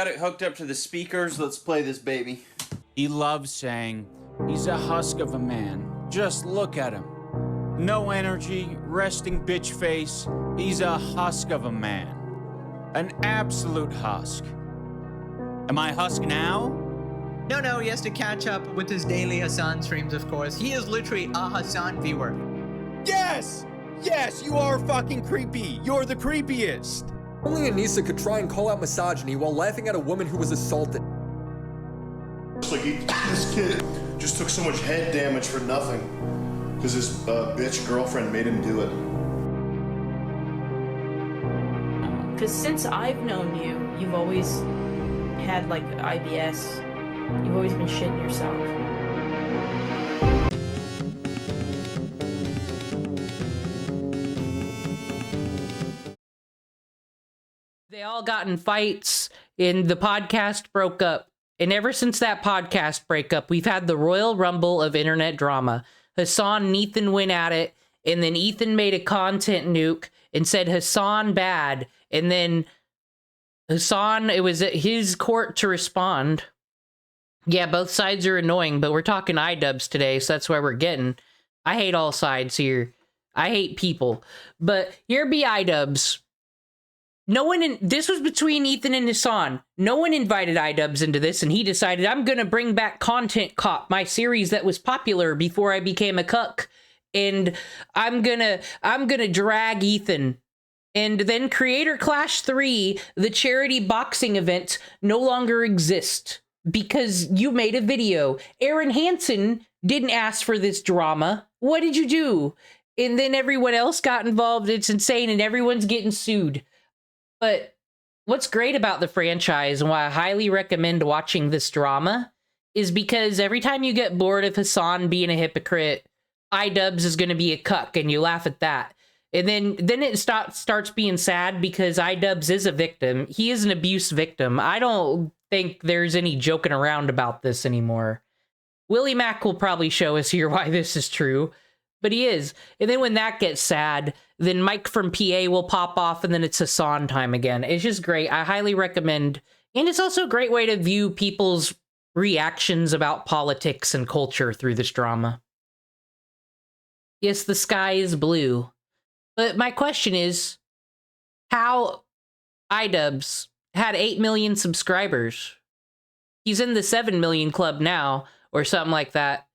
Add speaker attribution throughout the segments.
Speaker 1: Got it hooked up to the speakers. Let's play this baby. He loves saying, he's a husk of a man. Just look at him. No energy, resting bitch face. He's a husk of a man. An absolute husk. Am I husk now?
Speaker 2: No, he has to catch up with his daily Hassan streams, of course. He is literally a Hassan viewer.
Speaker 1: Yes! Yes, you are fucking creepy. You're the creepiest.
Speaker 3: Only Anisa could try and call out misogyny while laughing at a woman who was assaulted.
Speaker 4: It's like this kid just took so much head damage for nothing because his bitch girlfriend made him do it.
Speaker 5: Because since I've known you, you've always had like IBS. You've always been shitting yourself.
Speaker 6: They all got in fights, and the podcast broke up. And ever since that podcast breakup, we've had the Royal Rumble of internet drama. Hassan and Ethan went at it, and then Ethan made a content nuke and said Hassan bad. And then Hassan, it was at his court to respond. Yeah, both sides are annoying, but we're talking IDubbbz today, so that's why we're getting. I hate all sides here. I hate people. But here be IDubbbz. No one this was between Ethan and Hassan. No one invited IDubbbz into this, and he decided, I'm gonna bring back Content Cop, my series that was popular before I became a cuck. And I'm gonna drag Ethan. And then Creator Clash 3, the charity boxing event, no longer exists because you made a video. Aaron Hansen didn't ask for this drama. What did you do? And then everyone else got involved. It's insane, and everyone's getting sued. But what's great about the franchise and why I highly recommend watching this drama is because every time you get bored of Hassan being a hypocrite, IDubbbz is going to be a cuck, and you laugh at that. And then it starts being sad because IDubbbz is a victim. He is an abuse victim. I don't think there's any joking around about this anymore. WillyMac will probably show us here why this is true, but he is. And then when that gets sad, then Mike from PA will pop off, and then it's Hassan time again. It's just great. I highly recommend. And it's also a great way to view people's reactions about politics and culture through this drama. Yes, the sky is blue. But my question is, how IDubbbz had 8 million subscribers. He's in the 7 million club now, or something like that.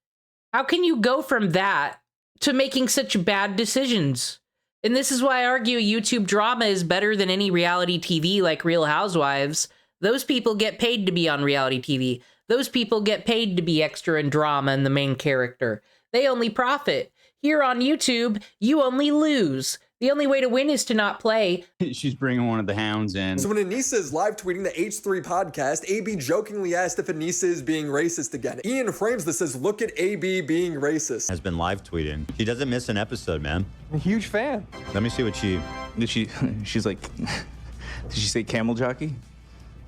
Speaker 6: How can you go from that to making such bad decisions? And this is why I argue YouTube drama is better than any reality TV like Real Housewives. Those people get paid to be on reality TV. Those people get paid to be extra in drama and the main character. They only profit. Here on YouTube, you only lose. The only way to win is to not play.
Speaker 1: She's bringing one of the hounds in.
Speaker 3: So when Anisa is live tweeting the H3 podcast, AB jokingly asked if Anisa is being racist again. Ian frames this as, look at AB being racist.
Speaker 7: Has been live tweeting. She doesn't miss an episode, man.
Speaker 8: I'm a huge fan.
Speaker 7: Let me see what
Speaker 8: she's like, did she say camel jockey?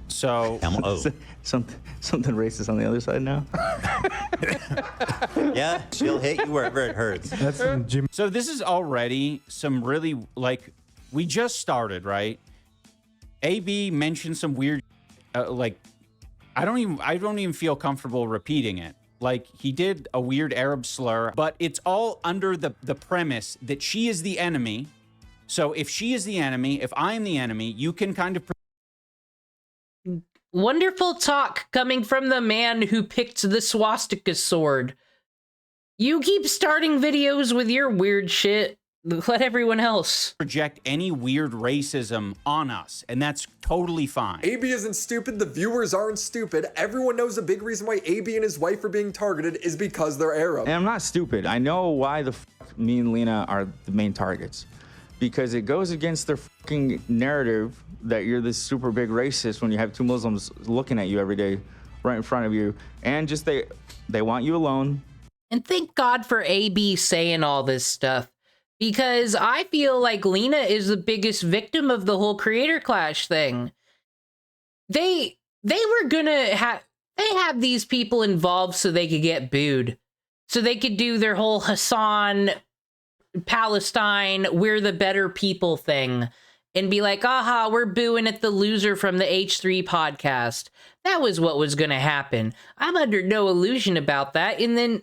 Speaker 1: So
Speaker 8: something racist on the other side now.
Speaker 7: Yeah, she'll hit you wherever it hurts.
Speaker 1: So this is already some really, like, we just started, right? AB mentioned some weird, like, I don't even feel comfortable repeating it. Like, he did a weird Arab slur, but it's all under the premise that she is the enemy. So if she is the enemy, if I'm the enemy, you can kind of...
Speaker 6: Wonderful talk coming from the man who picked the swastika sword. You keep starting videos with your weird shit. Let everyone else
Speaker 1: project any weird racism on us, and that's totally fine.
Speaker 3: AB isn't stupid, the viewers aren't stupid. Everyone knows a big reason why AB and his wife are being targeted is because they're Arab.
Speaker 8: And I'm not stupid. I know why the fuck me and Lena are the main targets. Because it goes against their fucking narrative that you're this super big racist when you have two Muslims looking at you every day right in front of you. And just they want you alone.
Speaker 6: And thank God for AB saying all this stuff. Because I feel like Lena is the biggest victim of the whole Creator Clash thing. They were gonna have these people involved so they could get booed. So they could do their whole Hassan, Palestine, we're the better people thing. and be like, aha, we're booing at the loser from the H3 podcast. That was what was going to happen. I'm under no illusion about that. And then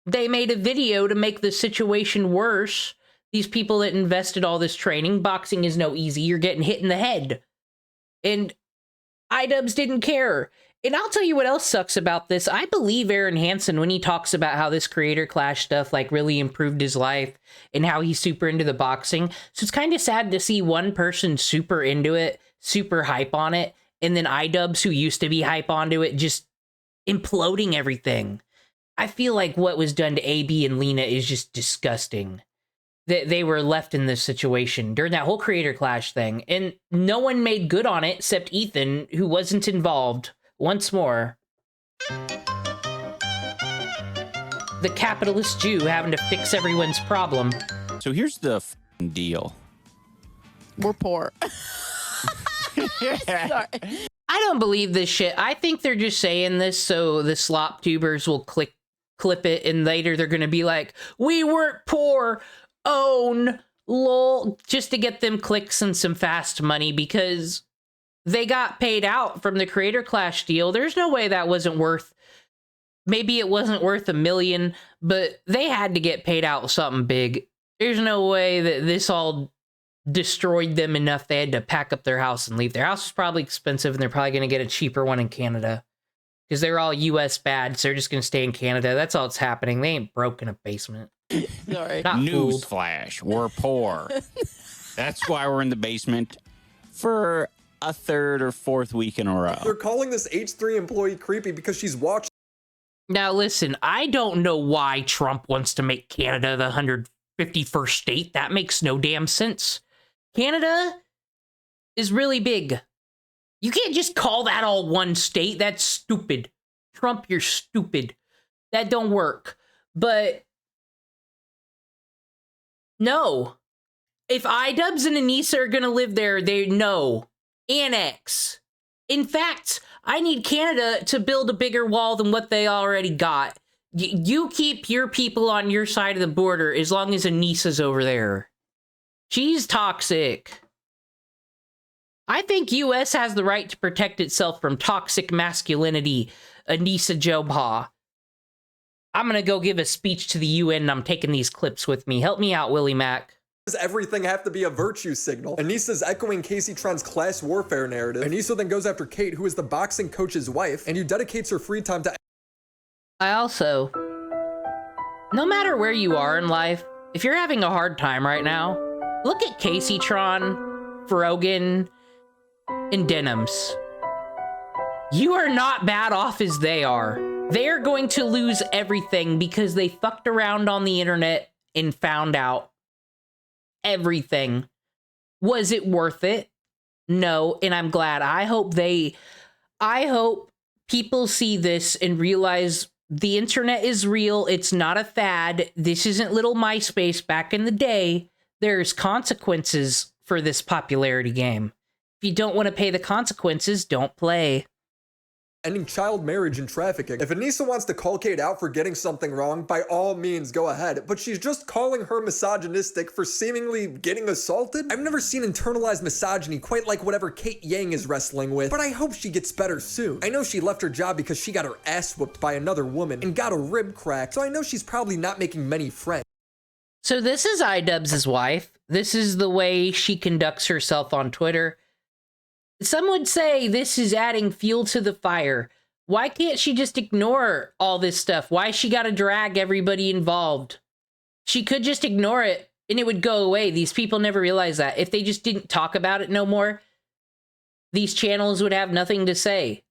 Speaker 6: they made a video to make the situation worse. These people that invested all this training, boxing is no easy. You're getting hit in the head. And Idubbbz didn't care. And I'll tell you what else sucks about this. I believe Aaron Hansen when he talks about how this creator clash stuff like really improved his life and how he's super into the boxing. So it's kind of sad to see one person super into it, super hype on it, and then Idubbbz, who used to be hype onto it, just imploding everything. I feel like what was done to AB and Lena is just disgusting. That they were left in this situation during that whole creator clash thing, and no one made good on it except Ethan, who wasn't involved. Once more, the capitalist Jew having to fix everyone's problem.
Speaker 1: So here's the deal.
Speaker 9: We're poor. Sorry.
Speaker 6: I don't believe this shit. I think they're just saying this so the slop tubers will clip it, and later they're gonna be like, "We weren't poor. Own lol," just to get them clicks and some fast money because they got paid out from the creator clash deal. There's no way that wasn't worth, maybe it wasn't worth $1 million, but they had to get paid out something big. There's no way that this all destroyed them enough they had to pack up their house and leave. Their house was probably expensive and they're probably going to get a cheaper one in Canada because they're all US bad, so they're just going to stay in Canada. That's all that's happening. They ain't broke in a basement.
Speaker 9: Sorry.
Speaker 1: Newsflash, we're poor. That's why we're in the basement for a third or fourth week in a row.
Speaker 3: They're calling this H3 employee creepy because she's watching.
Speaker 6: Now listen, I don't know why Trump wants to make Canada the 151st state. That makes no damn sense. Canada is really big. You can't just call that all one state. That's stupid. Trump, you're stupid. That don't work. But no. If Idubbbz and Anisa are going to live there, they no. Annex. In fact, I need Canada to build a bigger wall than what they already got. You keep your people on your side of the border as long as Anisa's over there. She's toxic. I think US has the right to protect itself from toxic masculinity, Anisa Jobha. I'm gonna go give a speech to the UN and I'm taking these clips with me. Help me out, WillyMac.
Speaker 3: Does everything have to be a virtue signal? Anisa's echoing Casey Tron's class warfare narrative. Anisa then goes after Kate, who is the boxing coach's wife, and who dedicates her free time to.
Speaker 6: I also, no matter where you are in life, if you're having a hard time right now, look at Casey Tron, Frogan, and Denims. You are not bad off as they are. They are going to lose everything because they fucked around on the internet and found out everything. Was it worth it? No, and I'm glad. I hope people see this and realize the internet is real. It's not a fad. This isn't little MySpace back in the day. There's consequences for this popularity game. If you don't want to pay the consequences, don't play.
Speaker 3: Ending child marriage and trafficking. If Anisa wants to call Kate out for getting something wrong, by all means go ahead, but she's just calling her misogynistic for seemingly getting assaulted? I've never seen internalized misogyny quite like whatever Kate Yang is wrestling with, but I hope she gets better soon. I know she left her job because she got her ass whooped by another woman and got a rib crack, so I know she's probably not making many friends.
Speaker 6: So this is Idubbbz's wife. This is the way she conducts herself on Twitter. Some would say this is adding fuel to the fire. Why can't she just ignore all this stuff? Why she gotta drag everybody involved? She could just ignore it and it would go away. These people never realize that. If they just didn't talk about it no more, these channels would have nothing to say.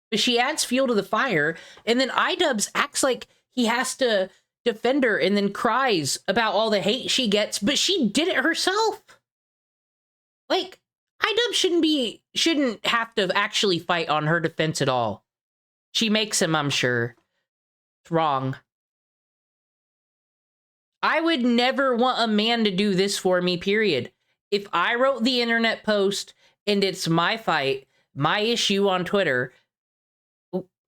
Speaker 6: But she adds fuel to the fire, and then Idubbbz acts like he has to defend her and then cries about all the hate she gets, but she did it herself. Like, Idubbbz shouldn't have to actually fight on her defense at all. She makes him, I'm sure. It's wrong. I would never want a man to do this for me, period. If I wrote the internet post and it's my fight, my issue on Twitter,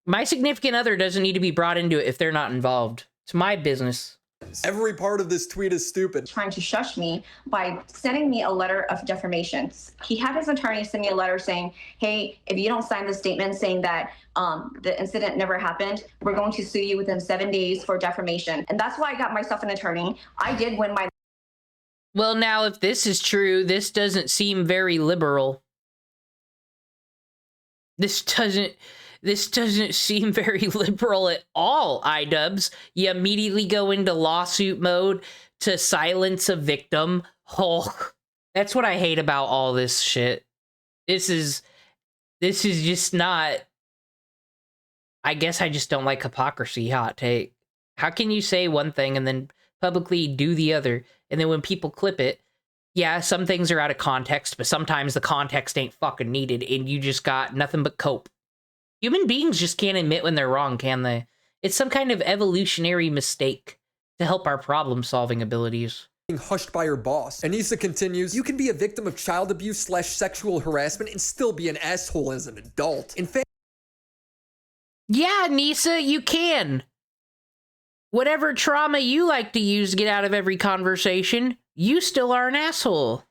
Speaker 6: my significant other doesn't need to be brought into it if they're not involved. It's my business.
Speaker 3: Every part of this tweet is stupid.
Speaker 10: Trying to shush me by sending me a letter of defamation. He had his attorney send me a letter saying, hey, if you don't sign the statement saying that the incident never happened, we're going to sue you within 7 days for defamation. And that's why I got myself an attorney. I did win my...
Speaker 6: Well, now, if this is true, this doesn't seem very liberal. This doesn't seem very liberal at all, Idubbbz. You immediately go into lawsuit mode to silence a victim. Oh, that's what I hate about all this shit. This is just not... I guess I just don't like hypocrisy, hot take. How can you say one thing and then publicly do the other? And then when people clip it, yeah, some things are out of context, but sometimes the context ain't fucking needed and you just got nothing but cope. Human beings just can't admit when they're wrong, can they? It's some kind of evolutionary mistake to help our problem-solving abilities.
Speaker 3: Being hushed by her boss. Anisa continues, you can be a victim of child abuse / sexual harassment and still be an asshole as an adult. In fact,
Speaker 6: yeah, Anisa, you can. Whatever trauma you like to use to get out of every conversation, you still are an asshole.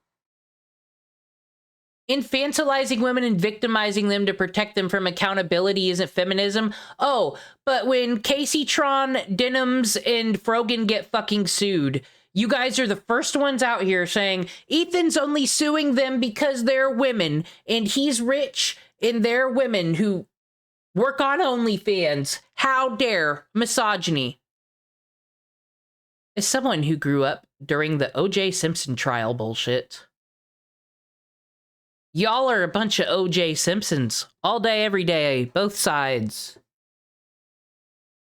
Speaker 6: Infantilizing women and victimizing them to protect them from accountability isn't feminism. Oh, but when Casey Tron, Denims, and Frogan get fucking sued, you guys are the first ones out here saying Ethan's only suing them because they're women and he's rich and they're women who work on OnlyFans. How dare misogyny? As someone who grew up during the O.J. Simpson trial bullshit, y'all are a bunch of O.J. Simpsons. All day, every day, both sides.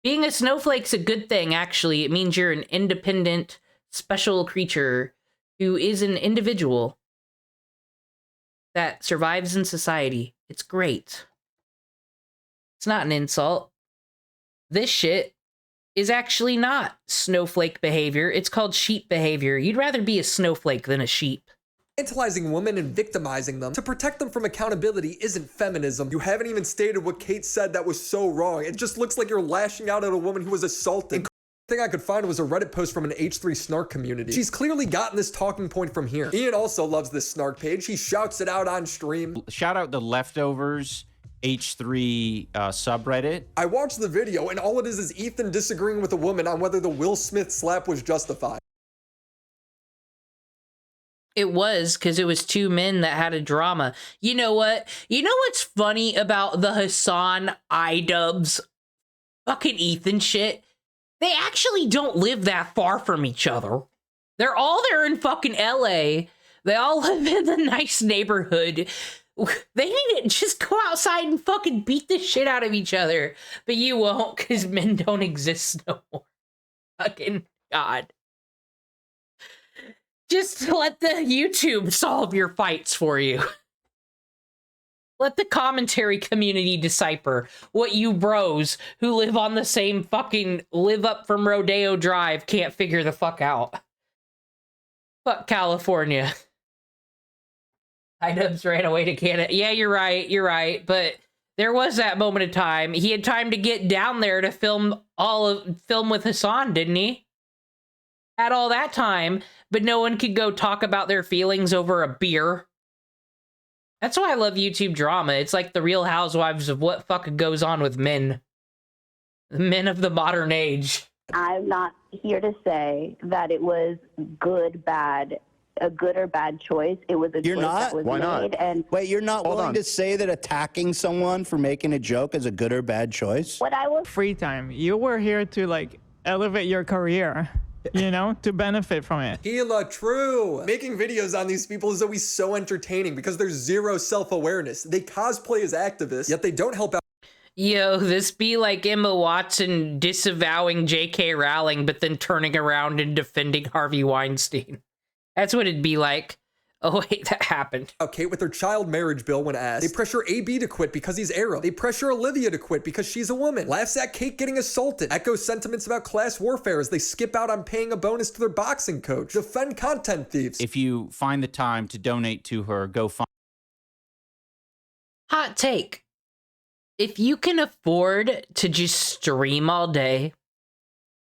Speaker 6: Being a snowflake's a good thing, actually. It means you're an independent, special creature who is an individual that survives in society. It's great. It's not an insult. This shit is actually not snowflake behavior. It's called sheep behavior. You'd rather be a snowflake than a sheep.
Speaker 3: infantilizing women and victimizing them to protect them from accountability isn't feminism. You haven't even stated what Kate said that was so wrong. It just looks like you're lashing out at a woman who was assaulted. The thing I could find was a Reddit post from an H3 snark community. She's clearly gotten this talking point from here. Ian also loves this snark page. He shouts it out on stream.
Speaker 1: Shout out the Leftovers H3 subreddit.
Speaker 3: I watched the video and all it is Ethan disagreeing with a woman on whether the Will Smith slap was justified.
Speaker 6: It was, because it was two men that had a drama. You know what? You know what's funny about the Hassan Idubbbz fucking Ethan shit? They actually don't live that far from each other. They're all there in fucking LA. They all live in the nice neighborhood. They need to just go outside and fucking beat the shit out of each other. But you won't, because men don't exist no more. Fucking God. Just let the YouTube solve your fights for you. Let the commentary community decipher what you bros who live on the same fucking live up from Rodeo Drive can't figure the fuck out. Fuck California. Idubbbz ran away to Canada. Yeah, you're right. But there was that moment of time. He had time to get down there to film with Hassan, didn't he? Had all that time, but no one could go talk about their feelings over a beer. That's why I love YouTube drama. It's like the Real Housewives of what fucking goes on with men. The men of the modern age.
Speaker 11: I'm not here to say that it was good, bad, a good or bad choice. It was a choice that was made. And
Speaker 12: wait, you're not willing to say that attacking someone for making a joke is a good or bad choice?
Speaker 11: What I was
Speaker 13: free time. You were here to like elevate your career. You know, to benefit from it.
Speaker 3: Hila, true. Making videos on these people is always so entertaining because there's zero self-awareness. They cosplay as activists, yet they don't help out.
Speaker 6: Yo, this be like Emma Watson disavowing J.K. Rowling, but then turning around and defending Harvey Weinstein. That's what it'd be like. Oh, wait, that happened.
Speaker 3: Kate with her child marriage bill when asked. They pressure AB to quit because he's Arab. They pressure Olivia to quit because she's a woman. Laughs at Kate getting assaulted. Echoes sentiments about class warfare as they skip out on paying a bonus to their boxing coach. Defend content thieves.
Speaker 1: If you find the time to donate to her, go find.
Speaker 6: Hot take. If you can afford to just stream all day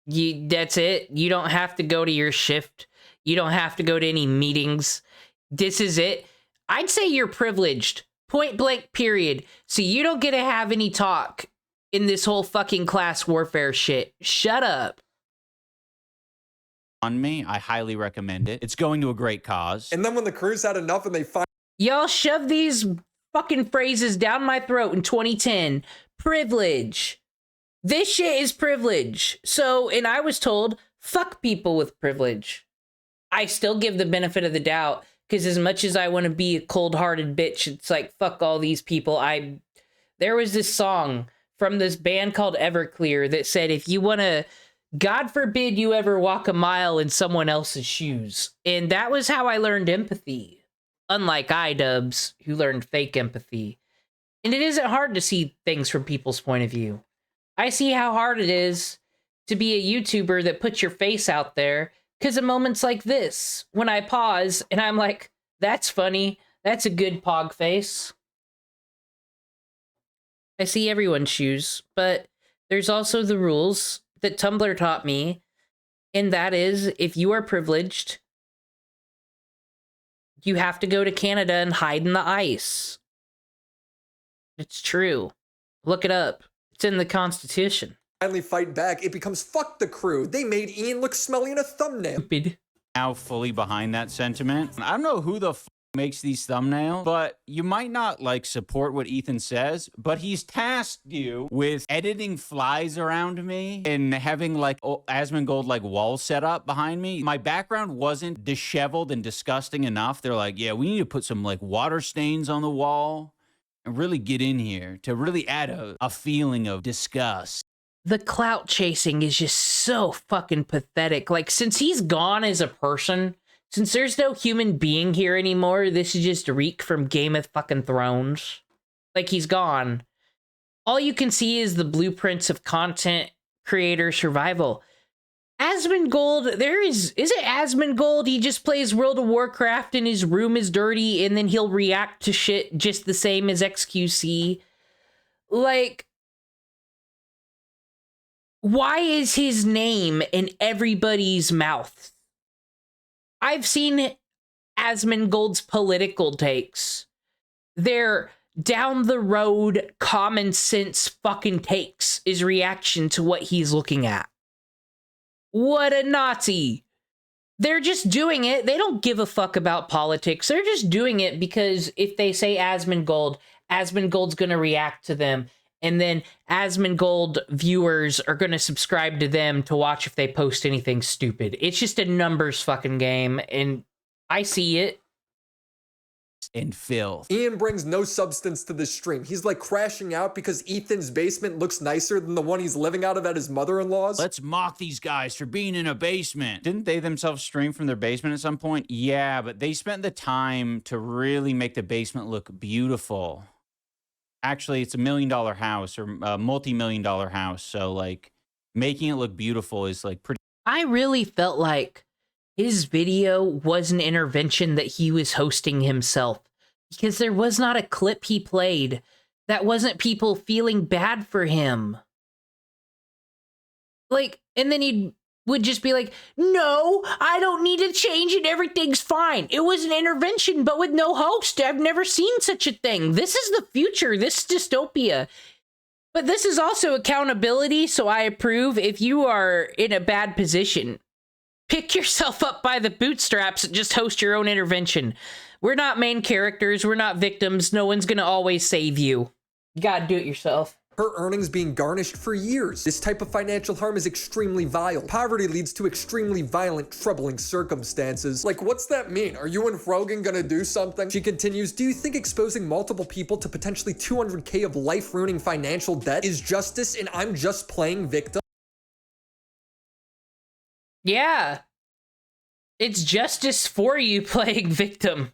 Speaker 6: That's it. You don't have to go to your shift. You don't have to go to any meetings. This is it. I'd say you're privileged. Point blank, period. So you don't get to have any talk in this whole fucking class warfare shit. Shut up.
Speaker 1: On me, I highly recommend it. It's going to a great cause.
Speaker 3: And then when the crew's had enough and they find...
Speaker 6: Y'all shove these fucking phrases down my throat in 2010. Privilege. This shit is privilege. So, and I was told, fuck people with privilege. I still give the benefit of the doubt, because as much as I want to be a cold-hearted bitch, it's like, fuck all these people. There was this song from this band called Everclear that said, if you want to, God forbid you ever walk a mile in someone else's shoes. And that was how I learned empathy. Unlike Idubbbz, who learned fake empathy. And it isn't hard to see things from people's point of view. I see how hard it is to be a YouTuber that puts your face out there because of moments like this, when I pause and I'm like, that's funny. That's a good pog face. I see everyone's shoes, but there's also the rules that Tumblr taught me, and that is, if you are privileged, you have to go to Canada and hide in the ice. It's true. Look it up. It's in the Constitution.
Speaker 3: Finally fight back, it becomes fuck the crew. They made Ian look smelly in a thumbnail.
Speaker 6: Stupid.
Speaker 1: Now fully behind that sentiment. I don't know who the makes these thumbnails, but you might not like support what Ethan says, but he's tasked you with editing flies around me and having like Asmongold like wall set up behind me. My background wasn't disheveled and disgusting enough. They're like, yeah, we need to put some like water stains on the wall and really get in here to really add a feeling of disgust.
Speaker 6: The clout chasing is just so fucking pathetic. Like, since he's gone as a person, since there's no human being here anymore, this is just Reek from Game of fucking Thrones. Like, he's gone. All you can see is the blueprints of content creator survival. Asmongold, is it Asmongold? He just plays World of Warcraft and his room is dirty and then he'll react to shit just the same as XQC. Like, why is his name in everybody's mouth? I've seen Asmongold's political takes. They're down the road, common sense fucking takes is reaction to what he's looking at. What a Nazi. They're just doing it. They don't give a fuck about politics. They're just doing it because if they say Asmongold, Asmongold's going to react to them. And then Asmongold viewers are going to subscribe to them to watch if they post anything stupid. It's just a numbers fucking game. And I see it.
Speaker 1: And filth.
Speaker 3: Ian brings no substance to this stream. He's like crashing out because Ethan's basement looks nicer than the one he's living out of at his mother-in-law's.
Speaker 1: Let's mock these guys for being in a basement. Didn't they themselves stream from their basement at some point? Yeah, but they spent the time to really make the basement look beautiful. Actually, it's $1 million house or a multi-million-dollar house. So like making it look beautiful is like pretty.
Speaker 6: I really felt like his video was an intervention that he was hosting himself, because there was not a clip he played that wasn't people feeling bad for him. Like, and then he would just be like, no, I don't need to change it. Everything's fine. It was an intervention, but with no host. I've never seen such a thing. This is the future. This is dystopia. But this is also accountability, so I approve. If you are in a bad position, pick yourself up by the bootstraps and just host your own intervention. We're not main characters. We're not victims. No one's going to always save you. You got to do it yourself.
Speaker 3: Her earnings being garnished for years. This type of financial harm is extremely vile. Poverty leads to extremely violent, troubling circumstances. Like, what's that mean? Are you and Rogan gonna do something? She continues, do you think exposing multiple people to potentially 200K of life-ruining financial debt is justice and I'm just playing victim?
Speaker 6: Yeah. It's justice for you playing victim.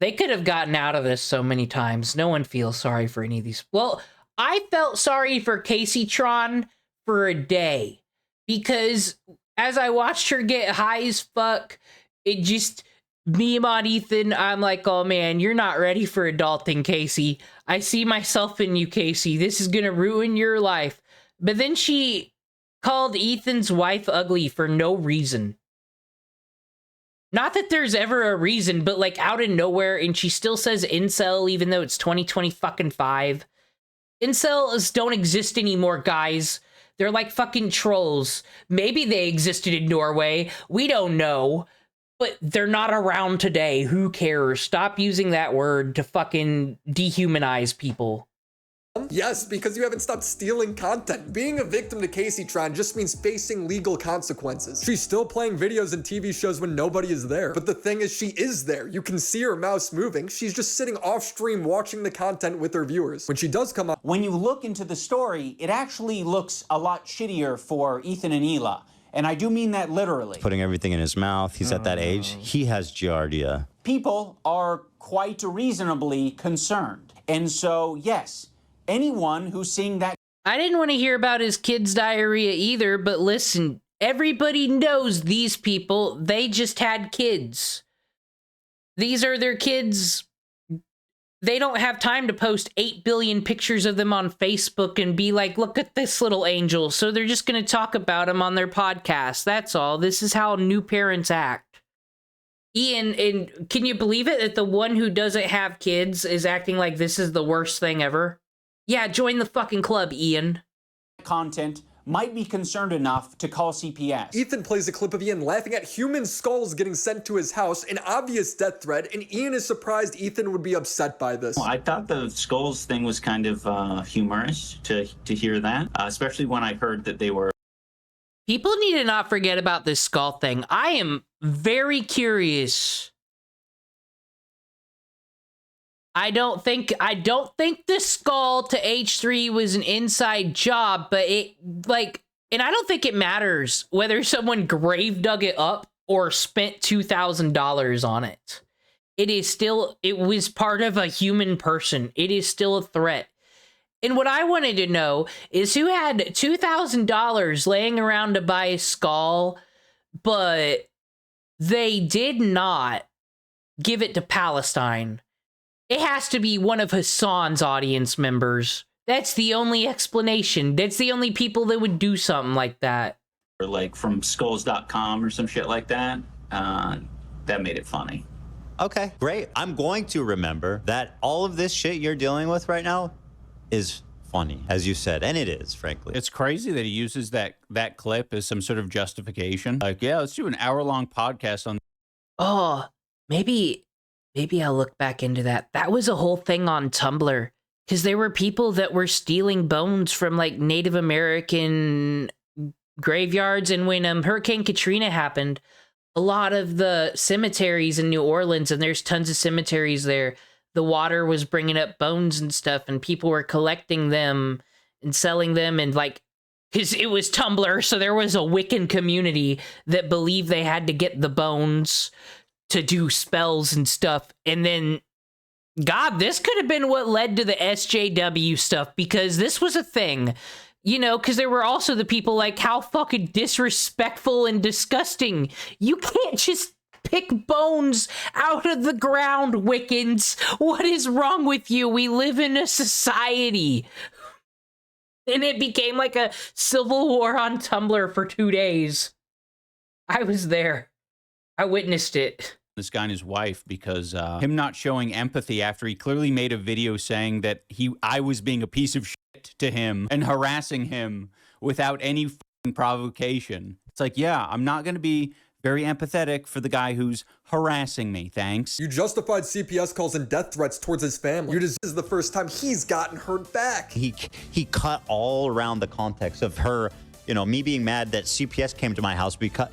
Speaker 6: They could have gotten out of this so many times. No one feels sorry for any of these. Well, I felt sorry for Casey Tron for a day, because as I watched her get high as fuck, it just meme on Ethan. I'm like, oh man, you're not ready for adulting, Casey. I see myself in you, Casey. This is gonna ruin your life. But then she called Ethan's wife ugly for no reason. Not that there's ever a reason, but like out of nowhere, and she still says incel even though it's 2025. Incels don't exist anymore, guys. They're like fucking trolls. Maybe they existed in Norway. We don't know. But they're not around today. Who cares? Stop using that word to fucking dehumanize people.
Speaker 3: Yes, because you haven't stopped stealing content. Being a victim to Casey Tron just means facing legal consequences. She's still playing videos and TV shows when nobody is there. But the thing is, she is there. You can see her mouse moving. She's just sitting off stream watching the content with her viewers. When she does come up,
Speaker 1: when you look into the story, it actually looks a lot shittier for Ethan and Hila. And I do mean that literally.
Speaker 7: Putting everything in his mouth. He's at that age. He has giardia.
Speaker 1: People are quite reasonably concerned. And so, yes, anyone who's seeing that.
Speaker 6: I didn't want to hear about his kid's diarrhea either, but listen, everybody knows these people. They just had kids. These are their kids. They don't have time to post 8 billion pictures of them on Facebook and be like, look at this little angel. So they're just going to talk about him on their podcast. That's all. This is how new parents act. Ian, and can you believe it that the one who doesn't have kids is acting like this is the worst thing ever? Yeah, join the fucking club, Ian.
Speaker 1: Content might be concerned enough to call CPS.
Speaker 3: Ethan plays a clip of Ian laughing at human skulls getting sent to his house, an obvious death threat, and Ian is surprised Ethan would be upset by this.
Speaker 14: Well, I thought the skulls thing was kind of humorous to hear that, especially when I heard that they were.
Speaker 6: People need to not forget about this skull thing. I am very curious. I don't think the skull to H3 was an inside job, but it, like, and I don't think it matters whether someone grave dug it up or spent $2,000 on it. It was part of a human person. It is still a threat. And what I wanted to know is who had $2,000 laying around to buy a skull, but they did not give it to Palestine. It has to be one of Hassan's audience members. That's the only explanation. That's the only people that would do something like that.
Speaker 14: Or like from skulls.com or some shit like that. That made it funny.
Speaker 7: Okay, great. I'm going to remember that all of this shit you're dealing with right now is funny, as you said, and it is, frankly.
Speaker 1: It's crazy that he uses that clip as some sort of justification. Like, yeah, let's do an hour-long podcast on.
Speaker 6: Oh, maybe I'll look back into that. That was a whole thing on Tumblr, because there were people that were stealing bones from like Native American graveyards, and when Hurricane Katrina happened, a lot of the cemeteries in New Orleans, and there's tons of cemeteries there, the water was bringing up bones and stuff, and people were collecting them and selling them, and like, because it was Tumblr, so there was a Wiccan community that believed they had to get the bones to do spells and stuff. And then, God, this could have been what led to the SJW stuff, because this was a thing, you know, because there were also the people like, how fucking disrespectful and disgusting. You can't just pick bones out of the ground, Wiccans. What is wrong with you? We live in a society. And it became like a civil war on Tumblr for 2 days. I was there. I witnessed it.
Speaker 1: This guy and his wife, because him not showing empathy after he clearly made a video saying that I was being a piece of shit to him and harassing him without any fucking provocation. It's like, yeah, I'm not going to be very empathetic for the guy who's harassing me, thanks.
Speaker 3: You justified CPS calls and death threats towards his family. This is the first time he's gotten hurt back.
Speaker 7: He cut all around the context of her, you know, me being mad that CPS came to my house because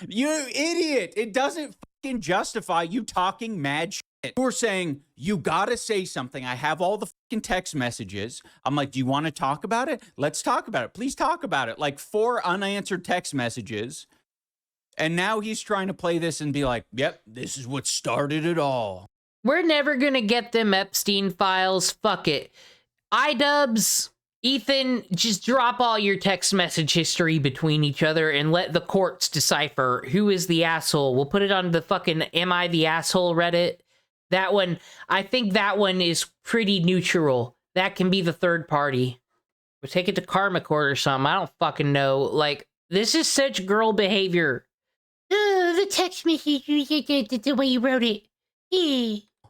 Speaker 1: you idiot! It doesn't fucking justify you talking mad shit. You were saying, you gotta say something. I have all the fucking text messages. I'm like, do you want to talk about it? Let's talk about it. Please talk about it. Like 4 unanswered text messages. And now he's trying to play this and be like, yep, this is what started it all.
Speaker 6: We're never gonna get them Epstein files. Fuck it. Idubbbz, Ethan, just drop all your text message history between each other and let the courts decipher who is the asshole. We'll put it on the fucking Am I the Asshole Reddit. That one, I think that one is pretty neutral. That can be the third party. Or take it to Karma Court or something. I don't fucking know. Like, this is such girl behavior. The text message, the way you wrote it.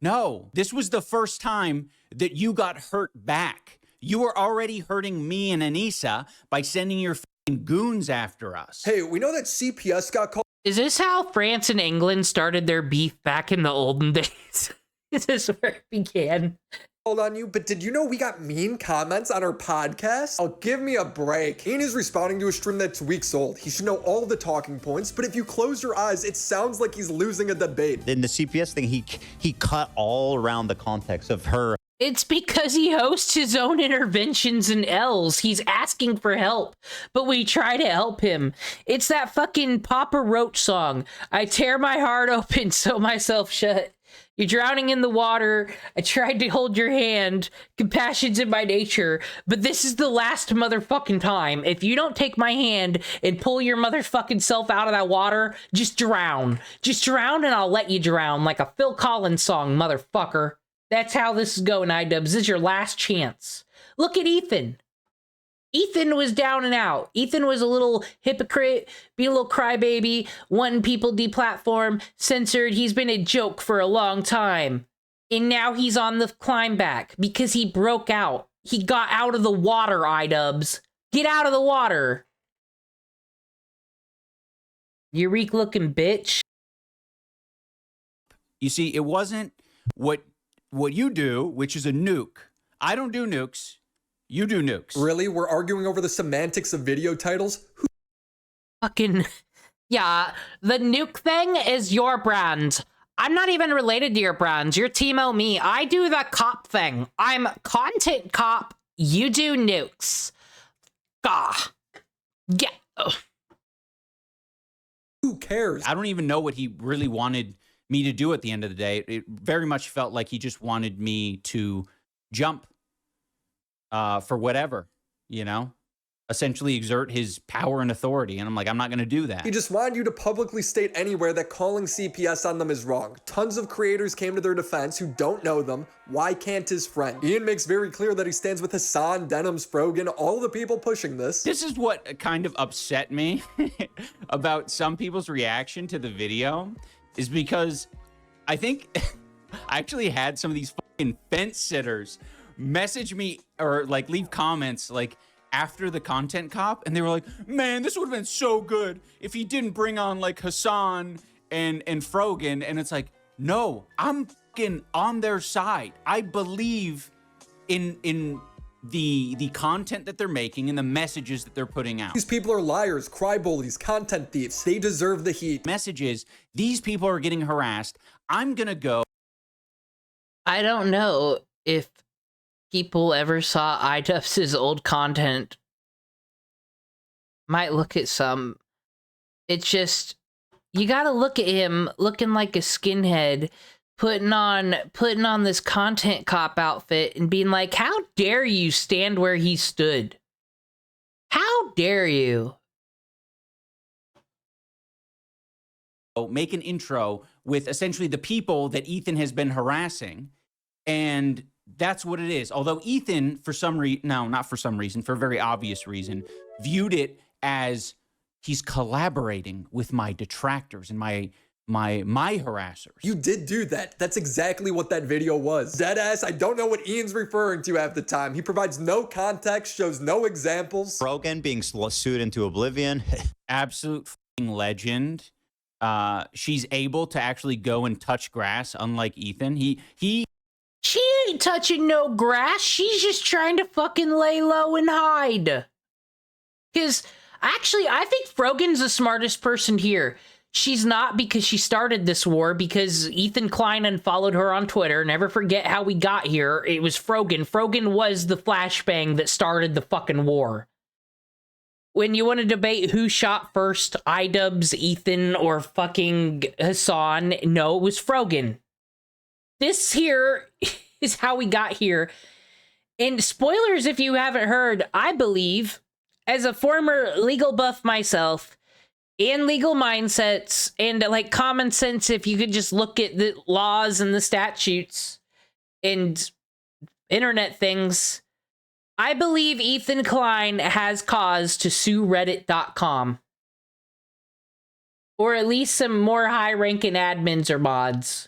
Speaker 1: No, this was the first time that you got hurt back. You were already hurting me and Anisa by sending your f***ing goons after us.
Speaker 3: Hey, we know that CPS got called.
Speaker 6: Is this how France and England started their beef back in the olden days? Is this where it began?
Speaker 3: On you, but did you know we got mean comments on our podcast? Oh, give me a break. Ian is responding to a stream that's weeks old. He should know all the talking points, but if you close your eyes, it sounds like he's losing a debate.
Speaker 7: In the CPS thing, he cut all around the context of her.
Speaker 6: It's because he hosts his own interventions and L's. He's asking for help, but we try to help him. It's that fucking Papa Roach song. I tear my heart open, sew myself shut. You're drowning in the water. I tried to hold your hand. Compassion's in my nature. But this is the last motherfucking time. If you don't take my hand and pull your motherfucking self out of that water, just drown. Just drown and I'll let you drown like a Phil Collins song, motherfucker. That's how this is going, Idubbbz. This is your last chance. Look at Ethan. Ethan was down and out. Ethan was a little hypocrite, be a little crybaby, wanting people deplatformed, censored. He's been a joke for a long time. And now he's on the climb back because he broke out. He got out of the water, Idubbbz. Get out of the water. You Reek looking bitch.
Speaker 1: You see, it wasn't what you do, which is a nuke. I don't do nukes. You do nukes.
Speaker 3: Really? We're arguing over the semantics of video titles?
Speaker 6: Fucking... Yeah, the nuke thing is your brand. I'm not even related to your brand. You're Timo me. I do the cop thing. I'm content cop. You do nukes. Gah. Yeah. Ugh.
Speaker 3: Who cares?
Speaker 1: I don't even know what he really wanted me to do at the end of the day. It very much felt like he just wanted me to jump for whatever, you know, essentially exert his power and authority. And I'm like, I'm not going to do that.
Speaker 3: He just wanted you to publicly state anywhere that calling CPS on them is wrong. Tons of creators came to their defense who don't know them. Why can't his friend? Ian makes very clear that he stands with Hassan, Denims, Frogan, all the people pushing this.
Speaker 1: This is what kind of upset me about some people's reaction to the video is because I think I actually had some of these fucking fence sitters message me or like leave comments like after the content cop, and they were like, man, this would have been so good if he didn't bring on like Hassan and Frogan. And it's like, no, I'm fucking on their side. I believe in the content that they're making and the messages that they're putting out.
Speaker 3: These people are liars, cry bullies, content thieves. They deserve the heat.
Speaker 1: Messages, these people are getting harassed. I'm gonna go.
Speaker 6: I don't know if people ever saw Idubbbz's old content. Might look at some. It's just, you gotta look at him looking like a skinhead, putting on this content cop outfit and being like, how dare you stand where he stood? How dare you?
Speaker 1: Make an intro with essentially the people that Ethan has been harassing, and that's what it is. Although Ethan, for some reason, no, not for some reason, for a very obvious reason, viewed it as he's collaborating with my detractors and my harassers.
Speaker 3: You did do that. That's exactly what that video was. Deadass, I don't know what Ian's referring to half the time. He provides no context, shows no examples.
Speaker 7: Frogan being sued into oblivion.
Speaker 1: Absolute f***ing legend. She's able to actually go and touch grass, unlike Ethan.
Speaker 6: She ain't touching no grass. She's just trying to fucking lay low and hide. Because, actually, I think Frogan's the smartest person here. She's not, because she started this war, because Ethan Klein unfollowed her on Twitter. Never forget how we got here. It was Frogan. Frogan was the flashbang that started the fucking war. When you want to debate who shot first, Idubbbz, Ethan, or fucking Hassan, no, it was Frogan. This here is how we got here. And spoilers if you haven't heard, I believe, as a former legal buff myself, and legal mindsets, and like common sense, if you could just look at the laws and the statutes and internet things, I believe Ethan Klein has cause to sue Reddit.com. Or at least some more high-ranking admins or mods.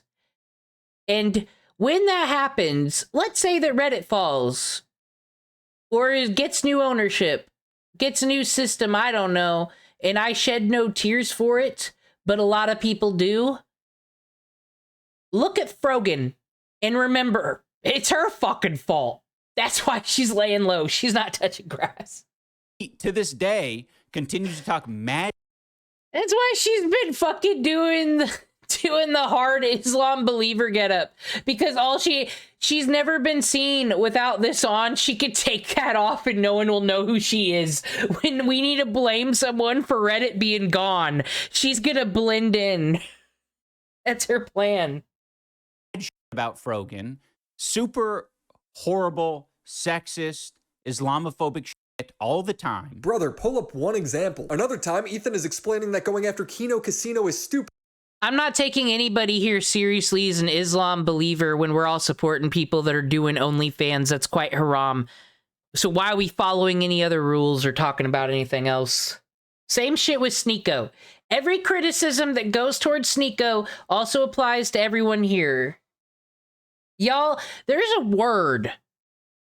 Speaker 6: And when that happens, let's say that Reddit falls. Or it gets new ownership. Gets a new system, I don't know. And I shed no tears for it. But a lot of people do. Look at Frogan. And remember, it's her fucking fault. That's why she's laying low. She's not touching grass.
Speaker 1: To this day, continues to talk mad.
Speaker 6: That's why she's been fucking doing the hard Islam believer getup. Because she's never been seen without this on. She could take that off and no one will know who she is. When we need to blame someone for Reddit being gone, she's gonna blend in. That's her plan.
Speaker 1: About Frogan. Super horrible, sexist, Islamophobic shit all the time.
Speaker 3: Brother, pull up one example. Another time, Ethan is explaining that going after Kino Casino is stupid.
Speaker 6: I'm not taking anybody here seriously as an Islam believer when we're all supporting people that are doing OnlyFans. That's quite haram. So why are we following any other rules or talking about anything else? Same shit with Sneeko. Every criticism that goes towards Sneeko also applies to everyone here. Y'all, there's a word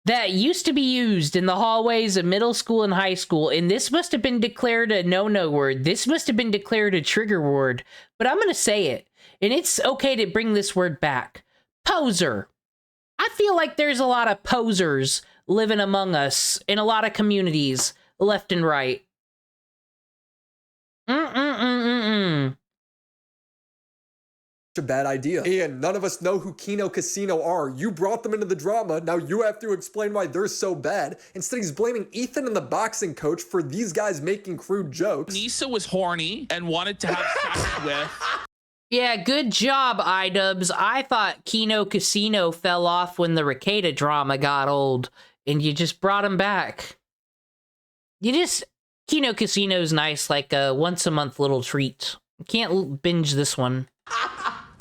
Speaker 6: that used to be used in the hallways of middle school and high school, and this must have been declared a no-no word. This must have been declared a trigger word, but I'm going to say it, and it's okay to bring this word back. Poser. I feel like there's a lot of posers living among us in a lot of communities, left and right.
Speaker 3: A bad idea. And none of us know who Kino Casino are. You brought them into the drama. Now you have to explain why they're so bad. Instead, he's blaming Ethan and the boxing coach for these guys making crude jokes.
Speaker 15: Anisa was horny and wanted to have sex with.
Speaker 6: Yeah, good job, Idubbbz. I thought Kino Casino fell off when the Rekieta drama got old, and you just brought him back. Kino Casino's nice, like a once-a-month little treat. Can't binge this one.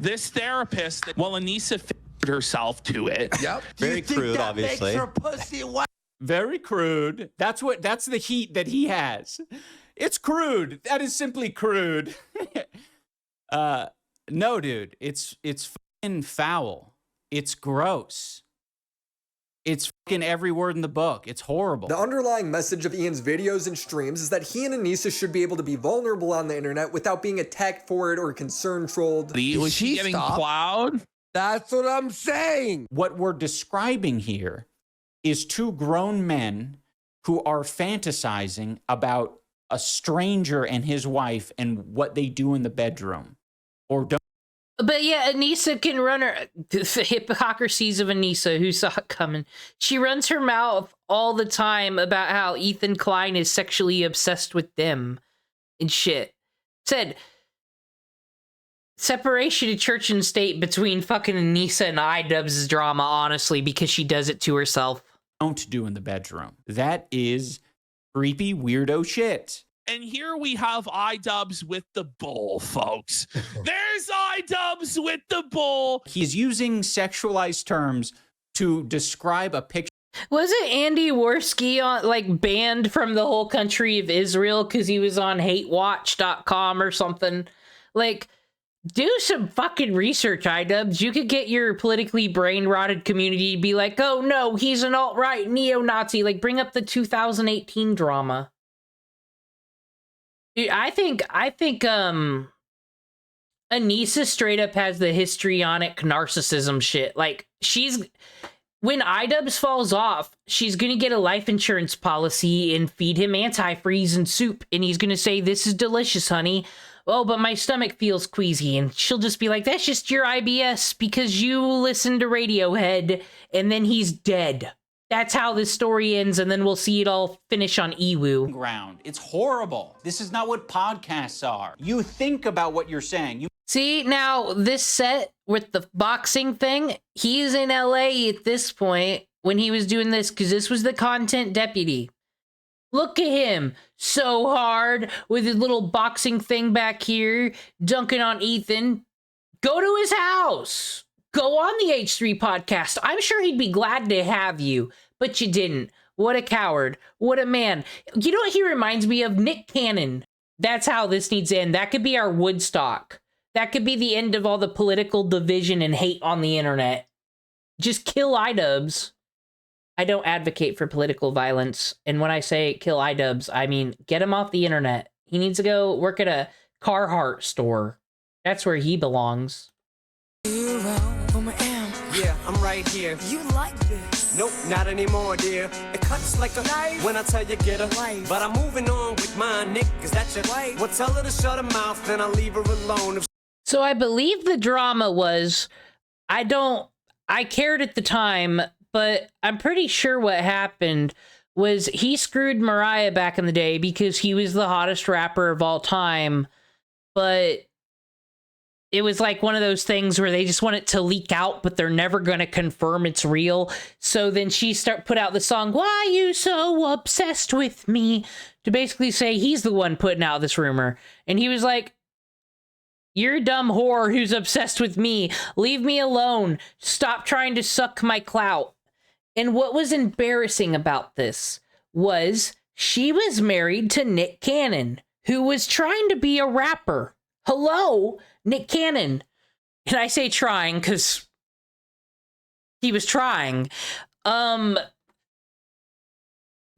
Speaker 15: This therapist, well, Anisa figured herself to it.
Speaker 7: Yep. Very crude, obviously.
Speaker 1: Very crude. That's the heat that he has. It's crude. That is simply crude. No, dude. It's fucking foul. It's gross. It's fucking every word in the book. It's horrible.
Speaker 3: The underlying message of Ian's videos and streams is that he and Anisa should be able to be vulnerable on the internet without being attacked for it or concern trolled.
Speaker 15: Was she getting plowed?
Speaker 16: That's what I'm saying.
Speaker 1: What we're describing here is two grown men who are fantasizing about a stranger and his wife and what they do in the bedroom. Or don't.
Speaker 6: But yeah, Anisa can run her... The hypocrisies of Anisa, who saw it coming. She runs her mouth all the time about how Ethan Klein is sexually obsessed with them and shit. Said, separation of church and state between fucking Anisa and Idubbbz's drama, honestly, because she does it to herself.
Speaker 1: Don't do in the bedroom. That is creepy, weirdo shit.
Speaker 15: And here we have Idubbbz with the bull, folks. There's Idubbbz with the bull.
Speaker 1: He's using sexualized terms to describe a picture.
Speaker 6: Was it Andy Worski banned from the whole country of Israel because he was on hatewatch.com or something? Like, do some fucking research, Idubbbz. You could get your politically brain-rotted community to be like, oh no, he's an alt-right neo-Nazi. Like, bring up the 2018 drama. Dude, I think Anisa straight up has the histrionic narcissism shit. Like, when Idubbbz falls off, she's gonna get a life insurance policy and feed him antifreeze and soup, and he's gonna say, this is delicious, honey. Oh, but my stomach feels queasy, and she'll just be like, that's just your IBS because you listen to Radiohead, and then he's dead. That's how this story ends, and then we'll see it all finish on Ewu.
Speaker 1: Ground. It's horrible. This is not what podcasts are. You think about what you're saying.
Speaker 6: See, now, this set with the boxing thing, he's in LA at this point when he was doing this, because this was the content deputy. Look at him, so hard, with his little boxing thing back here, dunking on Ethan. Go to his house. Go on the H3 podcast. I'm sure he'd be glad to have you, but you didn't. What a coward. What a man. You know what he reminds me of? Nick Cannon. That's how this needs to end. That could be our Woodstock. That could be the end of all the political division and hate on the internet. Just kill Idubbbz. I don't advocate for political violence. And when I say kill Idubbbz, I mean get him off the internet. He needs to go work at a Carhartt store. That's where he belongs.
Speaker 16: Yeah, I'm right here. You like this? Nope, not anymore, dear. It cuts like a knife when I tell you get a life. But I'm moving on with mine, Nick, is that your wife? Well, tell her to shut her mouth, then I'll leave her alone.
Speaker 6: So I believe the drama was, I cared at the time, but I'm pretty sure what happened was he screwed Mariah back in the day because he was the hottest rapper of all time, but it was like one of those things where they just want it to leak out, but they're never going to confirm it's real. So then she put out the song, "Why You So Obsessed With Me?" to basically say he's the one putting out this rumor. And he was like, "You're a dumb whore who's obsessed with me. Leave me alone. Stop trying to suck my clout." And what was embarrassing about this was she was married to Nick Cannon, who was trying to be a rapper. Hello, Nick Cannon. And I say trying because he was trying.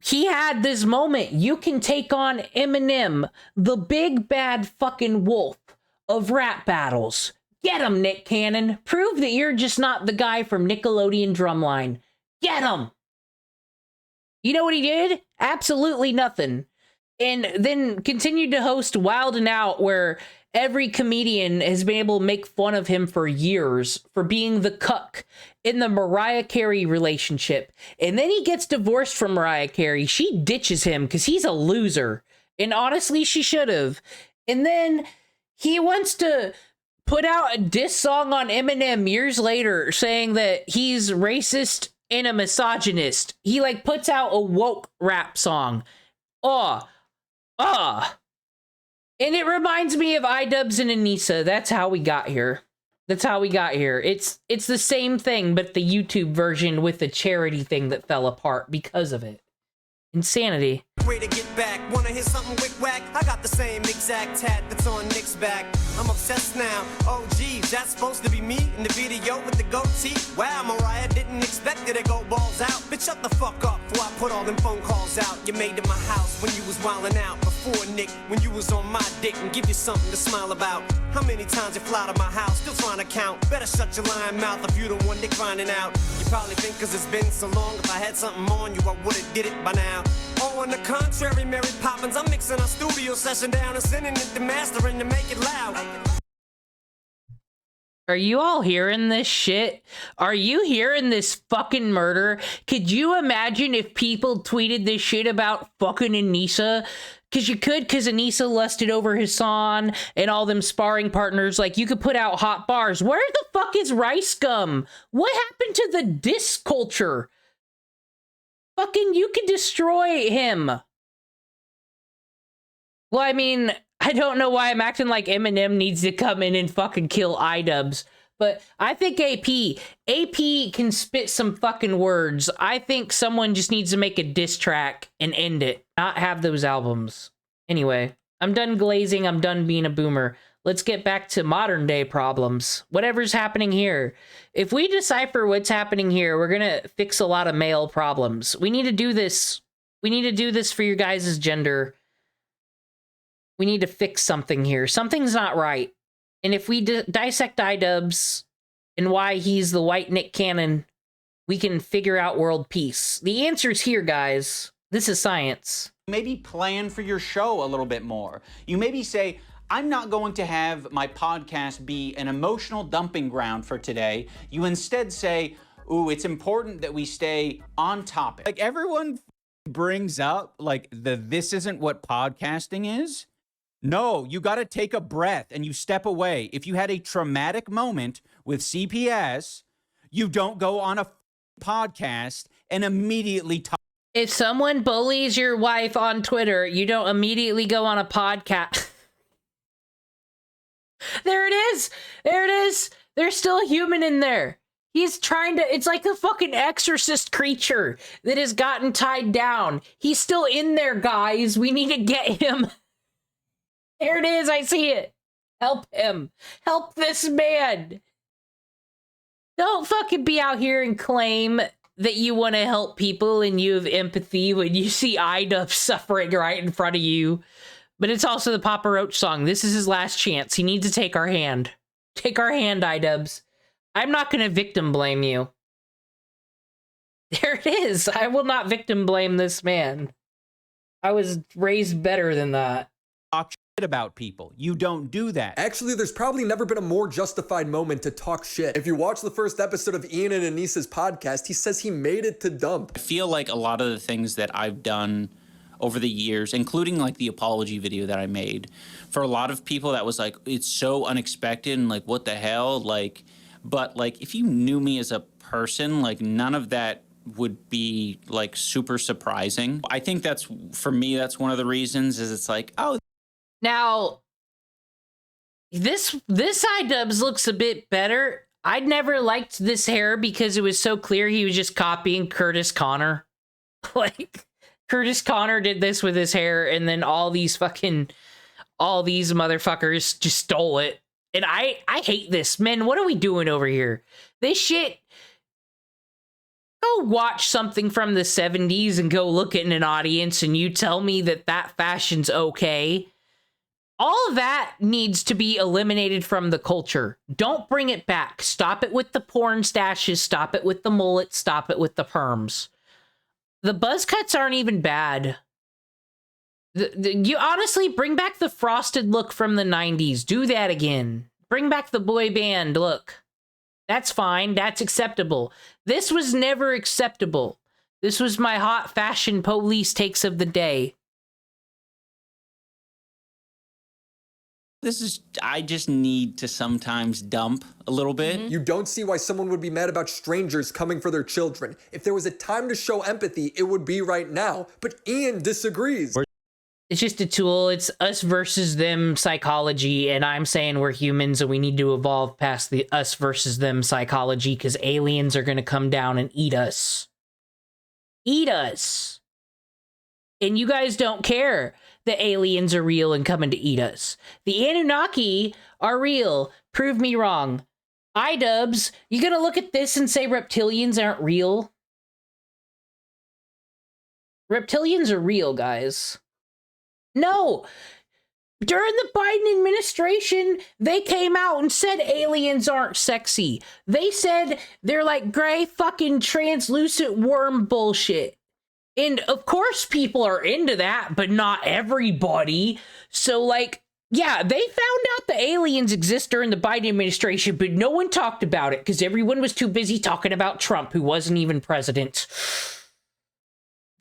Speaker 6: He had this moment. You can take on Eminem, the big bad fucking wolf of rap battles. Get him, Nick Cannon. Prove that you're just not the guy from Nickelodeon Drumline. Get him. You know what he did? Absolutely nothing. And then continued to host Wild 'N Out, where every comedian has been able to make fun of him for years for being the cuck in the Mariah Carey relationship. And then he gets divorced from Mariah Carey. She ditches him because he's a loser. And honestly, she should have. And then he wants to put out a diss song on Eminem years later saying that he's racist and a misogynist. He like puts out a woke rap song. And it reminds me of Idubbbz and Anisa. That's how we got here. That's how we got here. It's the same thing, but the YouTube version with the charity thing that fell apart because of it. Insanity.
Speaker 16: Way to get back. Wanna hear something wick whack? I got the same exact tat that's on Nick's back. I'm obsessed now. Oh geez, that's supposed to be me in the video with the goatee. Wow, Mariah didn't expect it to go balls out. Bitch, shut the fuck up before I put all them phone calls out. You made to my house when you was wildin' out. Before Nick, when you was on my dick and give you something to smile about. How many times you fly to my house, still trying to count. Better shut your lying mouth if you the one Nick grinding out. You probably think cause it's been so long, if I had something on you, I would've did it by now. Oh, on the contrary, Mary Poppins, I'm mixing our studio session down and sending it to mastering to make it loud.
Speaker 6: Are you all hearing this shit? Are you hearing this fucking murder? Could you imagine if people tweeted this shit about fucking Anisa? Because you could, because Anisa lusted over Hassan and all them sparring partners. Like, you could put out hot bars. Where the fuck is Rice Gum? What happened to the diss culture? Fucking, you could destroy him. Well, I mean, I don't know why I'm acting like Eminem needs to come in and fucking kill Idubbbz. But I think AP can spit some fucking words. I think someone just needs to make a diss track and end it. Not have those albums. Anyway, I'm done glazing. I'm done being a boomer. Let's get back to modern day problems. Whatever's happening here. If we decipher what's happening here, we're gonna fix a lot of male problems. We need to do this. We need to do this for your guys' gender. We need to fix something here. Something's not right. And if we dissect Idubbbz and why he's the white Nick Cannon, we can figure out world peace. The answer's here, guys. This is science.
Speaker 1: Maybe plan for your show a little bit more. You maybe say, I'm not going to have my podcast be an emotional dumping ground for today. You instead say, ooh, it's important that we stay on topic. Like, everyone brings up, like, this isn't what podcasting is. No, you got to take a breath and you step away. If you had a traumatic moment with CPS, you don't go on a podcast and immediately talk.
Speaker 6: If someone bullies your wife on Twitter, you don't immediately go on a podcast. There it is. There it is. There's still a human in there. He's trying to, it's like a fucking exorcist creature that has gotten tied down. He's still in there, guys. We need to get him. There it is. I see it. Help him. Help this man. Don't fucking be out here and claim that you want to help people and you have empathy when you see Idubbbz suffering right in front of you. But it's also the Papa Roach song. This is his last chance. He needs to take our hand. Take our hand, Idubbbz. I'm not going to victim blame you. There it is. I will not victim blame this man. I was raised better than that.
Speaker 1: Talk shit about people. You don't do that.
Speaker 3: Actually, there's probably never been a more justified moment to talk shit. If you watch the first episode of Ian and Anisa's podcast, he says he made it to dump.
Speaker 14: I feel like a lot of the things that I've done over the years, including like the apology video that I made, for a lot of people that was like, it's so unexpected and like, what the hell? Like, but like, if you knew me as a person, like none of that would be like super surprising. I think that's, for me, that's one of the reasons is it's like, oh.
Speaker 6: Now, this Idubbbz looks a bit better. I'd never liked this hair because it was so clear he was just copying Curtis Connor. Like, Curtis Connor did this with his hair, and then all these motherfuckers just stole it. And I hate this. Men, what are we doing over here? This shit... Go watch something from the 70s and go look at an audience and you tell me that that fashion's okay. All of that needs to be eliminated from the culture. Don't bring it back. Stop it with the porn stashes. Stop it with the mullet. Stop it with the perms. The buzz cuts aren't even bad. You honestly bring back the frosted look from the 90s. Do that again. Bring back the boy band look. That's fine. That's acceptable. This was never acceptable. This was my hot fashion police takes of the day.
Speaker 14: I just need to sometimes dump a little bit.
Speaker 3: You don't see why someone would be mad about strangers coming for their children. If there was a time to show empathy, it would be right now. But Ian disagrees.
Speaker 6: It's just a tool. It's us versus them psychology, and I'm saying we're humans and we need to evolve past the us versus them psychology because aliens are going to come down and eat us. Eat us. And you guys don't care that aliens are real and coming to eat us. The Anunnaki are real. Prove me wrong. Idubbbz, you gonna look at this and say reptilians aren't real? Reptilians are real, guys. No! During the Biden administration, they came out and said aliens aren't sexy. They said they're like gray fucking translucent worm bullshit. And of course people are into that, but not everybody. So like, yeah, they found out the aliens exist during the Biden administration, but no one talked about it because everyone was too busy talking about Trump, who wasn't even president.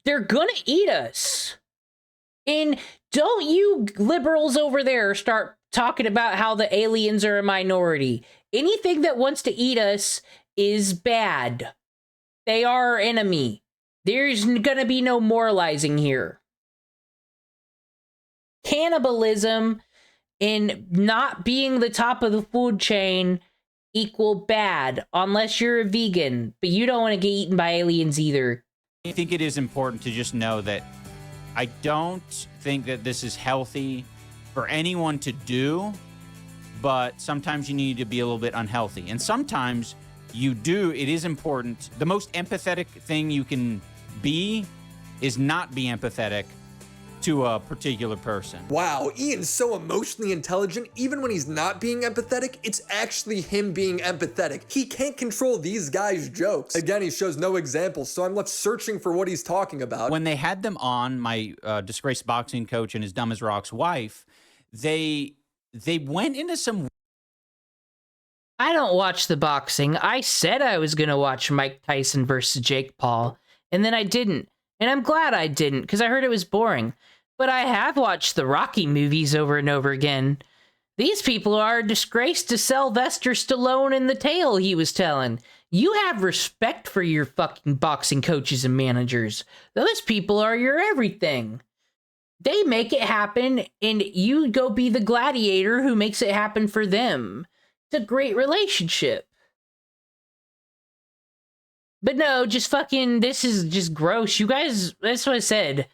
Speaker 6: They're gonna eat us. And don't you liberals over there start talking about how the aliens are a minority. Anything that wants to eat us is bad. They are our enemy. There's gonna be no moralizing here. Cannibalism and not being the top of the food chain equal bad, unless you're a vegan, but you don't want to get eaten by aliens either.
Speaker 1: I think it is important to just know that I don't think that this is healthy for anyone to do, but sometimes you need to be a little bit unhealthy. And sometimes you do, it is important. The most empathetic thing you can be is not be empathetic to a particular person.
Speaker 3: Wow, Ian's so emotionally intelligent, even when he's not being empathetic, it's actually him being empathetic. He can't control these guys' jokes. Again, he shows no examples, so I'm left searching for what he's talking about.
Speaker 1: When they had them on, my disgraced boxing coach and his dumb as rocks wife, they went into some...
Speaker 6: I don't watch the boxing. I said I was gonna watch Mike Tyson versus Jake Paul, and then I didn't. And I'm glad I didn't, because I heard it was boring. But I have watched the Rocky movies over and over again. These people are a disgrace to Sylvester Stallone and the tale he was telling. You have respect for your fucking boxing coaches and managers. Those people are your everything. They make it happen, and you go be the gladiator who makes it happen for them. It's a great relationship. But no, just fucking, this is just gross. You guys, that's what I said.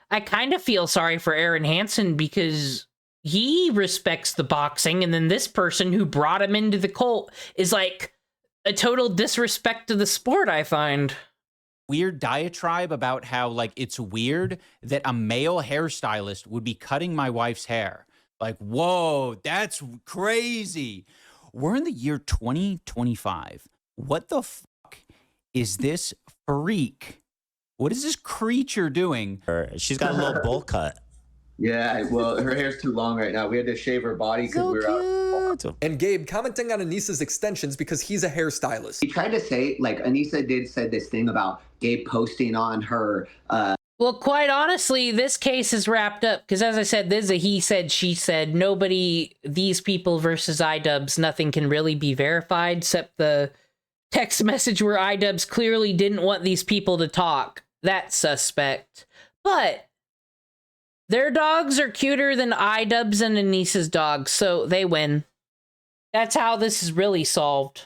Speaker 6: I kind of feel sorry for Aaron Hansen because he respects the boxing, and then this person who brought him into the cult is like a total disrespect to the sport, I find.
Speaker 1: Weird diatribe about how, like, it's weird that a male hairstylist would be cutting my wife's hair. Like, whoa, that's crazy. We're in the year 2025. What the fuck is this freak? What is this creature doing?
Speaker 7: She's got a little bowl cut.
Speaker 17: Yeah, well, her hair's too long right now. We had to shave her body because we were out.
Speaker 3: And Gabe commenting on Anisa's extensions because he's a hairstylist.
Speaker 17: He tried to say, like, Anisa said this thing about Gabe posting on her.
Speaker 6: Well, quite honestly, this case is wrapped up because, as I said, this is a he said, she said. Nobody, these people versus Idubbbz, nothing can really be verified except the text message where Idubbbz clearly didn't want these people to talk. That's suspect. But their dogs are cuter than Idubbbz and Anisa's dogs, so they win. That's how this is really solved.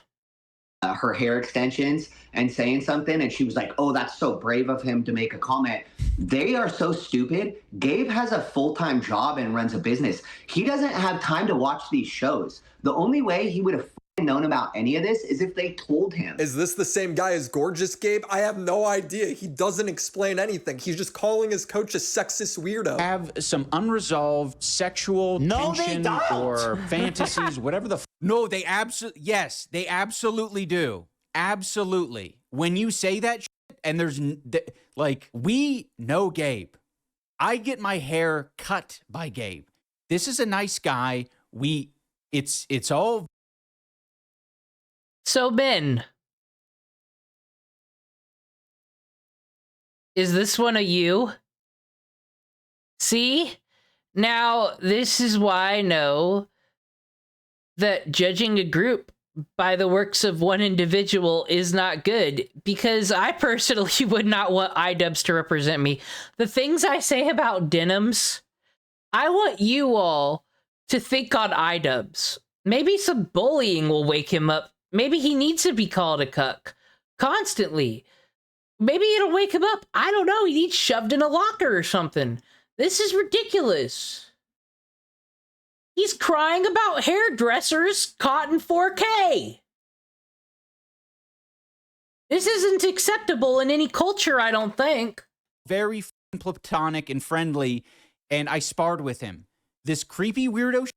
Speaker 17: Her hair extensions and saying something, and she was like, oh, that's so brave of him to make a comment. They are so stupid. Gabe has a full-time job and runs a business. He doesn't have time to watch these shows. The only way he would have known about any of this is if they told him.
Speaker 3: Is this the same guy as Gorgeous Gabe? I have no idea. He doesn't explain anything. He's just calling his coach a sexist weirdo.
Speaker 1: Have some unresolved sexual tension or fantasies, whatever the No, they absolutely, yes, they absolutely do. Absolutely. When you say that shit, and there's, like, we know Gabe. I get my hair cut by Gabe. This is a nice guy. It's all.
Speaker 6: So, Ben, is this one of you? See? Now, this is why I know that judging a group by the works of one individual is not good, because I personally would not want Idubbbz to represent me. The things I say about Denims, I want you all to think on Idubbbz. Maybe some bullying will wake him up. Maybe he needs to be called a cuck constantly. Maybe it'll wake him up. I don't know. He needs shoved in a locker or something. This is ridiculous. He's crying about hairdressers caught in 4K. This isn't acceptable in any culture, I don't think.
Speaker 1: Very platonic and friendly, and I sparred with him. This creepy weirdo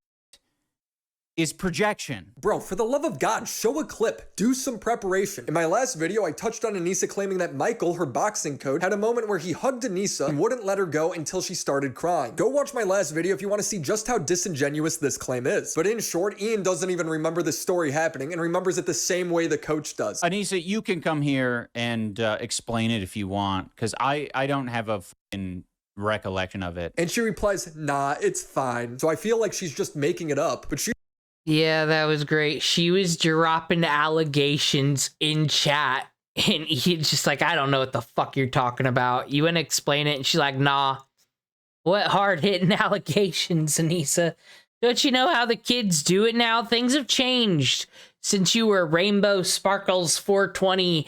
Speaker 1: is projection.
Speaker 3: Bro, for the love of God, show a clip. Do some preparation. In my last video, I touched on Anisa claiming that Michael, her boxing coach, had a moment where he hugged Anisa and wouldn't let her go until she started crying. Go watch my last video if you want to see just how disingenuous this claim is. But in short, Ian doesn't even remember this story happening and remembers it the same way the coach does.
Speaker 1: Anisa, you can come here and explain it if you want, because I don't have a fucking recollection of it.
Speaker 3: And she replies, nah, it's fine. So I feel like she's just making it up, but she...
Speaker 6: Yeah, that was great. She was dropping allegations in chat, and he's just like, I don't know what the fuck you're talking about. You want to explain it? And she's like, nah. What hard-hitting allegations, Anisa? Don't you know how the kids do it now? Things have changed since you were Rainbow Sparkles 420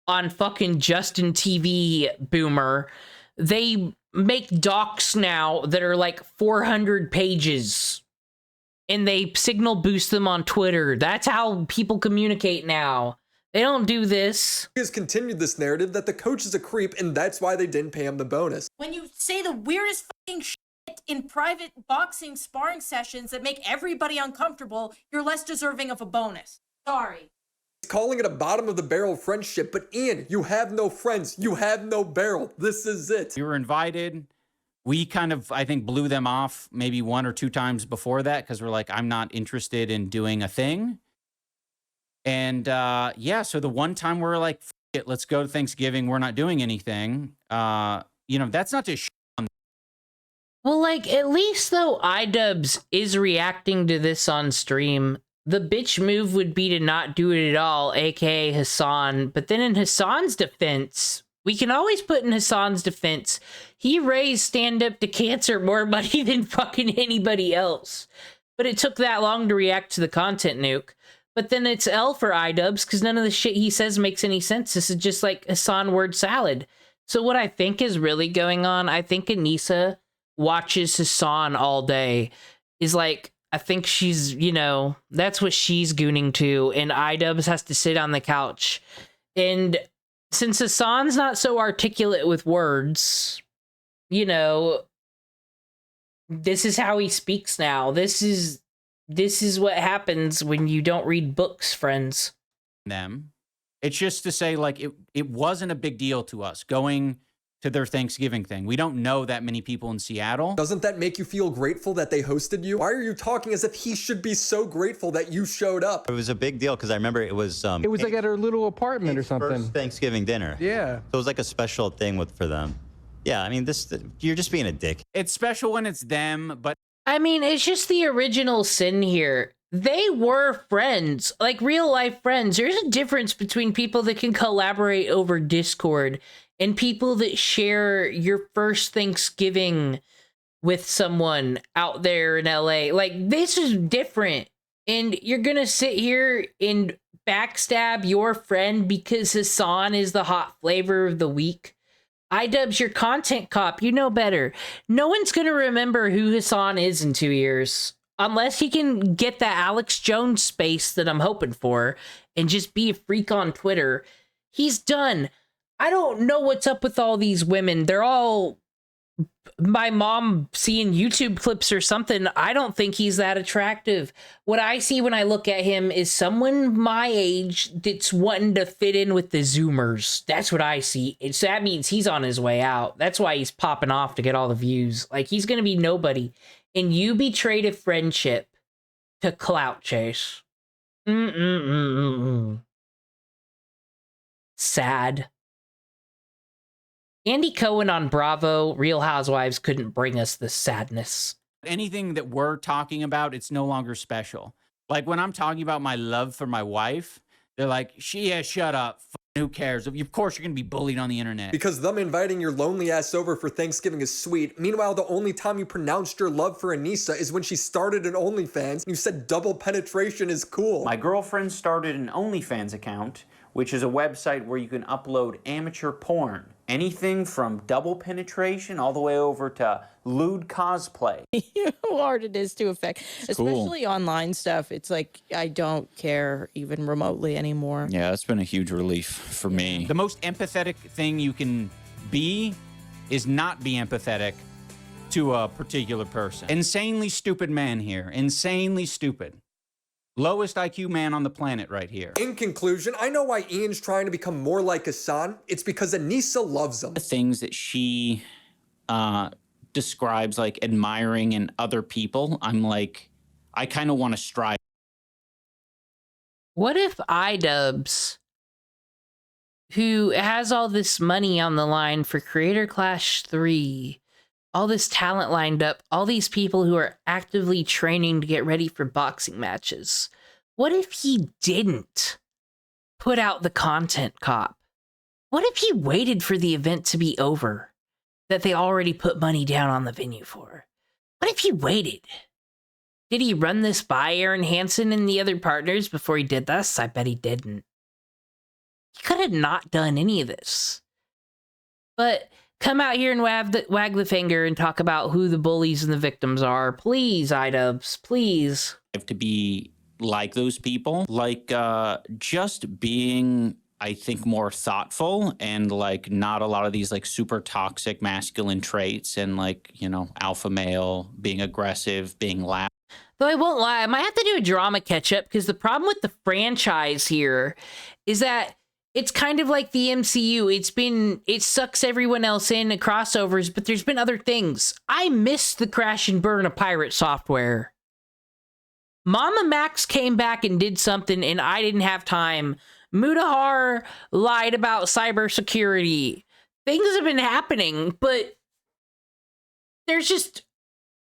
Speaker 6: on fucking Justin TV, boomer. They make docs now that are like 400 pages. And they signal boost them on Twitter. That's how people communicate now. They don't do this.
Speaker 3: He has continued this narrative that the coach is a creep and that's why they didn't pay him the bonus.
Speaker 18: When you say the weirdest fucking shit in private boxing sparring sessions that make everybody uncomfortable, you're less deserving of a bonus. Sorry.
Speaker 3: He's calling it a bottom of the barrel friendship, but Ian, you have no friends. You have no barrel. This is it.
Speaker 1: We were invited. We kind of, I think, blew them off maybe 1 or 2 times before that because we're like, I'm not interested in doing a thing. And yeah, so the one time we're like, F it, let's go to Thanksgiving. We're not doing anything. You know, that's not just on.
Speaker 6: Well, like, at least though Idubbbz is reacting to this on stream. The bitch move would be to not do it at all, aka Hassan. But then in Hassan's defense, we can always put in Hassan's defense, he raised Stand Up to Cancer more money than fucking anybody else. But it took that long to react to the content nuke. But then it's L for Idubbbz because none of the shit he says makes any sense. This is just like Hassan word salad. So what I think is really going on, I think Anisa watches Hassan all day. Is like, I think she's, you know, that's what she's gooning to. And Idubbbz has to sit on the couch. And since Hassan's not so articulate with words, you know, this is how he speaks now. This is what happens when you don't read books, friends.
Speaker 1: Them. It's just to say, like, it wasn't a big deal to us going to their Thanksgiving thing. We don't know that many people in Seattle.
Speaker 3: Doesn't that make you feel grateful that they hosted you? Why are you talking as if he should be so grateful that you showed up?
Speaker 7: It was a big deal because I remember it was
Speaker 19: like at her little apartment or something.
Speaker 7: First Thanksgiving dinner.
Speaker 19: Yeah.
Speaker 7: So it was like a special thing for them. Yeah, I mean, you're just being a dick.
Speaker 1: It's special when it's them, but
Speaker 6: I mean, it's just the original sin here. They were friends, like real life friends. There's a difference between people that can collaborate over Discord and people that share your first Thanksgiving with someone out there in LA. Like, this is different. And you're gonna sit here and backstab your friend because Hassan is the hot flavor of the week. Idubbbz, your content cop, you know better. No one's gonna remember who Hassan is in 2 years. Unless he can get that Alex Jones space that I'm hoping for and just be a freak on Twitter. He's done. I don't know what's up with all these women. They're all my mom seeing YouTube clips or something. I don't think he's that attractive. What I see when I look at him is someone my age that's wanting to fit in with the Zoomers. That's what I see. So that means he's on his way out. That's why he's popping off to get all the views. Like, he's going to be nobody. And you betrayed a friendship to clout chase. Sad. Andy Cohen on Bravo, Real Housewives couldn't bring us the sadness.
Speaker 1: anything that we're talking about, it's no longer special. Like when I'm talking about my love for my wife, they're like, yeah, shut up. Who cares? Of course you're going to be bullied on the internet.
Speaker 3: Because them inviting your lonely ass over for Thanksgiving is sweet. Meanwhile, the only time you pronounced your love for Anisa is when she started an OnlyFans. You said double penetration is cool.
Speaker 1: My girlfriend started an OnlyFans account, which is a website where you can upload amateur porn. Anything from double penetration all the way over to lewd cosplay.
Speaker 9: How hard it is to affect, especially online stuff. It's like, I don't care even remotely anymore.
Speaker 14: Yeah, it's been a huge relief for me.
Speaker 1: The most empathetic thing you can be is not be empathetic to a particular person. Insanely stupid man here. Insanely stupid. Lowest IQ man on the planet right here.
Speaker 3: In conclusion, I know why Ian's trying to become more like Hassan. It's because Anisa loves him.
Speaker 14: The things that she describes like admiring in other people, I'm like, I kind of want to strive.
Speaker 6: What if Idubbbz, who has all this money on the line for Creator Clash 3, all this talent lined up, all these people who are actively training to get ready for boxing matches, what if he didn't put out the content cop? What if he waited for the event to be over that they already put money down on the venue for? What if he waited? Did he run this by Aaron Hansen and the other partners before he did this? I bet he didn't. He could have not done any of this. But come out here and wag the finger and talk about who the bullies and the victims are. Please, Idubbbz, please.
Speaker 14: To be like those people, like just being, I think, more thoughtful and like not a lot of these like super toxic masculine traits and like, you know, alpha male, being aggressive, being loud.
Speaker 6: Though I won't lie, I might have to do a drama catch-up because the problem with the franchise here is that it's kind of like the MCU. It sucks everyone else in at crossovers, but there's been other things. I missed the crash and burn of pirate software. Mama Max came back and did something, and I didn't have time. Mutahar lied about cybersecurity. Things have been happening, but there's just...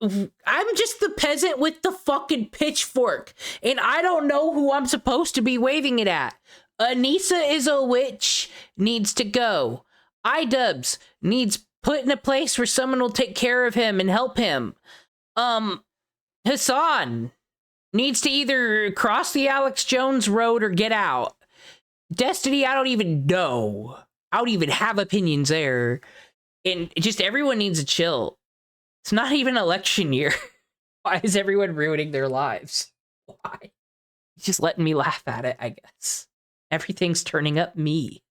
Speaker 6: I'm just the peasant with the fucking pitchfork, and I don't know who I'm supposed to be waving it at. Anisa is a witch, needs to go. Idubbbz needs put in a place where someone will take care of him and help him. Hassan, needs to either cross the Alex Jones road or get out. Destiny, I don't even know. I don't even have opinions there. And just everyone needs to chill. It's not even election year. Why is everyone ruining their lives? Why? Just letting me laugh at it, I guess. Everything's turning up me.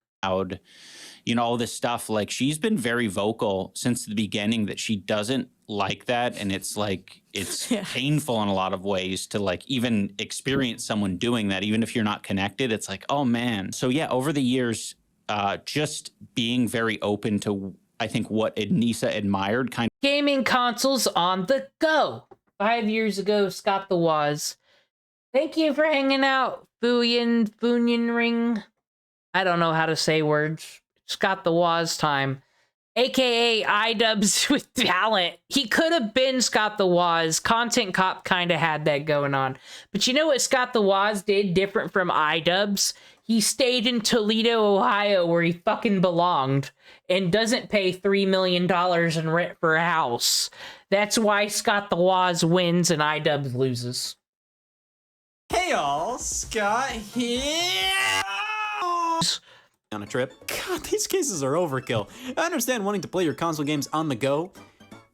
Speaker 14: You know, all this stuff. Like, she's been very vocal since the beginning that she doesn't like that. And it's like, it's painful in a lot of ways to like even experience someone doing that. Even if you're not connected, it's like, oh man. So yeah, over the years, just being very open to, I think, what Anisa admired kind of.
Speaker 6: Gaming consoles on the go. 5 years ago, Scott the Waz. Thank you for hanging out, Funyan Ring. I don't know how to say words. Scott the Waz time. AKA Idubbbz with talent. He could have been Scott the Waz. Content Cop kind of had that going on. But you know what Scott the Waz did different from Idubbbz? He stayed in Toledo, Ohio, where he fucking belonged, and doesn't pay $3 million in rent for a house. That's why Scott the Waz wins and Idubbbz loses.
Speaker 20: Hey all, Scott here. On a trip. God, these cases are overkill. I understand wanting to play your console games on the go,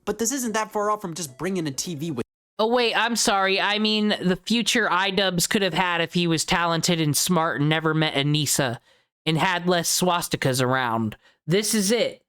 Speaker 20: but this isn't that far off from just bringing a TV with.
Speaker 6: Oh wait, I'm sorry. I mean, the future Idubbbz could have had if he was talented and smart and never met Anisa and had less swastikas around. This is it.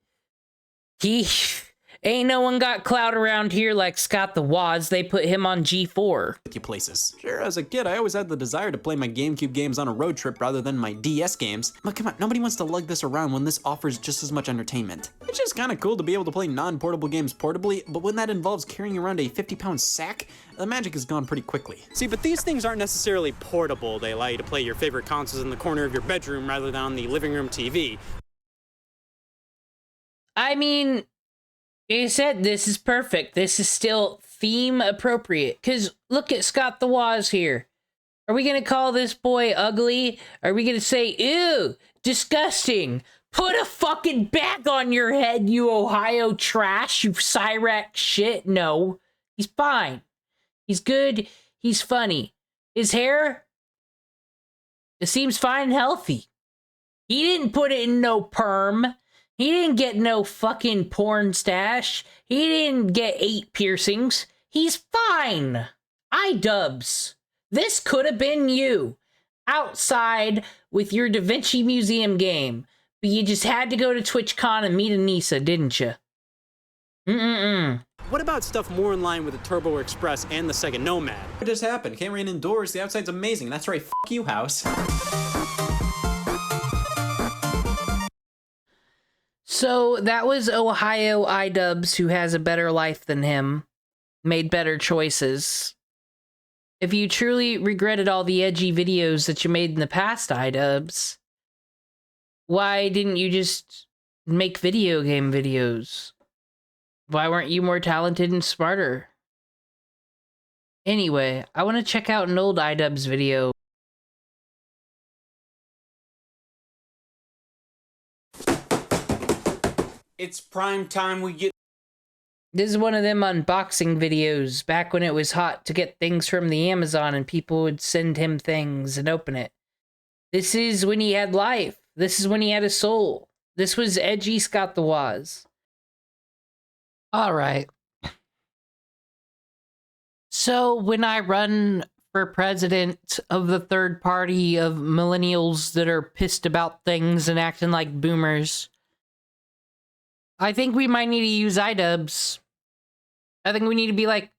Speaker 6: Ain't no one got clout around here like Scott the Waz. They put him on G4.
Speaker 20: With you places. Sure, as a kid, I always had the desire to play my GameCube games on a road trip rather than my DS games. But come on, nobody wants to lug this around when this offers just as much entertainment. It's just kind of cool to be able to play non-portable games portably, but when that involves carrying around a 50-pound sack, the magic is gone pretty quickly.
Speaker 21: See, but these things aren't necessarily portable. They allow you to play your favorite consoles in the corner of your bedroom rather than on the living room TV.
Speaker 6: I mean, you said this is perfect. This is still theme appropriate. Because look at Scott the Waz here. Are we going to call this boy ugly? Are we going to say, ew, disgusting? Put a fucking bag on your head, you Ohio trash, you Cyrac shit. No, he's fine. He's good. He's funny. His hair, it seems fine and healthy. He didn't put it in no perm. He didn't get no fucking porn stash. He didn't get 8 piercings. He's fine. Idubbbz. This could have been you. Outside with your Da Vinci Museum game. But you just had to go to TwitchCon and meet Anisa, didn't you?
Speaker 21: What about stuff more in line with the Turbo Express and the Sega Nomad?
Speaker 20: What just happened? Can't rain indoors. The outside's amazing. That's right. F you, house.
Speaker 6: So that was Ohio Idubbbz, who has a better life than him, made better choices. If you truly regretted all the edgy videos that you made in the past, Idubbbz, why didn't you just make video game videos? Why weren't you more talented and smarter? Anyway, I want to check out an old Idubbbz video.
Speaker 1: It's prime time we get...
Speaker 6: This is one of them unboxing videos, back when it was hot to get things from the Amazon and people would send him things and open it. This is when he had life. This is when he had a soul. This was edgy Scott the Waz. Alright. So when I run for president of the third party of millennials that are pissed about things and acting like boomers, I think we might need to use Idubbbz. I think we need to be like,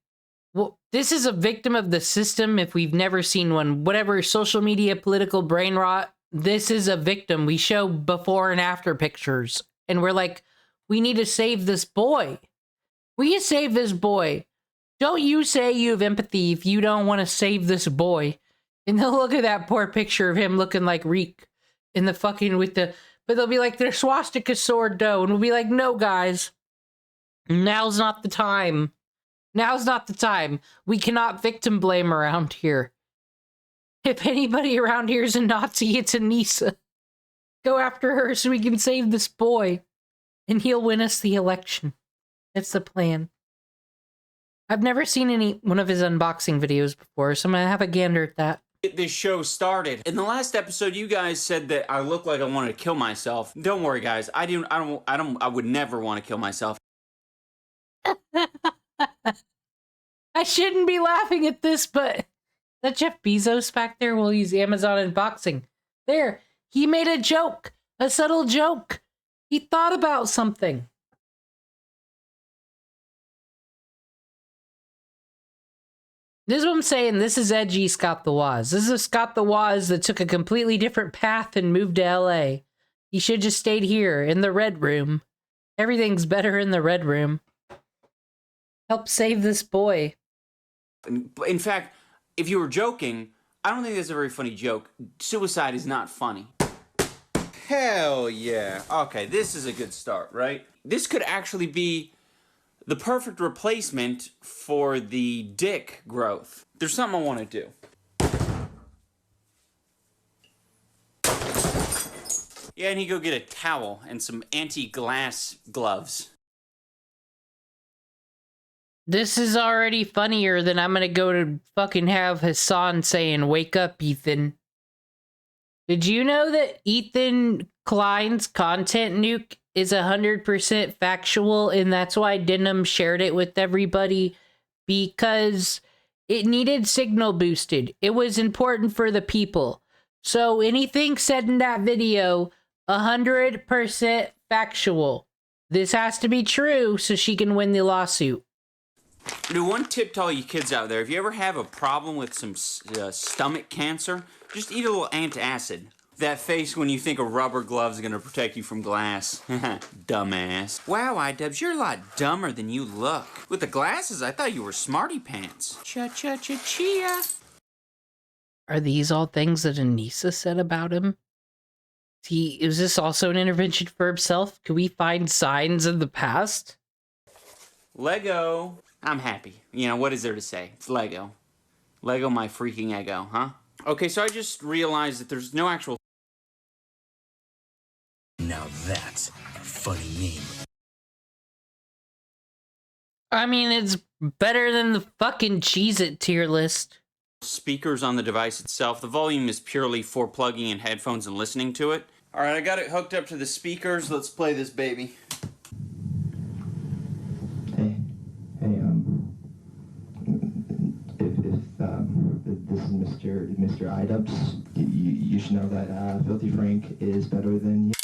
Speaker 6: well, this is a victim of the system if we've never seen one. Whatever social media, political brain rot, this is a victim. We show before and after pictures. And we're like, we need to save this boy. We can save this boy. Don't you say you have empathy if you don't want to save this boy. And they'll look at that poor picture of him looking like Reek in the fucking with the... But they'll be like, they're swastika sword dough. And we'll be like, no, guys. Now's not the time. Now's not the time. We cannot victim blame around here. If anybody around here is a Nazi, it's Anisa. Go after her so we can save this boy. And he'll win us the election. That's the plan. I've never seen any one of his unboxing videos before, so I'm gonna have a gander at that.
Speaker 1: This show started. In the last episode, you guys said that I looked like I wanted to kill myself. Don't worry, guys. I would never want to kill myself.
Speaker 6: I shouldn't be laughing at this, but that Jeff Bezos back there will use Amazon unboxing. There, he made a joke, a subtle joke. He thought about something. This is what I'm saying. This is edgy Scott the Woz. This is a Scott the Woz that took a completely different path and moved to LA. He should just stayed here in the Red Room. Everything's better in the Red Room. Help save this boy.
Speaker 1: In fact, if you were joking, I don't think that's a very funny joke. Suicide is not funny. Hell yeah. Okay, this is a good start, right? This could actually be the perfect replacement for the dick growth. There's something I want to do. Yeah, I need to go get a towel and some anti-glass gloves.
Speaker 6: This is already funnier than I'm gonna go to fucking have Hassan saying, "Wake up, Ethan." Did you know that Ethan Klein's content nuke is 100% factual, and that's why Denim shared it with everybody? Because it needed signal boosted. It was important for the people. So anything said in that video, 100% factual. This has to be true so she can win the lawsuit.
Speaker 1: Dude, one tip to all you kids out there, if you ever have a problem with some stomach cancer, just eat a little antacid. That face when you think a rubber glove's gonna protect you from glass. Dumbass. Wow, Idubbbz, you're a lot dumber than you look. With the glasses, I thought you were smarty pants. Cha-cha-cha-chia.
Speaker 6: Are these all things that Anisa said about him? Is this also an intervention for himself? Can we find signs of the past?
Speaker 1: Lego. I'm happy. You know, what is there to say? It's Lego. Lego my freaking ego, huh? Okay, so I just realized that there's no actual...
Speaker 2: Now that's a funny meme.
Speaker 6: I mean, it's better than the fucking Cheez-It tier list.
Speaker 1: Speakers on the device itself. The volume is purely for plugging in headphones and listening to it. All right, I got it hooked up to the speakers. Let's play this baby.
Speaker 22: This is Mr. IDUBBZ. You should know that Filthy Frank is better than you.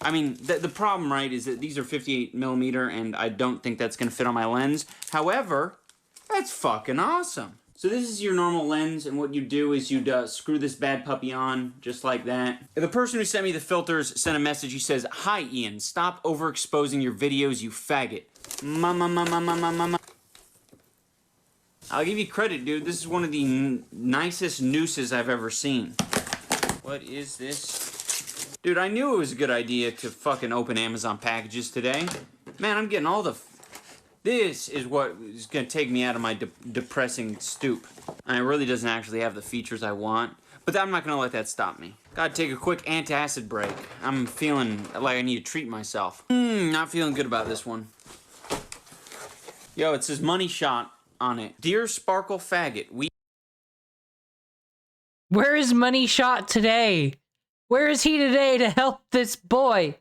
Speaker 1: I mean, the problem, right, is that these are 58mm, and I don't think that's going to fit on my lens. However, that's fucking awesome. So this is your normal lens, and what you do is you'd screw this bad puppy on, just like that. The person who sent me the filters sent a message. He says, "Hi, Ian. Stop overexposing your videos, you faggot." Mama. I'll give you credit, dude. This is one of the nicest nooses I've ever seen. What is this? Dude, I knew it was a good idea to fucking open Amazon packages today. Man, I'm getting all the... This is what is going to take me out of my depressing stoop. And it really doesn't actually have the features I want. But I'm not going to let that stop me. Gotta take a quick antacid break. I'm feeling like I need to treat myself. Not feeling good about this one. Yo, it says money shot on it. Dear Sparkle Faggot,
Speaker 6: Where is Money Shot today? Where is he today to help this boy?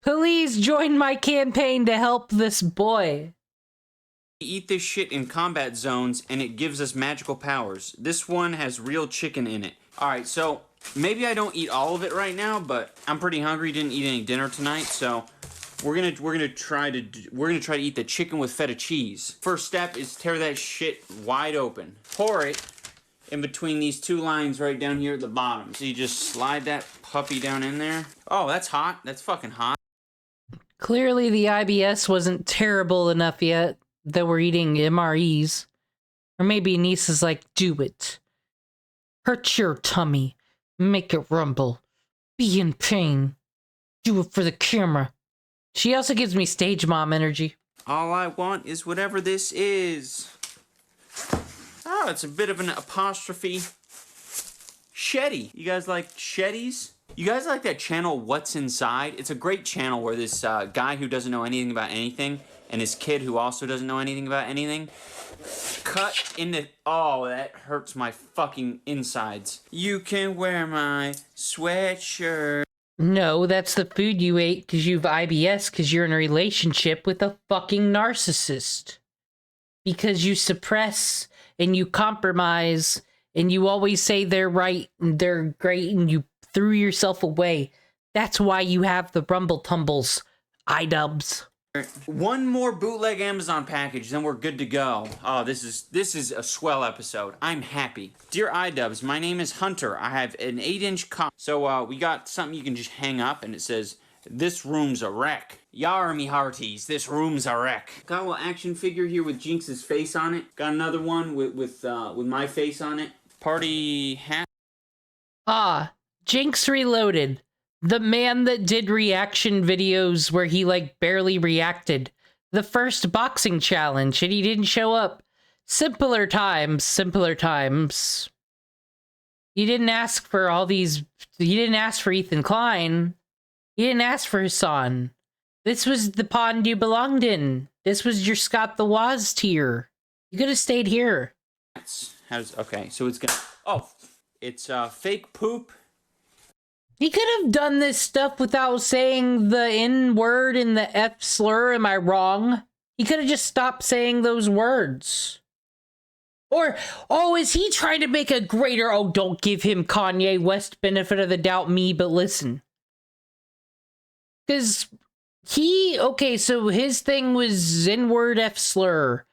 Speaker 6: Please join my campaign to help this boy.
Speaker 1: We eat this shit in combat zones and it gives us magical powers. This one has real chicken in it. Alright, so maybe I don't eat all of it right now, but I'm pretty hungry. Didn't eat any dinner tonight, so we're gonna try to eat the chicken with feta cheese. First step is tear that shit wide open. Pour it in between these two lines right down here at the bottom. So you just slide that puppy down in there. Oh, that's hot. That's fucking hot.
Speaker 6: Clearly the IBS wasn't terrible enough yet that we're eating MREs. Or maybe Anisa's like, do it. Hurt your tummy. Make it rumble. Be in pain. Do it for the camera. She also gives me stage mom energy.
Speaker 1: All I want is whatever this is. Oh, it's a bit of an apostrophe. Shetty. You guys like Shetties? You guys like that channel What's Inside? It's a great channel where this guy who doesn't know anything about anything, and his kid who also doesn't know anything about anything. Cut into, oh, that hurts my fucking insides. You can wear my sweatshirt.
Speaker 6: No, that's the food you ate because you've IBS because you're in a relationship with a fucking narcissist. Because you suppress and you compromise and you always say they're right and they're great and you threw yourself away. That's why you have the rumble tumbles, Idubbbz.
Speaker 1: One more bootleg Amazon package, then we're good to go. Oh, this is a swell episode. I'm happy. Dear Idubbbz, my name is Hunter. I have an 8-inch cock. So we got something you can just hang up, and it says, "This room's a wreck." Yar me hearties, this room's a wreck. Got a little action figure here with Jinx's face on it. Got another one with my face on it. Party hat.
Speaker 6: Ah, Jinx Reloaded. The man that did reaction videos where he, like, barely reacted. The first boxing challenge, and he didn't show up. Simpler times, simpler times. You didn't ask for all these... You didn't ask for Ethan Klein. You didn't ask for Hassan. This was the pond you belonged in. This was your Scott the Woz tier. You could have stayed here.
Speaker 1: Okay, so it's gonna... Oh, it's fake poop.
Speaker 6: He could have done this stuff without saying the N-word and the F slur, am I wrong? He could have just stopped saying those words. Or, oh, is he trying to make a greater, oh, don't give him Kanye West benefit of the doubt me, but listen. Because okay, so his thing was N-word F slur,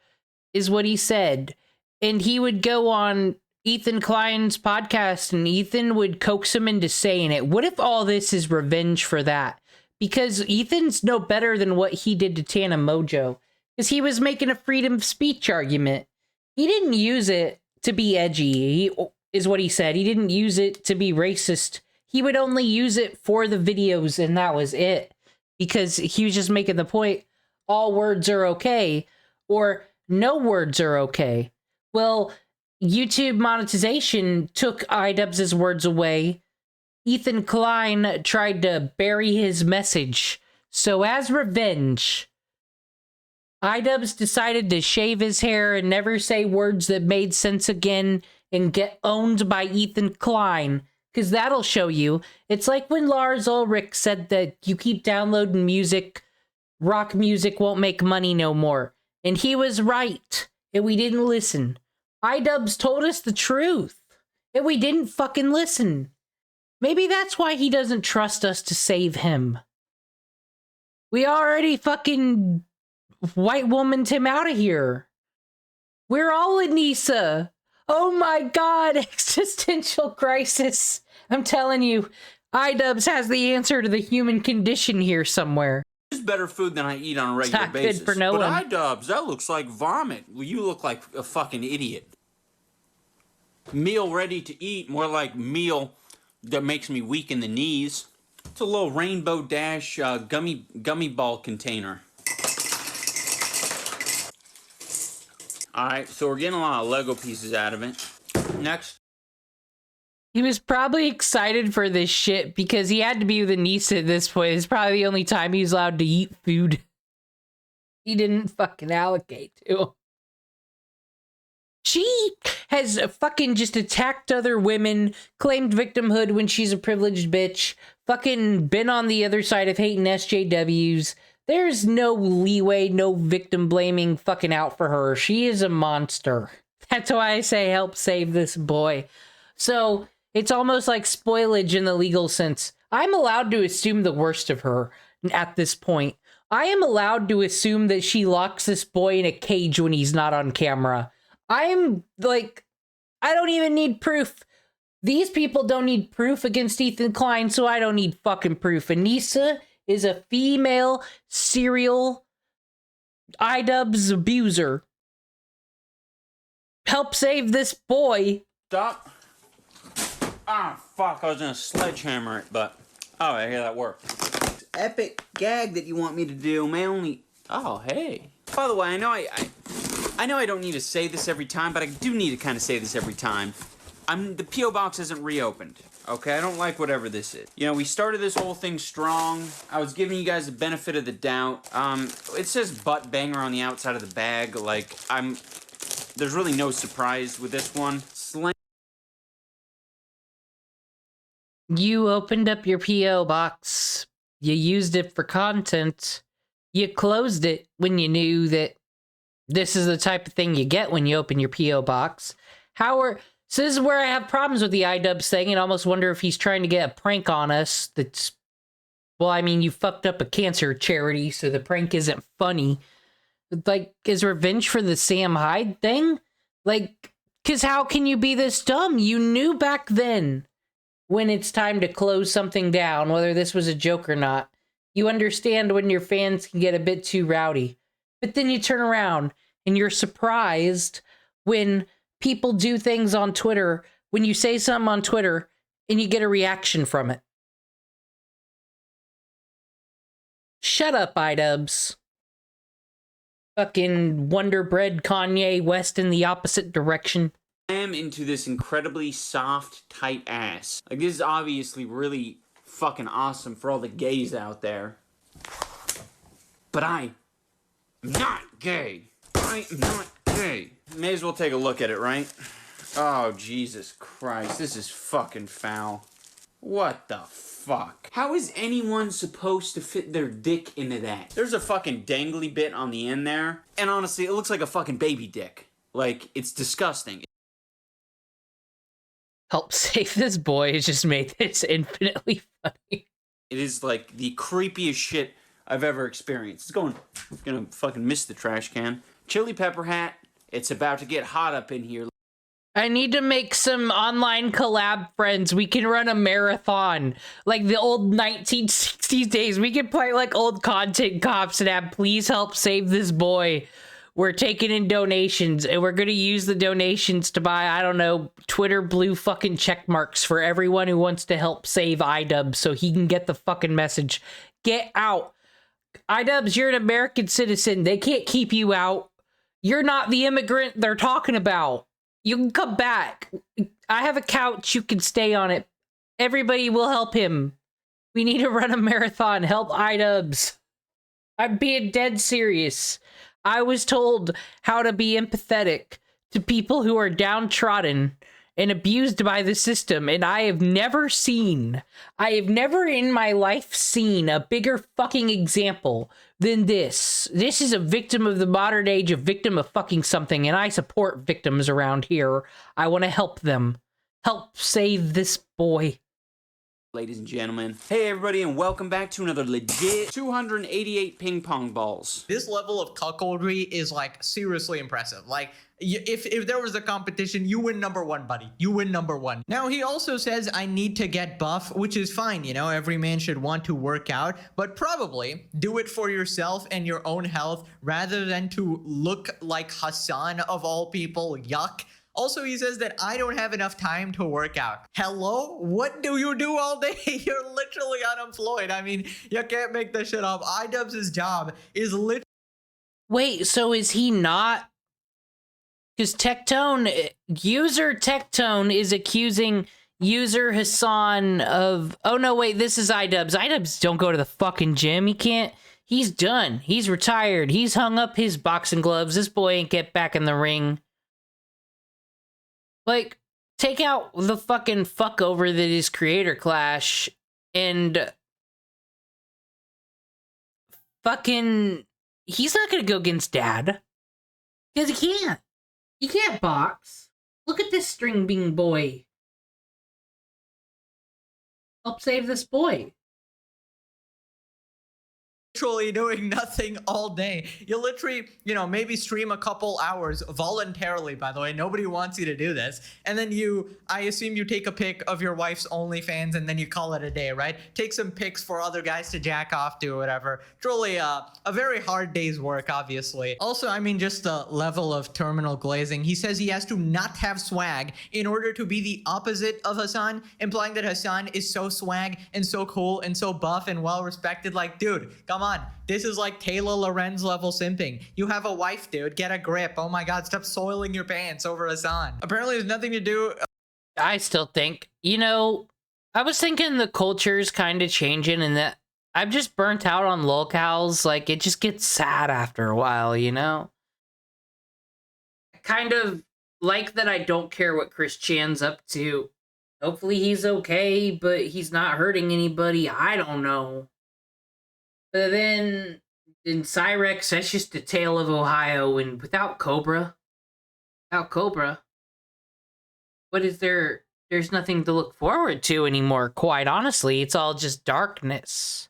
Speaker 6: is what he said. And he would go on Ethan Klein's podcast, and Ethan would coax him into saying it. What if all this is revenge for that? Because Ethan's no better than what he did to Tana Mojo. Because he was making a freedom of speech argument. He didn't use it to be edgy, is what he said. He didn't use it to be racist. He would only use it for the videos, and that was it. Because he was just making the point, all words are okay, or no words are okay. Well, YouTube monetization took Idubbbz's words away. Ethan Klein tried to bury his message. So as revenge, Idubbbz decided to shave his hair and never say words that made sense again and get owned by Ethan Klein. Because that'll show you. It's like when Lars Ulrich said that you keep downloading music, rock music won't make money no more. And he was right. And we didn't listen. Idubbbz told us the truth, and we didn't fucking listen. Maybe that's why he doesn't trust us to save him. We already fucking white womaned him out of here. We're all Anisa. Oh my god, existential crisis. I'm telling you, Idubbbz has the answer to the human condition here somewhere.
Speaker 1: It's better food than I eat on a regular basis.
Speaker 6: Good for no one.
Speaker 1: But Idubbbz, that looks like vomit. Well, you look like a fucking idiot. Meal ready to eat, more like meal that makes me weak in the knees. It's a little Rainbow Dash gummy ball container. Alright, so we're getting a lot of Lego pieces out of it. Next.
Speaker 6: He was probably excited for this shit because he had to be with Anisa at this point. It's probably the only time he was allowed to eat food he didn't fucking allocate to. She has fucking just attacked other women, claimed victimhood when she's a privileged bitch, fucking been on the other side of hating SJWs. There's no leeway, no victim blaming fucking out for her. She is a monster. That's why I say help save this boy. So it's almost like spoilage in the legal sense. I'm allowed to assume the worst of her at this point. I am allowed to assume that she locks this boy in a cage when he's not on camera. I'm like, I don't even need proof. These people don't need proof against Ethan Klein, so I don't need fucking proof. Anisa is a female serial Idubbbz abuser. Help save this boy.
Speaker 1: Stop. Ah, fuck, I was gonna sledgehammer it, but... Oh, I hear that work. Epic gag that you want me to do, may only... Oh, hey. By the way, I know I don't need to say this every time, but I do need to kind of say this every time. The P.O. box isn't reopened, okay? I don't like whatever this is. You know, we started this whole thing strong. I was giving you guys the benefit of the doubt. It says butt banger on the outside of the bag. Like, there's really no surprise with this one.
Speaker 6: You opened up your P.O. box. You used it for content. You closed it when you knew that this is the type of thing you get when you open your P.O. box. So this is where I have problems with the Idubbbz thing and almost wonder if he's trying to get a prank on us that's... Well, I mean, you fucked up a cancer charity, so the prank isn't funny. Like, is revenge for the Sam Hyde thing? Like, because how can you be this dumb? You knew back then when it's time to close something down, whether this was a joke or not. You understand when your fans can get a bit too rowdy. But then you turn around and you're surprised when people do things on Twitter, when you say something on Twitter and you get a reaction from it. Shut up, Idubbbz. Fucking Wonder Bread Kanye West in the opposite direction.
Speaker 1: I am into this incredibly soft, tight ass. Like, this is obviously really fucking awesome for all the gays out there. But I am not gay. I am not gay. May as well take a look at it, right? Oh, Jesus Christ. This is fucking foul. What the fuck? How is anyone supposed to fit their dick into that? There's a fucking dangly bit on the end there. And honestly, it looks like a fucking baby dick. Like, it's disgusting.
Speaker 6: Help Save This Boy has just made this infinitely funny.
Speaker 1: It is like the creepiest shit I've ever experienced. It's gonna fucking miss the trash can. Chili pepper hat. It's about to get hot up in here.
Speaker 6: I need to make some online collab friends. We can run a marathon. Like the old 1960s days. We can play like old content cops and have please help save this boy. We're taking in donations and we're going to use the donations to buy, I don't know, Twitter blue fucking check marks for everyone who wants to help save Idubbbz so he can get the fucking message. Get out. Idubbbz, you're an American citizen. They can't keep you out. You're not the immigrant they're talking about. You can come back. I have a couch. You can stay on it. Everybody will help him. We need to run a marathon. Help Idubbbz. I'm being dead serious. I was told how to be empathetic to people who are downtrodden and abused by the system, and I have never in my life seen a bigger fucking example than this. This is a victim of the modern age, a victim of fucking something, and I support victims around here. I want to help them. Help save this boy.
Speaker 1: Ladies and gentlemen. Hey everybody, and welcome back to another legit 288 ping pong balls.
Speaker 4: This level of cuckoldry is like seriously impressive. Like if there was a competition, you win number one, buddy. You win number one. Now he also says I need to get buff, which is fine. You know, every man should want to work out, but probably do it for yourself and your own health rather than to look like Hassan of all people. Yuck. Also, he says that I don't have enough time to work out. Hello? What do you do all day? You're literally unemployed. I mean, you can't make this shit up. Idubbbz's job is literally...
Speaker 6: Wait, so is he not? Because user Tectone is accusing user Hassan of... Oh, no, wait, this is Idubbbz. Idubbbz don't go to the fucking gym. He can't... He's done. He's retired. He's hung up his boxing gloves. This boy ain't get back in the ring. Like, take out the fucking fuck over that is Creator Clash and fucking... He's not gonna go against Dad. Because he can't. He can't box. Look at this string bean boy. Help save this boy.
Speaker 4: Literally doing nothing all day. You literally, you know, maybe stream a couple hours voluntarily, by the way. Nobody wants you to do this. And then I assume you take a pic of your wife's OnlyFans and then you call it a day, right? Take some pics for other guys to jack off to or whatever. Truly a very hard day's work, obviously. Also, I mean, just the level of terminal glazing. He says he has to not have swag in order to be the opposite of Hassan, implying that Hassan is so swag and so cool and so buff and well respected. Like, dude, come on. This is like Taylor Lorenz level simping. You have a wife, dude. Get a grip. Oh my god, stop soiling your pants over Hassan. Apparently there's nothing to do.
Speaker 6: I still think, I was thinking the culture's kind of changing and that I'm just burnt out on lolcows. Like, it just gets sad after a while, I kind of like that I don't care what Chris Chan's up to. Hopefully he's okay, but he's not hurting anybody. I don't know. But then in Cyrex, that's just a tale of Ohio, and without Cobra, what is there? There's nothing to look forward to anymore, quite honestly. It's all just darkness.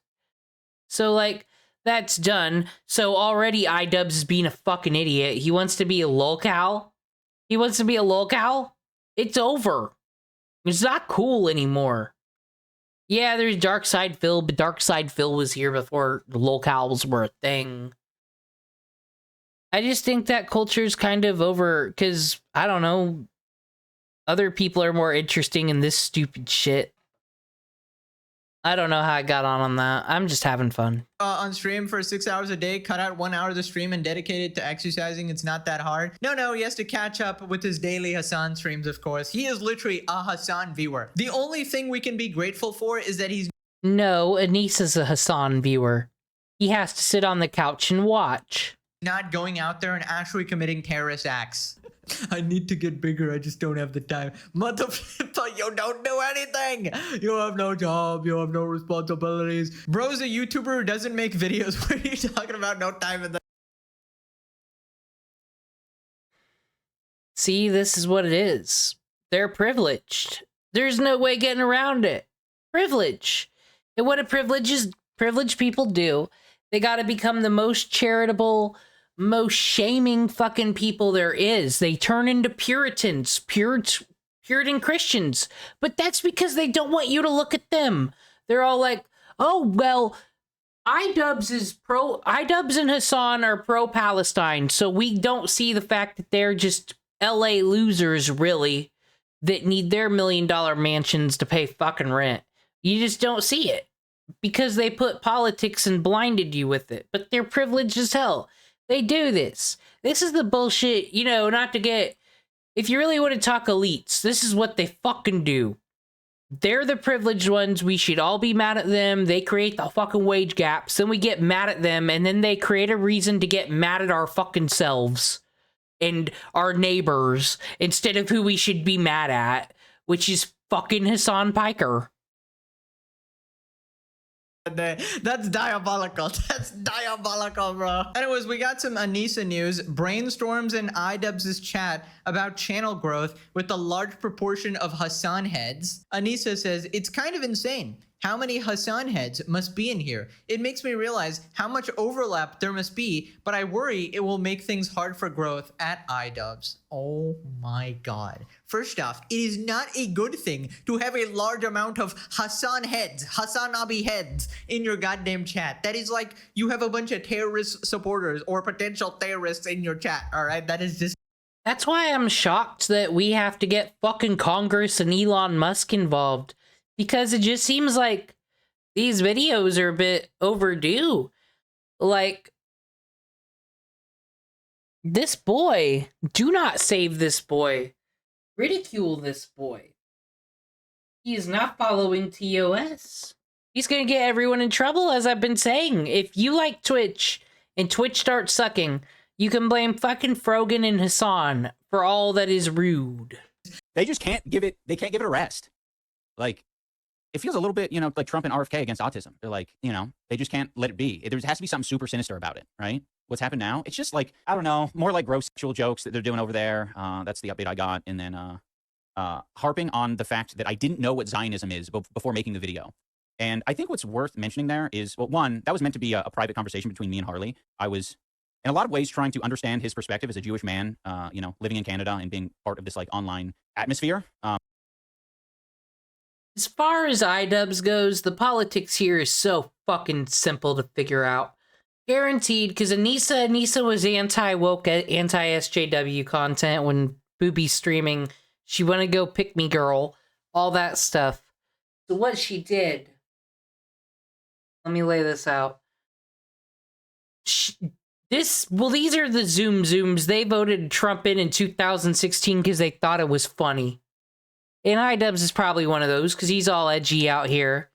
Speaker 6: So, like, that's done. So already Idubbbz is being a fucking idiot. He wants to be a lolcow. It's over. It's not cool anymore. Yeah, there's Darkside Phil, but Darkside Phil was here before the lolcows were a thing. I just think that culture's kind of over, because, I don't know, other people are more interesting in this stupid shit. I don't know how I got on that. I'm just having fun.
Speaker 4: On stream for 6 hours a day, cut out 1 hour of the stream and dedicate it to exercising. It's not that hard. No, he has to catch up with his daily Hassan streams, of course. He is literally a Hassan viewer. The only thing we can be grateful for is that he's...
Speaker 6: No, Anisa's a Hassan viewer. He has to sit on the couch and watch.
Speaker 4: Not going out there and actually committing terrorist acts. I need to get bigger. I just don't have the time. Motherfucker, you don't do anything. You have no job. You have no responsibilities. Bro's a YouTuber who doesn't make videos. What are you talking about? No time in the...
Speaker 6: See, this is what it is. They're privileged. There's no way getting around it. Privilege. And what do privileged people do? They got to become the most charitable, most shaming fucking people there is. They turn into Puritans, Puritan Christians. But that's because they don't want you to look at them. They're all like, oh, well, Idubbbz and Hassan are pro-Palestine, so we don't see the fact that they're just LA losers, really, that need their $1 million mansions to pay fucking rent. You just don't see it. Because they put politics and blinded you with it. But they're privileged as hell. They do this. This is the bullshit, not to get... If you really want to talk elites, this is what they fucking do. They're the privileged ones. We should all be mad at them. They create the fucking wage gaps. Then we get mad at them. And then they create a reason to get mad at our fucking selves. And our neighbors. Instead of who we should be mad at. Which is fucking Hassan Piker.
Speaker 4: That's diabolical. That's diabolical, bro. Anyways, we got some Anisa news. Brainstorms in Idubbbz's chat about channel growth with a large proportion of Hassan heads. Anisa says, it's kind of insane how many Hassan heads must be in here. It makes me realize how much overlap there must be, but I worry it will make things hard for growth at Idubbbz. Oh my god. First off, it is not a good thing to have a large amount of Hassan heads, Hassanabi heads in your goddamn chat. That is like you have a bunch of terrorist supporters or potential terrorists in your chat, alright? That is just...
Speaker 6: That's why I'm shocked that we have to get fucking Congress and Elon Musk involved. Because it just seems like these videos are a bit overdue. Like, this boy, do not save this boy. Ridicule this boy. He is not following TOS. He's gonna get everyone in trouble, as I've been saying. If you like Twitch, and Twitch starts sucking, you can blame fucking Frogan and Hassan for all that is rude.
Speaker 1: They just can't give it, they can't give it a rest. Like, it feels a little bit, like Trump and RFK against autism. They're like, they just can't let it be. There has to be something super sinister about it, right? What's happened now? It's just like, I don't know, more like gross sexual jokes that they're doing over there. That's the update I got. And then harping on the fact that I didn't know what Zionism is before making the video. And I think what's worth mentioning there is, well, one, that was meant to be a private conversation between me and Harley. I was, in a lot of ways, trying to understand his perspective as a Jewish man, living in Canada and being part of this, like, online atmosphere.
Speaker 6: As far as Idubbbz goes, the politics here is so fucking simple to figure out. Guaranteed, because Anisa was anti-woke, anti-SJW content when Booby's streaming. She wanted to go pick me girl, all that stuff. So what she did, let me lay this out. These are the Zooms. They voted Trump in 2016 because they thought it was funny. And Idubbbz is probably one of those because he's all edgy out here.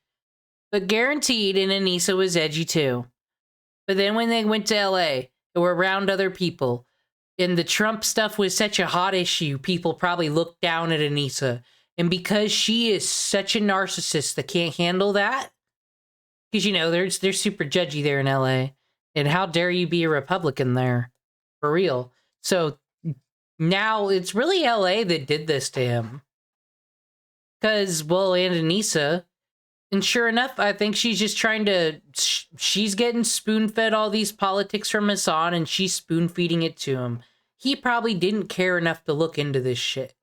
Speaker 6: But guaranteed, and Anisa was edgy too. But then when they went to LA and were around other people, and the Trump stuff was such a hot issue, people probably looked down at Anisa. And because she is such a narcissist that can't handle that, because, you know, they're super judgy there in LA. And how dare you be a Republican there? For real. So now it's really LA that did this to him. Because, well, and Anisa, and sure enough, I think she's just trying to, she's getting spoon-fed all these politics from Hassan, and she's spoon-feeding it to him. He probably didn't care enough to look into this shit.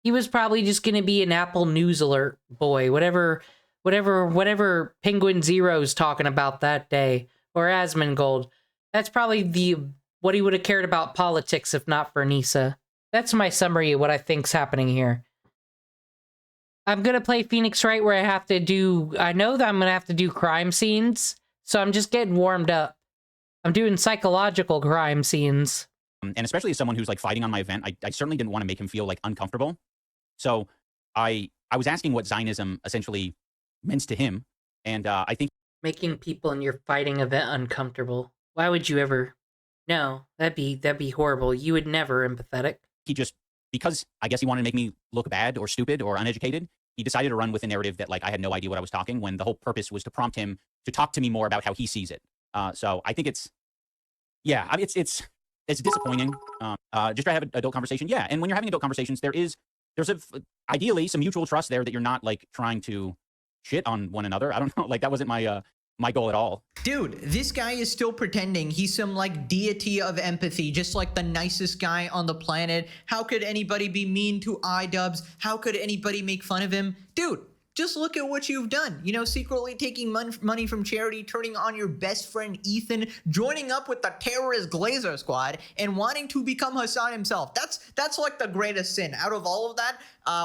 Speaker 6: He was probably just going to be an Apple News Alert boy, whatever Penguin Zero's talking about that day, or Asmongold. That's probably what he would have cared about politics if not for Anisa. That's my summary of what I think's happening here. I'm going to play Phoenix Wright where I know that I'm going to have to do crime scenes, so I'm just getting warmed up. I'm doing psychological crime scenes.
Speaker 1: And especially as someone who's like fighting on my event, I certainly didn't want to make him feel like uncomfortable. So I was asking what Zionism essentially meant to him, and I think
Speaker 6: making people in your fighting event uncomfortable. Why would you ever? No, that'd be horrible. You would never empathetic.
Speaker 1: He just, because I guess he wanted to make me look bad or stupid or uneducated, he decided to run with a narrative that like I had no idea what I was talking, when the whole purpose was to prompt him to talk to me more about how he sees it. So I think it's disappointing. Just try to have an adult conversation. Yeah, and when you're having adult conversations, there's ideally some mutual trust there that you're not like trying to shit on one another. I don't know, like that wasn't my goal at all.
Speaker 4: Dude, this guy is still pretending he's some like deity of empathy, just like the nicest guy on the planet. How could anybody be mean to Idubbbz? How could anybody make fun of him? Dude, just look at what you've done. You know, secretly taking money from charity, turning on your best friend Ethan, joining up with the terrorist Glazer squad, and wanting to become Hassan himself. That's like the greatest sin out of all of that.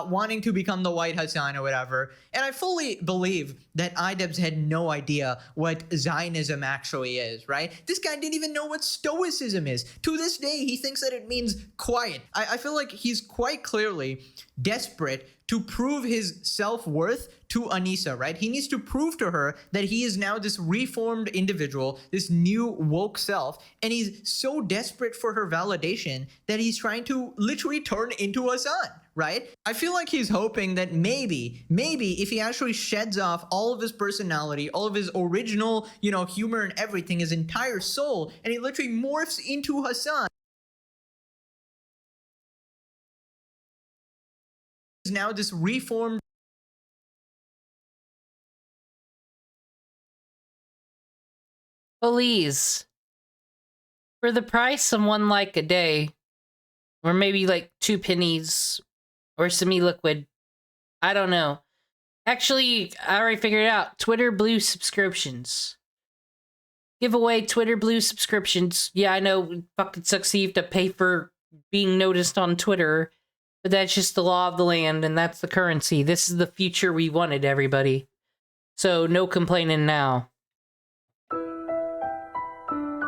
Speaker 4: Wanting to become the white Hassan or whatever. And I fully believe that Idubbbz had no idea what Zionism actually is, right? This guy didn't even know what Stoicism is. To this day, he thinks that it means quiet. I feel like he's quite clearly desperate to prove his self-worth to Anisa, right? He needs to prove to her that he is now this reformed individual, this new woke self, and he's so desperate for her validation that he's trying to literally turn into Hassan, right? I feel like he's hoping that maybe if he actually sheds off all of his personality, all of his original, you know, humor and everything, his entire soul, and he literally morphs into Hassan, is now this reformed.
Speaker 6: Please, for the price of one like a day, or maybe like 2 pennies, or semi-liquid, I don't know. Actually, I already figured it out. Twitter Blue subscriptions. Give away Twitter Blue subscriptions. Yeah, I know it fucking sucks that you have to pay for being noticed on Twitter, but that's just the law of the land, and that's the currency. This is the future we wanted, everybody. So no complaining now.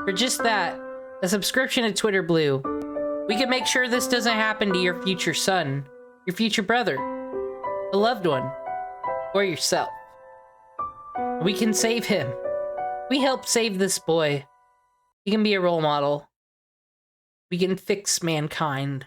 Speaker 6: For just that, a subscription to Twitter Blue, we can make sure this doesn't happen to your future son, your future brother, a loved one, or yourself. We can save him. We help save this boy. He can be a role model. We can fix mankind.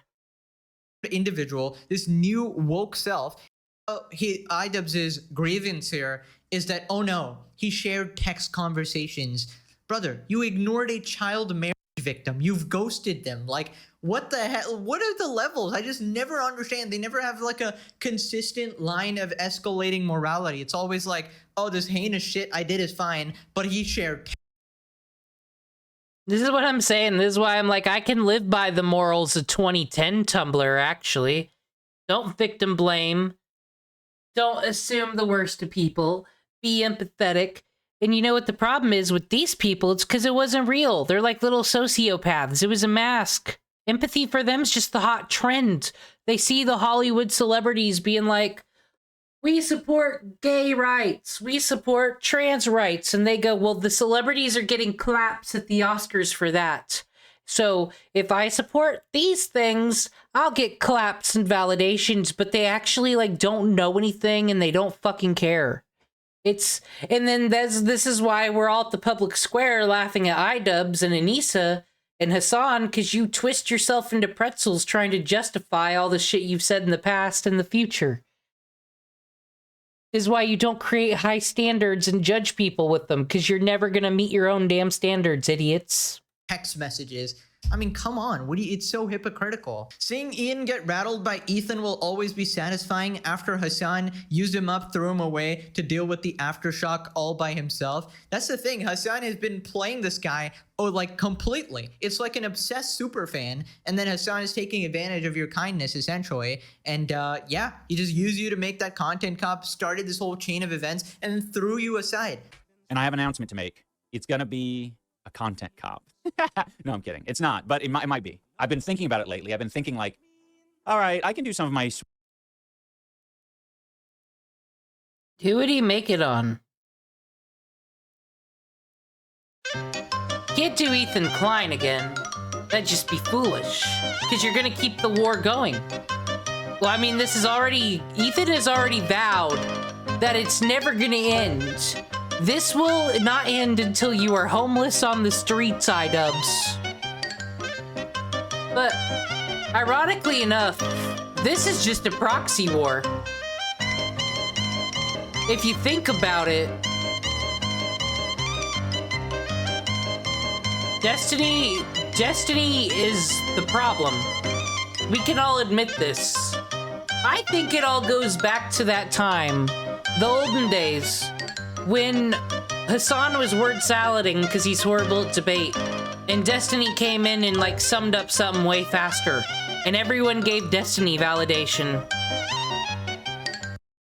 Speaker 4: Individual, this new woke self. Idubbbz's grievance here is that, oh no, he shared text conversations. Brother, you ignored a child marriage victim. You've ghosted them. Like, what the hell? What are the levels? I just never understand. They never have like a consistent line of escalating morality. It's always like, oh, this heinous shit I did is fine, but he shared.
Speaker 6: This is what I'm saying. This is why I'm like, I can live by the morals of 2010 Tumblr, actually. Don't victim blame. Don't assume the worst of people. Be empathetic. And you know what the problem is with these people? It's because it wasn't real. They're like little sociopaths. It was a mask. Empathy for them is just the hot trend. They see the Hollywood celebrities being like, we support gay rights. We support trans rights. And they go, well, the celebrities are getting claps at the Oscars for that. So if I support these things, I'll get claps and validations, but they actually like don't know anything and they don't fucking care. And then this is why we're all at the public square laughing at Idubbbz and Anisa and Hassan, because you twist yourself into pretzels trying to justify all the shit you've said in the past and the future. Is why you don't create high standards and judge people with them, because you're never gonna meet your own damn standards, idiots.
Speaker 4: Text messages. I mean, come on. It's so hypocritical. Seeing Ian get rattled by Ethan will always be satisfying after Hassan used him up, threw him away to deal with the aftershock all by himself. That's the thing. Hassan has been playing this guy, like completely. It's like an obsessed super fan. And then Hassan is taking advantage of your kindness, essentially. And yeah, he just used you to make that content cop, started this whole chain of events, and then threw you aside.
Speaker 1: And I have an announcement to make. It's going to be a content cop. No, I'm kidding. It's not, but it might be. I've been thinking about it lately. I've been thinking like, all right, I can do some of my...
Speaker 6: Who would he make it on? Can't do Ethan Klein again. That'd just be foolish. Because you're gonna keep the war going. Well, I mean, Ethan has already vowed that it's never gonna end. This will not end until you are homeless on the streets, Idubbbz. But, ironically enough, this is just a proxy war. If you think about it, Destiny is the problem. We can all admit this. I think it all goes back to that time, the olden days, when Hassan was word salading because he's horrible at debate, and Destiny came in and like summed up something way faster, and everyone gave Destiny validation.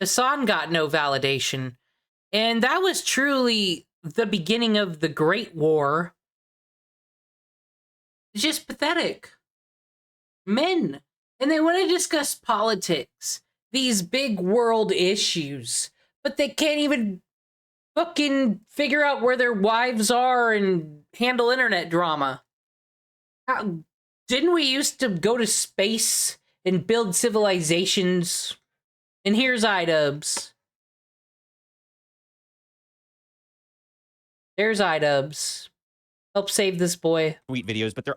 Speaker 6: Hassan got no validation, and that was truly the beginning of the Great War. It's just pathetic. Men. And they want to discuss politics, these big world issues, but they can't even fucking figure out where their wives are and handle internet drama. Didn't we used to go to space and build civilizations? And here's Idubbbz. There's Idubbbz. Help save this boy.
Speaker 1: Tweet videos, but there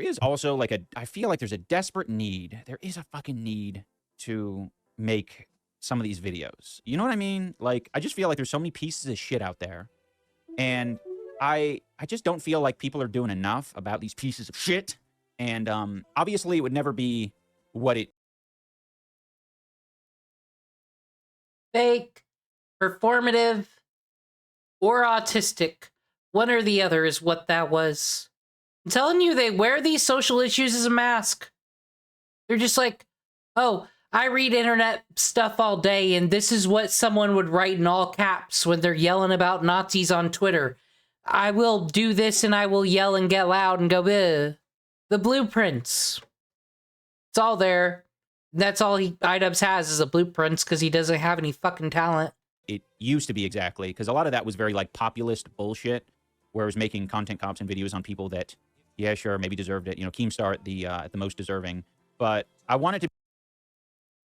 Speaker 1: is also like I feel like there's a desperate need. There is a fucking need to make some of these videos. You know what I mean? Like, I just feel like there's so many pieces of shit out there. And I just don't feel like people are doing enough about these pieces of shit. And obviously it would never be what it...
Speaker 6: Fake, performative, or autistic. One or the other is what that was. I'm telling you, they wear these social issues as a mask. They're just like, oh, I read internet stuff all day, and this is what someone would write in all caps when they're yelling about Nazis on Twitter. I will do this, and I will yell and get loud and go, bleh. The blueprints. It's all there. That's all Idubbbz has is a blueprints because he doesn't have any fucking talent.
Speaker 1: It used to be exactly, because a lot of that was very like populist bullshit, where it was making content cops and videos on people that, yeah, sure, maybe deserved it. You know, Keemstar at the most deserving. But I wanted to...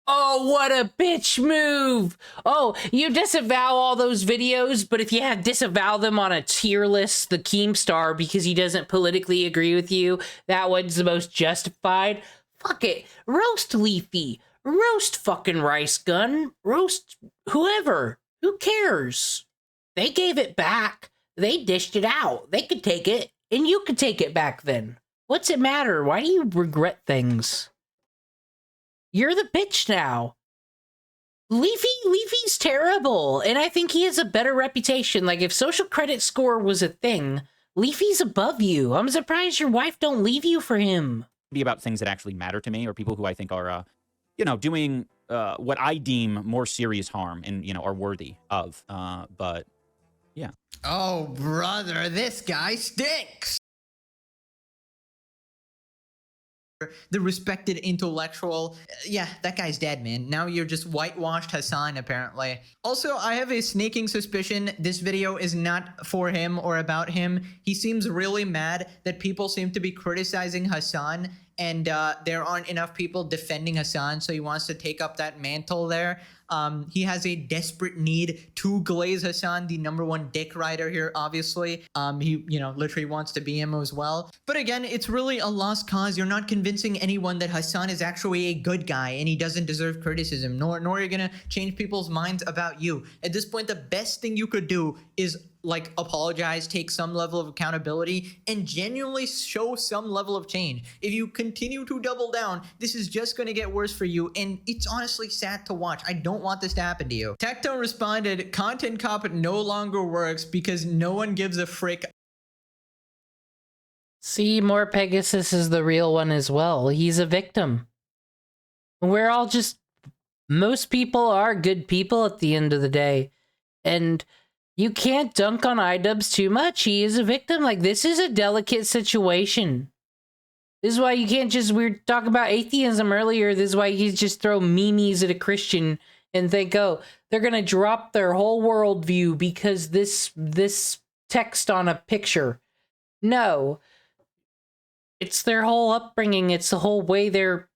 Speaker 6: Oh, what a bitch move! Oh, you disavow all those videos, but if you had disavow them on a tier list, the Keemstar, because he doesn't politically agree with you, that one's the most justified. Fuck it. Roast Leafy. Roast fucking Rice Gun. Roast whoever. Who cares? They gave it back. They dished it out. They could take it, and you could take it back then. What's it matter? Why do you regret things? You're the bitch now. Leafy's terrible, and I think he has a better reputation. Like, if social credit score was a thing, Leafy's above you. I'm surprised your wife don't leave you for him.
Speaker 1: Be about things that actually matter to me, or people who I think are, you know, doing what I deem more serious harm and, you know, are worthy of. But, yeah.
Speaker 4: Oh, brother, this guy stinks. the respected intellectual. Yeah, that guy's dead, man. Now you're just whitewashed Hassan, apparently. Also, I have a sneaking suspicion this video is not for him or about him. He seems really mad that people seem to be criticizing Hassan, and there aren't enough people defending Hassan, so he wants to take up that mantle there. He has a desperate need to glaze Hassan, the #1 dick rider here, obviously. He, literally wants to be him as well. But again, it's really a lost cause. You're not convincing anyone that Hassan is actually a good guy and he doesn't deserve criticism, nor are you gonna change people's minds about you. At this point, the best thing you could do is apologize, take some level of accountability, and genuinely show some level of change. If you continue to double down, this is just going to get worse for you, and it's honestly sad to watch. I don't want this to happen to you. Tectone responded, "Content Cop no longer works because no one gives a frick."
Speaker 6: See, more Pegasus is the real one as well. He's a victim. We're all just... Most people are good people at the end of the day. And... you can't dunk on Idubbbz too much. He is a victim. Like, this is a delicate situation. This is why you can't just... we were talking about atheism earlier. This is why you just throw memes at a Christian and think, oh, they're going to drop their whole worldview because this text on a picture. No. It's their whole upbringing. It's the whole way their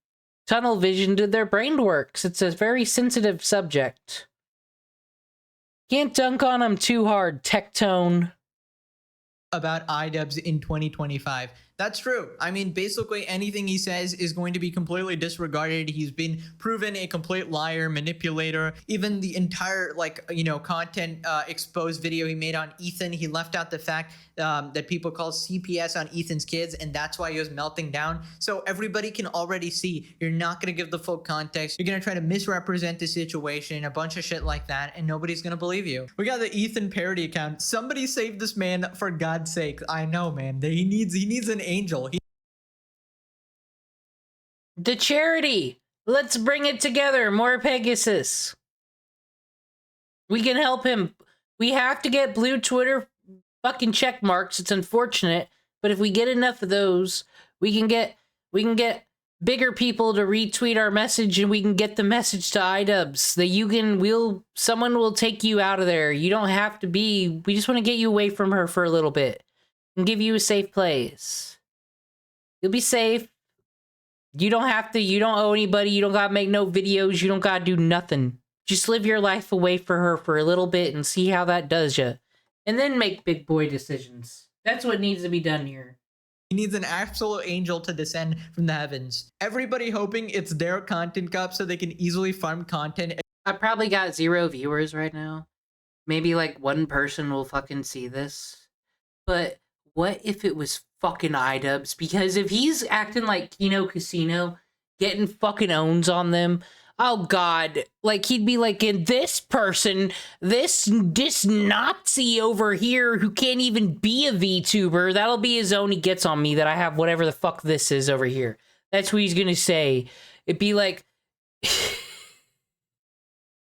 Speaker 6: tunnel vision to their brain works. It's a very sensitive subject. Can't dunk on him too hard, Tectone.
Speaker 4: About Idubbbz in 2025. That's true. I mean, basically anything he says is going to be completely disregarded. He's been proven a complete liar, manipulator. Even the entire, content exposed video he made on Ethan, he left out the fact that people call CPS on Ethan's kids, and that's why he was melting down. So everybody can already see you're not going to give the full context. You're going to try to misrepresent the situation, a bunch of shit like that, and nobody's going to believe you. We got the Ethan parody account. Somebody save this man, for God's sake. I know, man. He needs an angel.
Speaker 6: The charity. Let's bring it together. More Pegasus. We can help him. We have to get blue Twitter fucking check marks. It's unfortunate, but if we get enough of those, we can get bigger people to retweet our message, and we can get the message to Idubbbz that someone will take you out of there. You don't have to be. We just want to get you away from her for a little bit and give you a safe place. You'll be safe. You don't have to, you don't owe anybody, you don't gotta make no videos, you don't gotta do nothing. Just live your life away from her for a little bit and see how that does you. And then make big boy decisions. That's what needs to be done here.
Speaker 4: He needs an absolute angel to descend from the heavens. Everybody hoping it's their content cup so they can easily farm content.
Speaker 6: I probably got 0 viewers right now. Maybe one person will fucking see this. But what if it was fucking Idubbbz? Because if he's acting like Kino Casino, getting fucking owns on them, oh god, he'd be like, and this person, this Nazi over here who can't even be a VTuber, that'll be his own he gets on me that I have whatever the fuck this is over here. That's what he's gonna say. It'd be like, I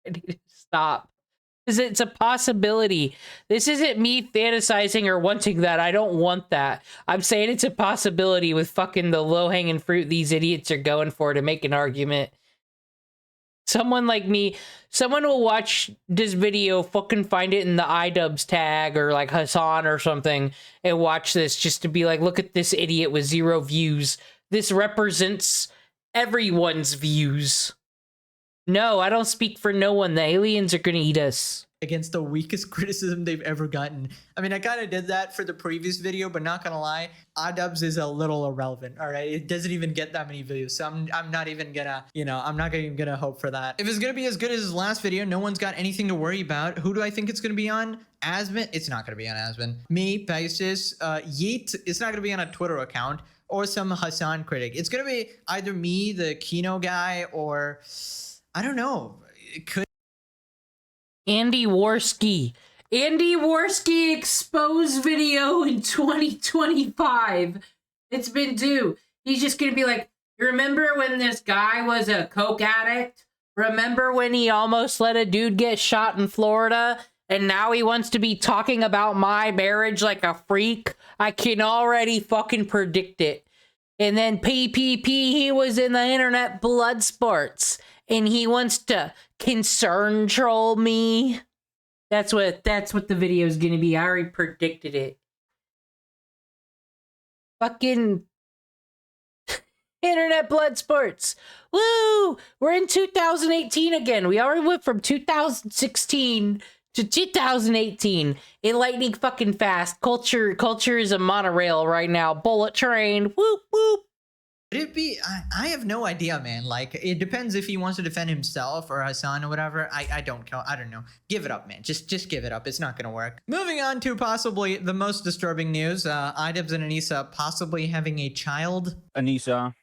Speaker 6: need to stop. Because it's a possibility. This isn't me fantasizing or wanting that. I don't want that. I'm saying it's a possibility with fucking the low-hanging fruit these idiots are going for to make an argument. Someone like me, someone will watch this video, fucking find it in the Idubbbz tag or Hassan or something, and watch this just to be like, look at this idiot with 0 views. This represents everyone's views. No, I don't speak for no one. The aliens are gonna eat us.
Speaker 4: Against the weakest criticism they've ever gotten. I mean, I kind of did that for the previous video, but not gonna lie, Idubbbz is a little irrelevant, all right? It doesn't even get that many views, so I'm not even gonna, I'm not even gonna hope for that. If it's gonna be as good as his last video, no one's got anything to worry about. Who do I think it's gonna be on? Asbin? It's not gonna be on Asbin. Me, Pegasus, Yeet, it's not gonna be on a Twitter account, or some Hassan critic. It's gonna be either me, the Kino guy, or... I don't know. It could...
Speaker 6: Andy Worski. Andy Worski exposed video in 2025. It's been due. He's just gonna be like, remember when this guy was a coke addict? Remember when he almost let a dude get shot in Florida? And now he wants to be talking about my marriage like a freak? I can already fucking predict it. And then PPP, he was in the internet blood sports. And he wants to concern troll me. That's what the video is going to be. I already predicted it. Fucking internet blood sports. Woo! We're in 2018 again. We already went from 2016 to 2018 in lightning fucking fast. Culture is a monorail right now. Bullet train. Whoop whoop.
Speaker 4: Would it be? I have no idea, man. Like, it depends if he wants to defend himself or Hassan or whatever. I don't know. Give it up, man. Just give it up. It's not gonna work. Moving on to possibly the most disturbing news. Idubbbz and Anisa possibly having a child.
Speaker 1: Anisa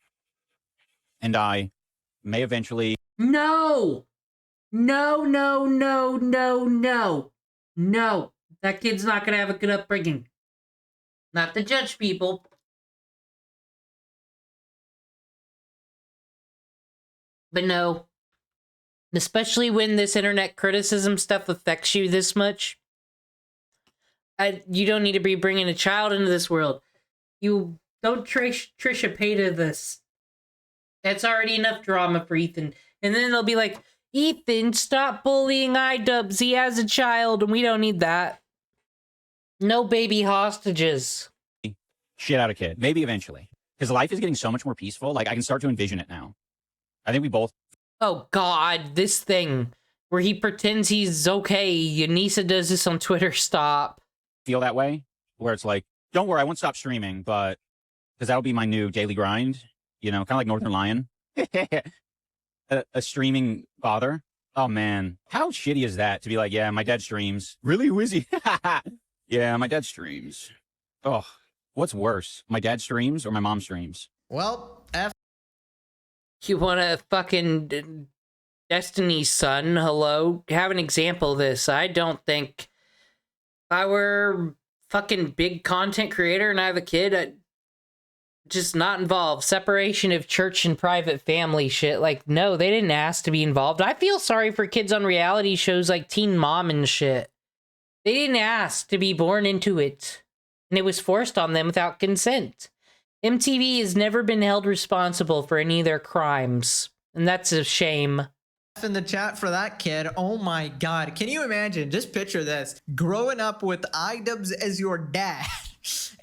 Speaker 1: and I may eventually.
Speaker 6: No. No. That kid's not gonna have a good upbringing. Not to judge people. But no, especially when this internet criticism stuff affects you this much, you don't need to be bringing a child into this world. You don't Trisha Payta this. That's already enough drama for Ethan. And then they'll be like, Ethan, stop bullying Idubbbz. He has a child, and we don't need that. No baby hostages.
Speaker 1: Shit out of kid. Maybe eventually. Because life is getting so much more peaceful. Like, I can start to envision it now. I think we both.
Speaker 6: Oh, God. This thing where he pretends he's okay. Anisa does this on Twitter. Stop.
Speaker 1: Feel that way? Where it's like, don't worry, I won't stop streaming, but... Because that'll be my new daily grind. You know, kind of like Northern Lion. a streaming father. Oh, man. How shitty is that to be like, yeah, my dad streams. Really? Who is he? Yeah, my dad streams. Oh, what's worse? My dad streams or my mom streams?
Speaker 4: Well,
Speaker 6: You want a fucking Destiny's son? Hello? Have an example of this. I don't think if I were fucking big content creator and I have a kid, I'd just not involved. Separation of church and private family shit. Like, no, they didn't ask to be involved. I feel sorry for kids on reality shows like Teen Mom and shit. They didn't ask to be born into it. And it was forced on them without consent. MTV has never been held responsible for any of their crimes. And that's a shame.
Speaker 4: In the chat for that kid. Oh my God. Can you imagine? Just picture this. Growing up with Idubbbz as your dad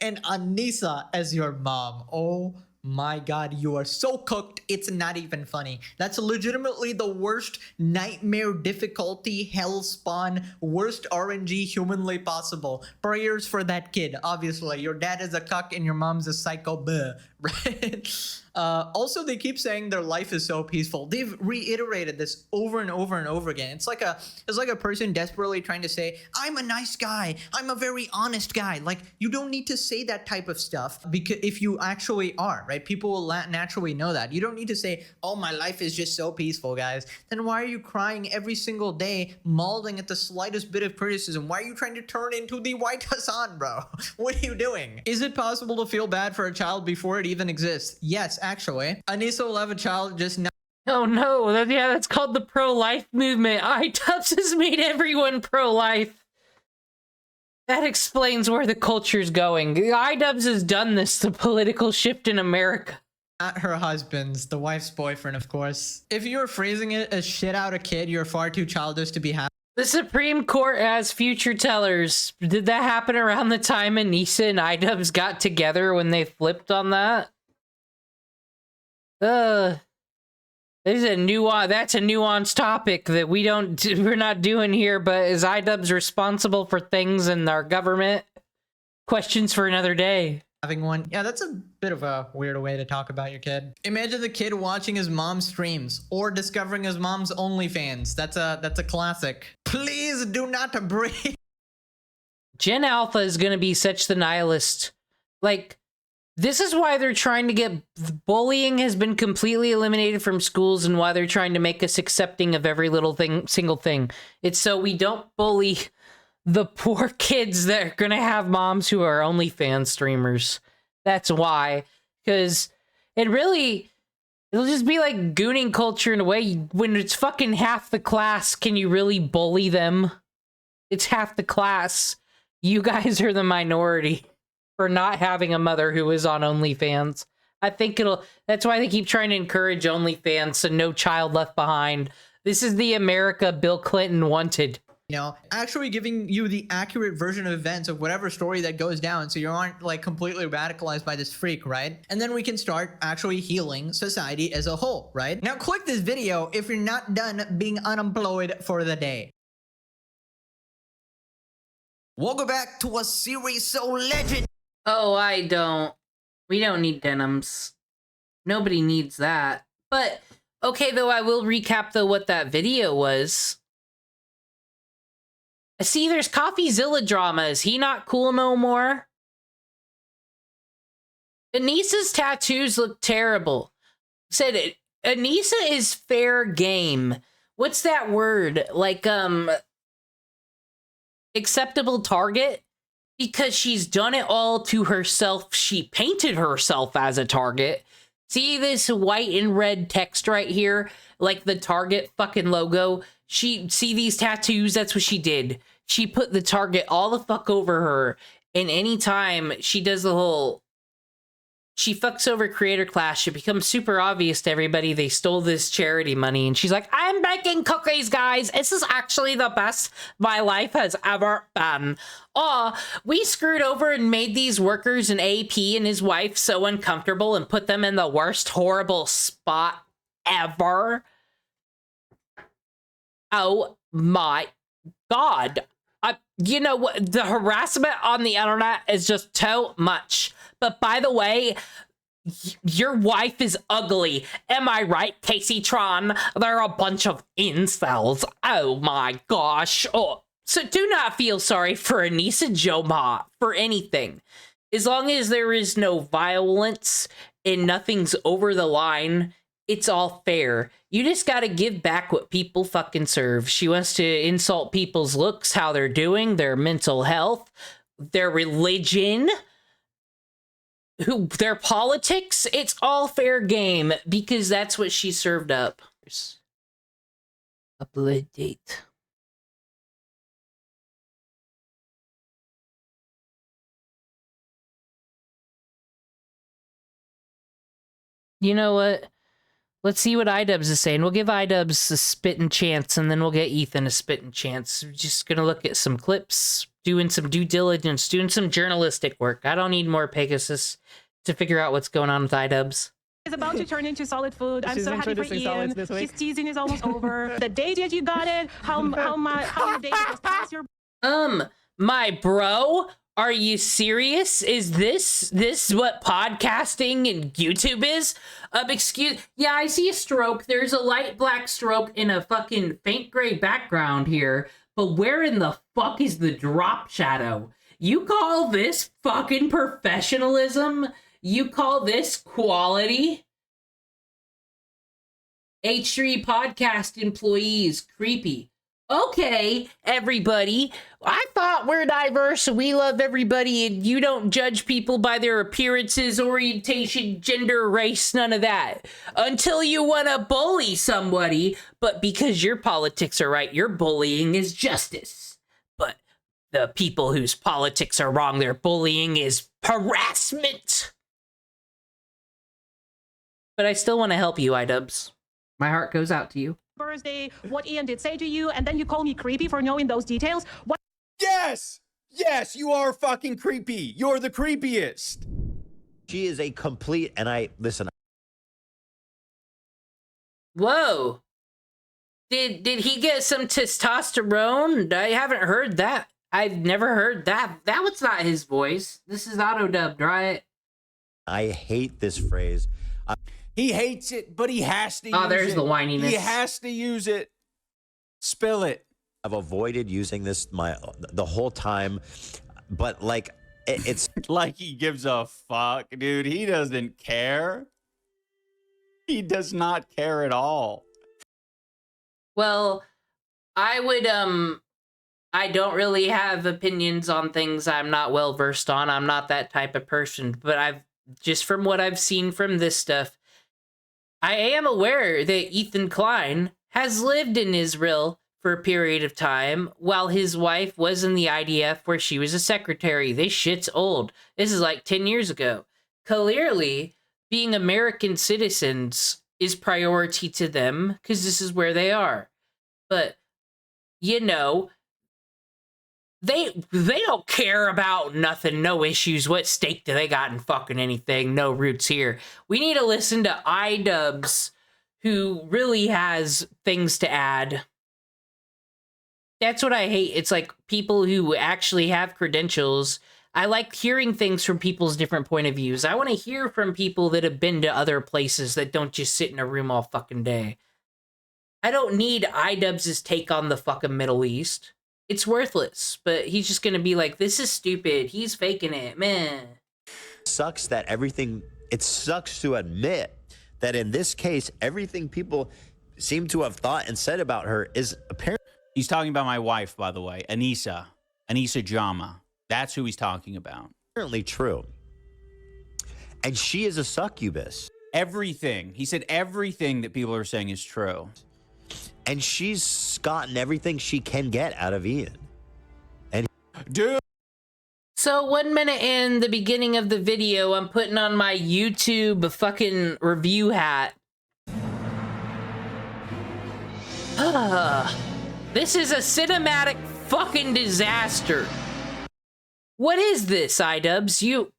Speaker 4: and Anisa as your mom. Oh my God. You are so cooked. It's not even funny. That's legitimately the worst nightmare difficulty, hell spawn, worst RNG humanly possible. Prayers for that kid. Obviously, your dad is a cuck and your mom's a psycho. Bleh, right? Also, they keep saying their life is so peaceful. They've reiterated this over and over and over again. It's like a person desperately trying to say, I'm a nice guy. I'm a very honest guy. Like, you don't need to say that type of stuff because if you actually are, right? People will naturally know that. You don't need to say, oh, my life is just so peaceful, guys. Then why are you crying every single day, mauling at the slightest bit of criticism? Why are you trying to turn into the white Hassan, bro? What are you doing? Is it possible to feel bad for a child before it even exists? Yes, actually. Anisa will have a child just now.
Speaker 6: Oh no, that's called the pro-life movement. Idubbbz has made everyone pro-life. That explains where the culture's going. Idubbbz has done this, the political shift in America.
Speaker 4: Not her husband's, the wife's boyfriend, of course. If you're phrasing it as shit out a kid, you're far too childish to be happy.
Speaker 6: The Supreme Court has future tellers. Did that happen around the time Anisa and Idubbbz got together when they flipped on that? There's a that's a nuanced topic that we're not doing here, but is Idubbbz responsible for things in our government? Questions for another day.
Speaker 4: Having one. Yeah, that's a bit of a weird way to talk about your kid. Imagine the kid watching his mom's streams or discovering his mom's OnlyFans. That's a classic. Please do not breathe.
Speaker 6: Gen Alpha is going to be such the nihilist. Like, this is why they're trying to get... Bullying has been completely eliminated from schools and why they're trying to make us accepting of every little single thing. It's so we don't bully the poor kids that are going to have moms who are OnlyFans streamers. That's why. Because it'll just be like gooning culture in a way. When it's fucking half the class, can you really bully them? It's half the class. You guys are the minority for not having a mother who is on OnlyFans. I think that's why they keep trying to encourage OnlyFans, so no child left behind. This is the America Bill Clinton wanted.
Speaker 4: You know, actually giving you the accurate version of events of whatever story that goes down, so you aren't like completely radicalized by this freak, right? And then we can start actually healing society as a whole, right? Now click this video if you're not done being unemployed for the day. Welcome back to a series so legend.
Speaker 6: Oh, we don't need denims. Nobody needs that. But okay, though, I will recap though what that video was. See, there's CoffeeZilla drama. Is he not cool no more? Anisa's tattoos look terrible. Said it. Anisa is fair game. What's that word? Like, acceptable target? Because she's done it all to herself. She painted herself as a target. See this white and red text right here? Like the Target fucking logo? See these tattoos? That's what she did. She put the Target all the fuck over her. And anytime she does the whole... She fucks over Creator Clash, it becomes super obvious to everybody they stole this charity money. And she's like, I'm baking cookies, guys. This is actually the best my life has ever been. Aw, we screwed over and made these workers and AP and his wife so uncomfortable and put them in the worst horrible spot ever. Oh my God. You know what? The harassment on the internet is just too much. But by the way, your wife is ugly. Am I right, Casey Tron? They're a bunch of incels. Oh my gosh. Oh, so do not feel sorry for Anisa Joma for anything. As long as there is no violence and nothing's over the line, it's all fair. You just gotta give back what people fucking serve. She wants to insult people's looks, how they're doing, their mental health, their religion, their politics. It's all fair game because that's what she served up. Upload date. You know what? Let's see what IDubbbz is saying. We'll give IDubbbz a spitting chance, and then we'll get Ethan a spitting chance. We're just gonna look at some clips, doing some due diligence, doing some journalistic work. I don't need more Pegasus to figure out what's going on with IDubbbz.
Speaker 5: Is about to turn into solid food. I'm
Speaker 13: She's
Speaker 5: so happy for Ian. His season is almost over. The day that you got it, how your day was past your...
Speaker 6: My bro? Are you serious? Is this what podcasting and YouTube is? Yeah, I see a stroke. There's a light black stroke in a fucking faint gray background here. But where in the fuck is the drop shadow? You call this fucking professionalism? You call this quality? H3 podcast employees, creepy. Okay, everybody. I thought we're diverse and we love everybody and you don't judge people by their appearances, orientation, gender, race, none of that. Until you want to bully somebody, but because your politics are right, your bullying is justice. But the people whose politics are wrong, their bullying is harassment. But I still want to help you, IDubbbz. My heart goes out to you.
Speaker 5: Birthday, what Ian did say to you, and then you call me creepy for knowing those details. What?
Speaker 1: Yes! Yes, you are fucking creepy. You're the creepiest.
Speaker 7: She is a complete, and listen.
Speaker 6: Whoa. Did he get some testosterone? I haven't heard that. I've never heard that. That was not his voice. This is auto-dubbed, right?
Speaker 7: I hate this phrase.
Speaker 1: He hates it, but he has to use it.
Speaker 6: Oh, there's the whininess.
Speaker 1: He has to use it. Spill it.
Speaker 7: I've avoided using this the whole time, but like it's
Speaker 1: like he gives a fuck, dude. He doesn't care. He does not care at all.
Speaker 6: Well, I would I don't really have opinions on things I'm not well versed on. I'm not that type of person, but just from what I've seen from this stuff, I am aware that Ethan Klein has lived in Israel for a period of time while his wife was in the IDF where she was a secretary. This shit's old. This is like 10 years ago. Clearly, being American citizens is priority to them because this is where they are. But, you know, they don't care about nothing, no issues. What stake do they got in fucking anything? No roots here. We need to listen to Idubbbz, who really has things to add. That's what I hate. It's like people who actually have credentials. I like hearing things from people's different point of views. I want to hear from people that have been to other places that don't just sit in a room all fucking day. I don't need Idubbbz's take on the fucking Middle East. It's worthless, but he's just gonna be like, this is stupid. He's faking it, man.
Speaker 7: Sucks that everything, it sucks to admit that in this case, everything people seem to have thought and said about her is apparently.
Speaker 1: He's talking about my wife, by the way, Anisa Jama. That's who he's talking about.
Speaker 7: Apparently true. And she is a succubus.
Speaker 1: Everything. He said everything that people are saying is true.
Speaker 7: And she's gotten everything she can get out of Ian. And
Speaker 1: dude.
Speaker 6: So 1 minute in the beginning of the video, I'm putting on my YouTube fucking review hat. This is a cinematic fucking disaster. What is this, Idubbbz?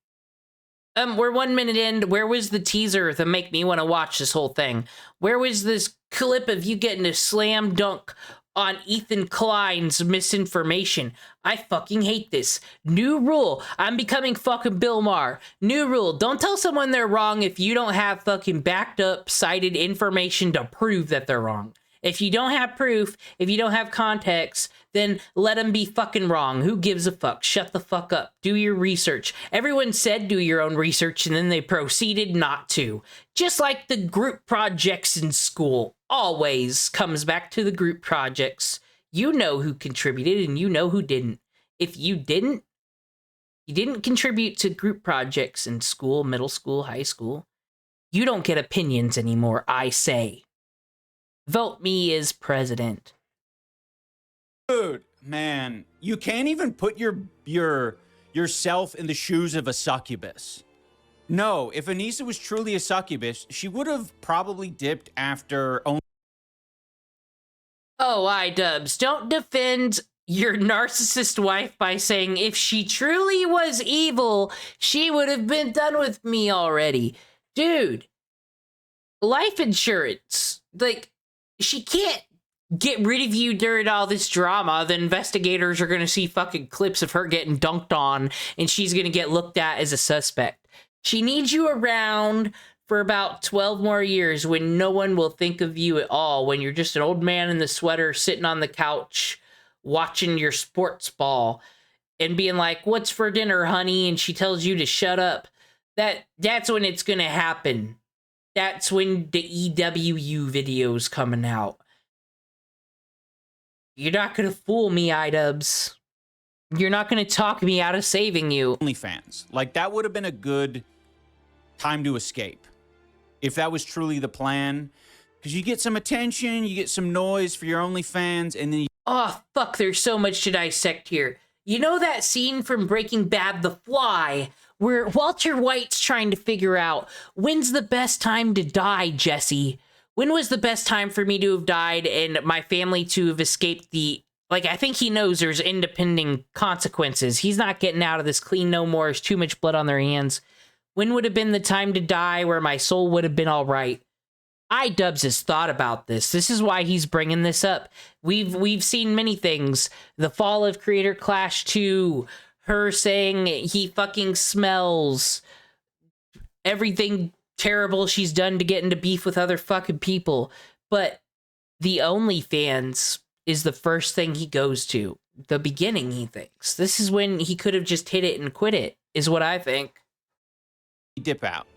Speaker 6: We're 1 minute in. Where was the teaser to make me want to watch this whole thing? Where was this clip of you getting a slam dunk on Ethan Klein's misinformation? I fucking hate this. New rule. I'm becoming fucking Bill Maher. New rule. Don't tell someone they're wrong if you don't have fucking backed up, cited information to prove that they're wrong. If you don't have proof, if you don't have context, then let them be fucking wrong. Who gives a fuck? Shut the fuck up. Do your research. Everyone said do your own research, and then they proceeded not to. Just like the group projects in school. Always comes back to the group projects. You know who contributed, and you know who didn't. If you didn't contribute to group projects in school, middle school, high school, you don't get opinions anymore, I say. Vote me as president.
Speaker 1: Dude, man, you can't even put yourself in the shoes of a succubus. No, if Anisa was truly a succubus, she would have probably dipped after only.
Speaker 6: Oh, Idubbbz, don't defend your narcissist wife by saying if she truly was evil, she would have been done with me already. Dude, life insurance, like, she can't get rid of you during all this drama. The investigators are going to see fucking clips of her getting dunked on, and she's going to get looked at as a suspect. She needs you around for about 12 more years when no one will think of you at all, when you're just an old man in the sweater sitting on the couch watching your sports ball and being like, what's for dinner, honey? And she tells you to shut up. That's when it's going to happen. That's when the EWU video's coming out. You're not going to fool me, Idubbbz. You're not going to talk me out of saving you.
Speaker 1: OnlyFans. Like, that would have been a good time to escape. If that was truly the plan. Because you get some attention, you get some noise for your OnlyFans, and then you...
Speaker 6: Oh, fuck, there's so much to dissect here. You know that scene from Breaking Bad, The Fly, where Walter White's trying to figure out, when's the best time to die, Jesse? When was the best time for me to have died and my family to have escaped the... Like, I think he knows there's independent consequences. He's not getting out of this clean no more. There's too much blood on their hands. When would have been the time to die where my soul would have been all right? Idubbbz has thought about this. This is why he's bringing this up. We've seen many things. The fall of Creator Clash 2... her saying he fucking smells, everything terrible she's done to get into beef with other fucking people. But the OnlyFans is the first thing he goes to. The beginning, he thinks. This is when he could have just hit it and quit it, is what I think.
Speaker 1: Dip out.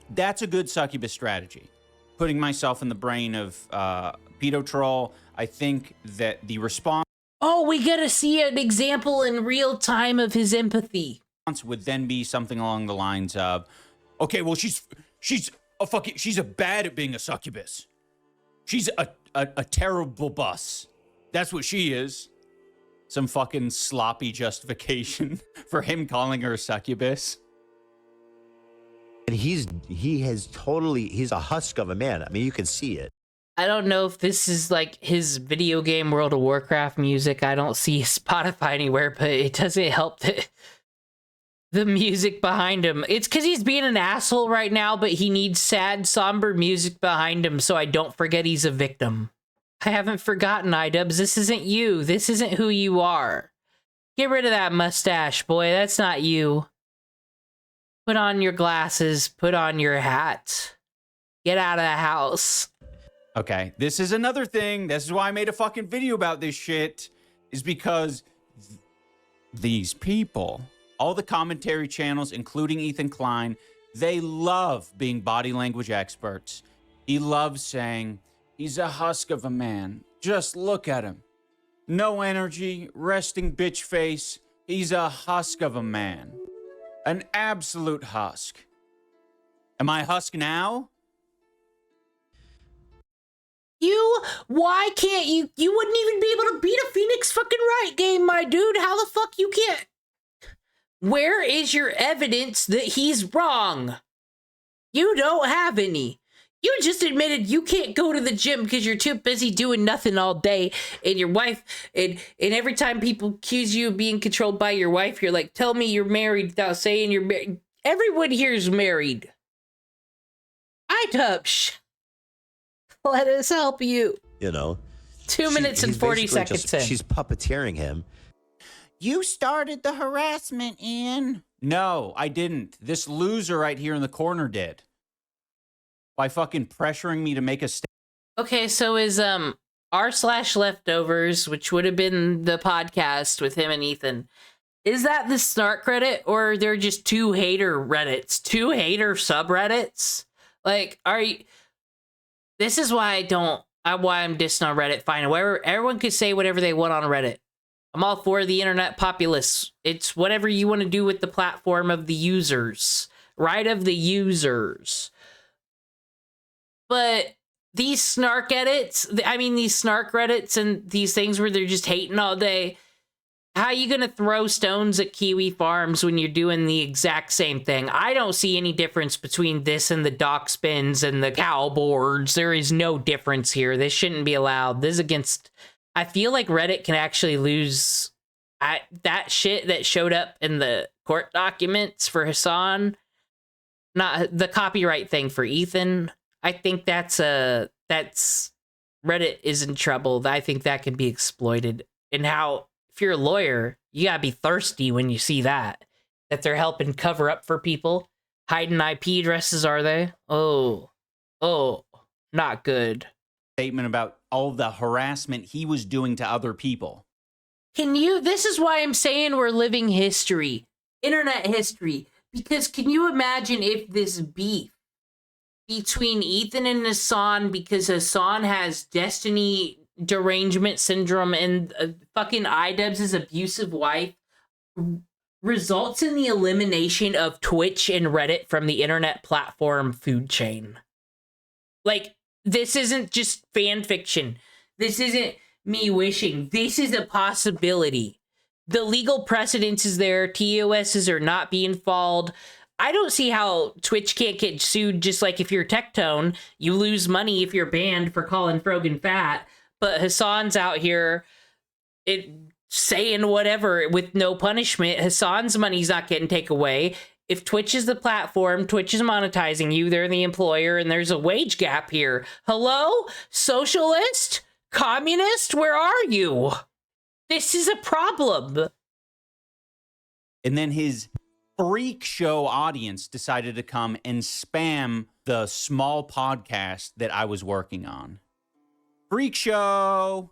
Speaker 1: That's a good succubus strategy. Putting myself in the brain of Pedo Troll, I think that the response...
Speaker 6: Oh, we get to see an example in real time of his empathy.
Speaker 1: Would then be something along the lines of, okay, well, she's bad at being a succubus. She's a terrible bus. That's what she is. Some fucking sloppy justification for him calling her a succubus.
Speaker 7: And he's a husk of a man. I mean, you can see it.
Speaker 6: I don't know if this is like his video game World of Warcraft music. I don't see Spotify anywhere, but it doesn't help that the music behind him. It's because he's being an asshole right now, but he needs sad, somber music behind him so I don't forget he's a victim. I haven't forgotten, Idubbbz. This isn't you. This isn't who you are. Get rid of that mustache, boy. That's not you. Put on your glasses. Put on your hat. Get out of the house.
Speaker 1: Okay, this is another thing. This is why I made a fucking video about this shit. Is because these people, all the commentary channels, including Ethan Klein, they love being body language experts. He loves saying, he's a husk of a man. Just look at him. No energy, resting bitch face. He's a husk of a man. An absolute husk. Am I a husk now?
Speaker 6: Why can't you wouldn't even be able to beat a Phoenix fucking Wright game, my dude. How the fuck you can't? Where is your evidence that he's wrong? You don't have any. You just admitted you can't go to the gym because you're too busy doing nothing all day. And your wife, and every time people accuse you of being controlled by your wife, you're like, tell me you're married without saying you're married. Everyone here is married. Idubbbz. Let us help you.
Speaker 7: You know,
Speaker 6: 2 minutes and 40 seconds in.
Speaker 7: She's puppeteering him.
Speaker 1: You started the harassment, Ian. No, I didn't. This loser right here in the corner did. By fucking pressuring me to make a statement.
Speaker 6: Okay, so is r/leftovers, which would have been the podcast with him and Ethan, is that the snark Reddit, or are there just two hater Reddits, two hater subreddits? Like, are you? This is why I'm dissing on Reddit. Fine, wherever everyone could say whatever they want on Reddit. I'm all for the internet populace. It's whatever you want to do with the platform of the users, right? Of the users. But these snark edits, these snark Reddits and these things where they're just hating all day, how are you going to throw stones at Kiwi Farms when you're doing the exact same thing? I don't see any difference between this and the dock spins and the cow boards. There is no difference here. This shouldn't be allowed. This is against... I feel like Reddit can actually lose that shit that showed up in the court documents for Hassan. Not the copyright thing for Ethan. I think that's Reddit is in trouble. I think that can be exploited. And how, if you're a lawyer, you gotta be thirsty when you see that they're helping cover up for people. Hiding IP addresses, are they? Oh, not good.
Speaker 1: Statement about all the harassment he was doing to other people.
Speaker 6: This is why I'm saying we're living history, internet history, because can you imagine if this beef between Ethan and Hassan, because Hassan has destiny derangement syndrome and fucking Idubbbz's abusive wife, results in the elimination of Twitch and Reddit from the internet platform food chain. Like, this isn't just fan fiction. This isn't me wishing. This is a possibility. The legal precedence is there. TOSs are not being followed. I don't see how Twitch can't get sued, just like if you're Tectone, you lose money if you're banned for calling Frogan fat. But Hassan's out here saying whatever with no punishment. Hassan's money's not getting taken away. If Twitch is the platform, Twitch is monetizing you, they're the employer, and there's a wage gap here. Hello? Socialist? Communist? Where are you? This is a problem.
Speaker 1: And then his freak show audience decided to come and spam the small podcast that I was working on. Freak show.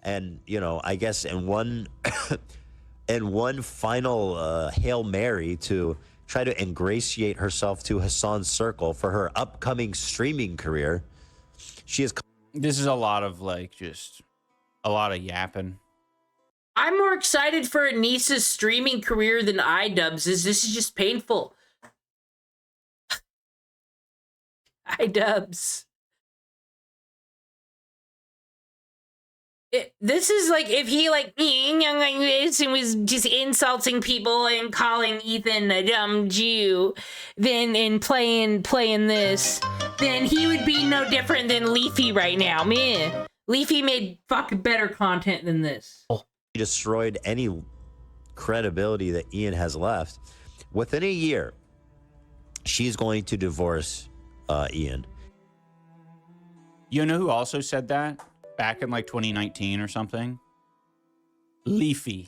Speaker 7: And, I guess in one final Hail Mary to try to ingratiate herself to Hassan's circle for her upcoming streaming career, she is...
Speaker 1: This is a lot of, just a lot of yapping.
Speaker 6: I'm more excited for Anisa's streaming career than Idubbbz's. This is just painful. Idubbbz. This is like if he like and was just insulting people and calling Ethan a dumb Jew, then in playing this, then he would be no different than Leafy right now. Man, Leafy made fucking better content than this.
Speaker 7: He destroyed any credibility that Ian has left. Within a year, she's going to divorce Ian.
Speaker 1: You know who also said that? Back in like 2019 or something? Leafy.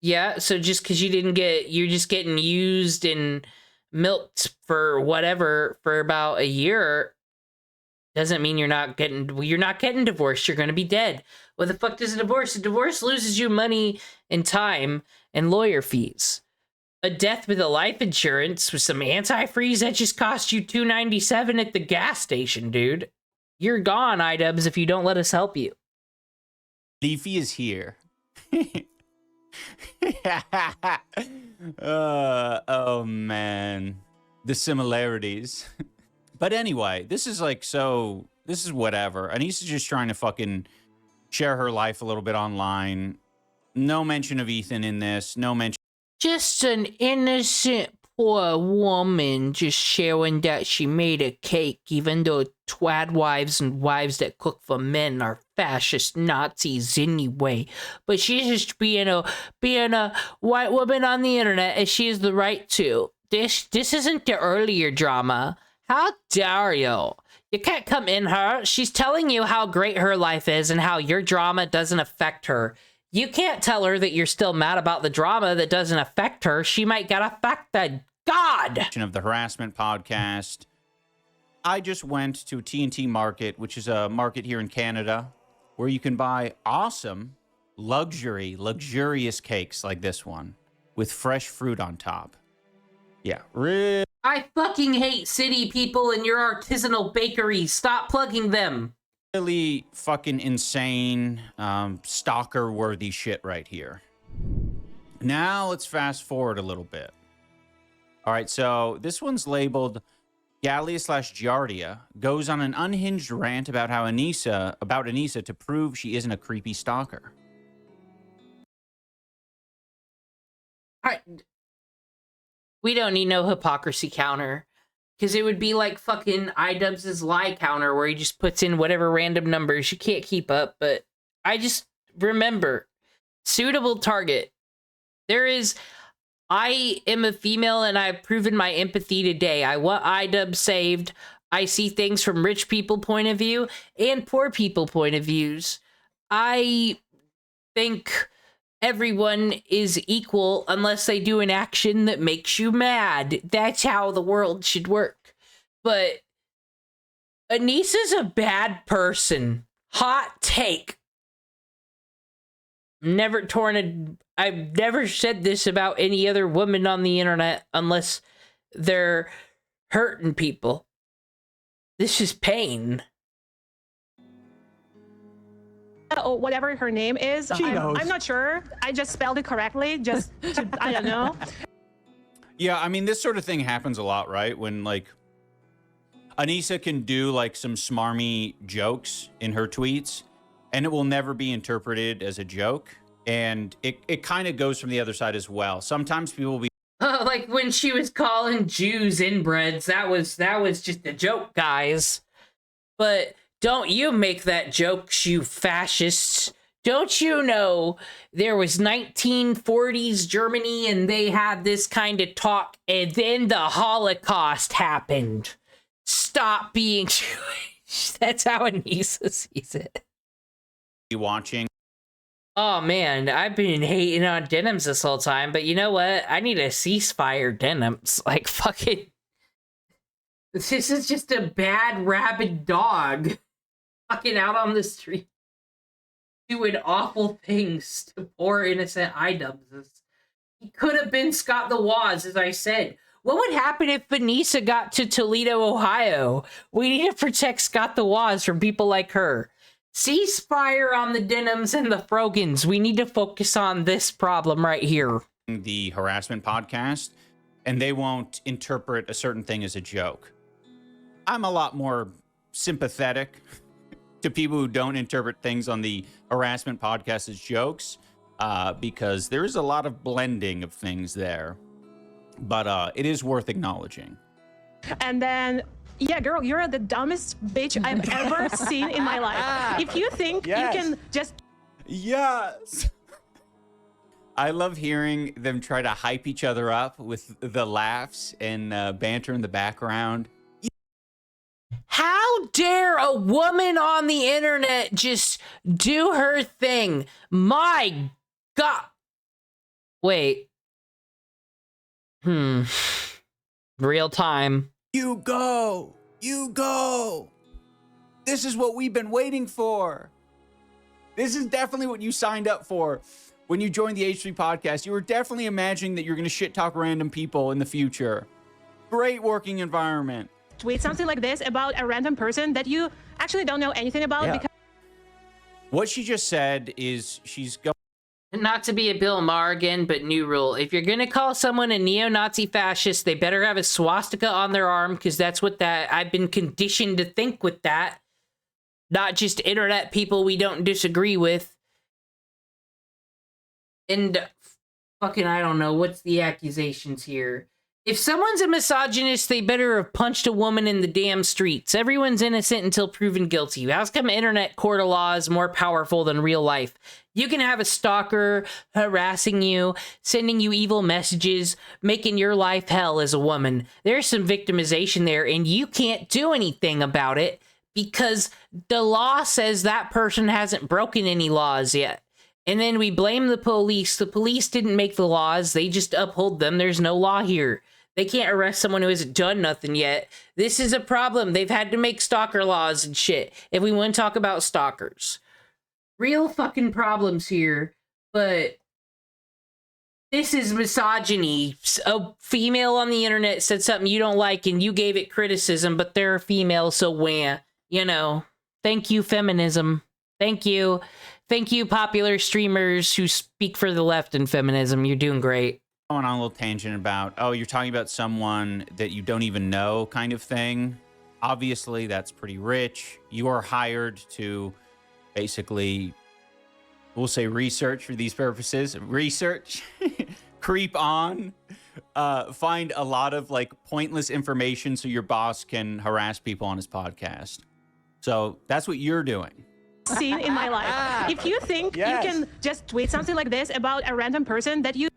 Speaker 6: Yeah, so just because you're just getting used and milked for whatever for about a year doesn't mean you're not getting divorced. You're gonna be dead. What the fuck does a divorce? A divorce loses you money and time and lawyer fees. A death with a life insurance with some antifreeze that just cost you $2.97 at the gas station, dude. You're gone, Idubbbz, if you don't let us help you.
Speaker 1: Leafy is here. Oh man, the similarities. But anyway, this is whatever. Anisa's just trying to fucking share her life a little bit online. No mention of Ethan in this. No mention.
Speaker 6: Just an innocent poor woman just sharing that she made a cake, even though twad wives and wives that cook for men are fascist Nazis anyway. But she's just being a white woman on the internet, and she has the right to. This isn't the earlier drama. How dare you? You can't come in her. She's telling you how great her life is and how your drama doesn't affect her. You can't tell her that you're still mad about the drama that doesn't affect her. She might get affected. God!
Speaker 1: Of the harassment podcast. I just went to TNT Market, which is a market here in Canada, where you can buy awesome, luxurious cakes like this one with fresh fruit on top. Yeah, really.
Speaker 6: I fucking hate city people and your artisanal bakeries. Stop plugging them.
Speaker 1: Really fucking insane, stalker-worthy shit right here. Now let's fast forward a little bit. All right, so this one's labeled Gallia/Giardia goes on an unhinged rant about how Anisa to prove she isn't a creepy stalker.
Speaker 6: All right. We don't need no hypocrisy counter. Because it would be like fucking Idubbbz's lie counter where he just puts in whatever random numbers. You can't keep up, but I just remember. Suitable target. I am a female and I've proven my empathy today. I want Idubbbz saved. I see things from rich people point of view and poor people point of views. I think everyone is equal unless they do an action that makes you mad. That's how the world should work. But Anisa's a bad person. Hot take. I've never said this about any other woman on the internet unless they're hurting people. This is pain.
Speaker 5: Or whatever her name is. I'm not sure. I just spelled it correctly. I don't know.
Speaker 1: Yeah, I mean, this sort of thing happens a lot, right? When, like, Anisa can do, like, some smarmy jokes in her tweets, and it will never be interpreted as a joke. And it kind of goes from the other side as well. Sometimes people will be...
Speaker 6: like when she was calling Jews inbreds. That was just a joke, guys. But... don't you make that joke, you fascists. Don't you know there was 1940s Germany and they had this kind of talk and then the Holocaust happened. Stop being Jewish. That's how Anisa sees it.
Speaker 1: You watching?
Speaker 6: Oh man, I've been hating on Denims this whole time, but you know what? I need a ceasefire, Denims. Like fucking... this is just a bad rabid dog. Fucking out on the street doing awful things to poor innocent Idubbbz. He could have been Scott the Woz, as I said. What would happen if Anisa got to Toledo, Ohio? We need to protect Scott the Woz from people like her. Ceasefire on the Denims and the Frogans. We need to focus on this problem right here.
Speaker 1: The harassment podcast, and they won't interpret a certain thing as a joke. I'm a lot more sympathetic to people who don't interpret things on the harassment podcast as jokes, because there is a lot of blending of things there. But it is worth acknowledging.
Speaker 5: And then, yeah, girl, you're the dumbest bitch I've ever seen in my life. If you think you can just...
Speaker 1: Yes! I love hearing them try to hype each other up with the laughs and banter in the background.
Speaker 6: How dare a woman on the internet just do her thing? My God. Wait. Real time.
Speaker 1: You go. You go. This is what we've been waiting for. This is definitely what you signed up for when you joined the H3 podcast. You were definitely imagining that you're going to shit talk random people in the future. Great working environment.
Speaker 5: Tweet something like this about a random person that you actually don't know anything about.
Speaker 1: Yeah.
Speaker 5: Because
Speaker 1: What she just said is she's going...
Speaker 6: Not to be a Bill Maher again, but new rule. If you're going to call someone a neo-Nazi fascist, they better have a swastika on their arm, because that's what I've been conditioned to think with that. Not just internet people we don't disagree with. And fucking, I don't know, what's the accusations here? If someone's a misogynist, they better have punched a woman in the damn streets. Everyone's innocent until proven guilty. How's come internet court of law is more powerful than real life? You can have a stalker harassing you, sending you evil messages, making your life hell as a woman. There's some victimization there, and you can't do anything about it because the law says that person hasn't broken any laws yet. And then we blame the police. The police didn't make the laws. They just uphold them. There's no law here. They can't arrest someone who hasn't done nothing yet. This is a problem. They've had to make stalker laws and shit if we want to talk about stalkers. Real fucking problems here, but this is misogyny. A female on the internet said something you don't like and you gave it criticism, but they're a female, so wah. You know, thank you, feminism. Thank you. Thank you, popular streamers who speak for the left in feminism. You're doing great.
Speaker 1: Going on a little tangent about, oh, you're talking about someone that you don't even know kind of thing. Obviously, that's pretty rich. You are hired to basically, we'll say research for these purposes. Research, creep on, find a lot of like pointless information so your boss can harass people on his podcast. So that's what you're doing.
Speaker 5: seen in my life. If you think you can just tweet something like this about a random person that you...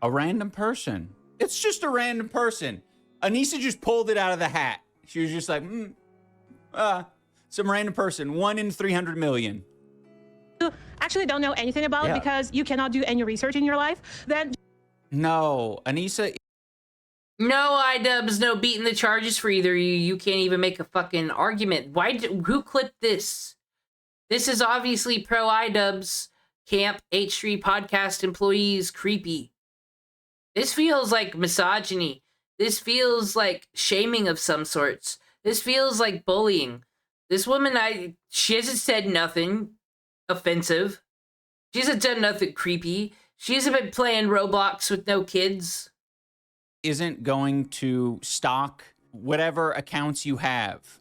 Speaker 1: A random person. It's just a random person. Anisa just pulled it out of the hat. She was just like, some random person. 1 in 300 million.
Speaker 5: Actually don't know anything about because you cannot do any research in your life, then...
Speaker 1: No, Anisa...
Speaker 6: No, Idubbbz, no beating the charges for either of you. You can't even make a fucking argument. Who clipped this? This is obviously pro Idubbbz camp H3 podcast employees creepy. This feels like misogyny. This feels like shaming of some sorts. This feels like bullying. This woman, she hasn't said nothing offensive. She hasn't done nothing creepy. She hasn't been playing Roblox with no kids.
Speaker 1: Isn't going to stalk whatever accounts you have.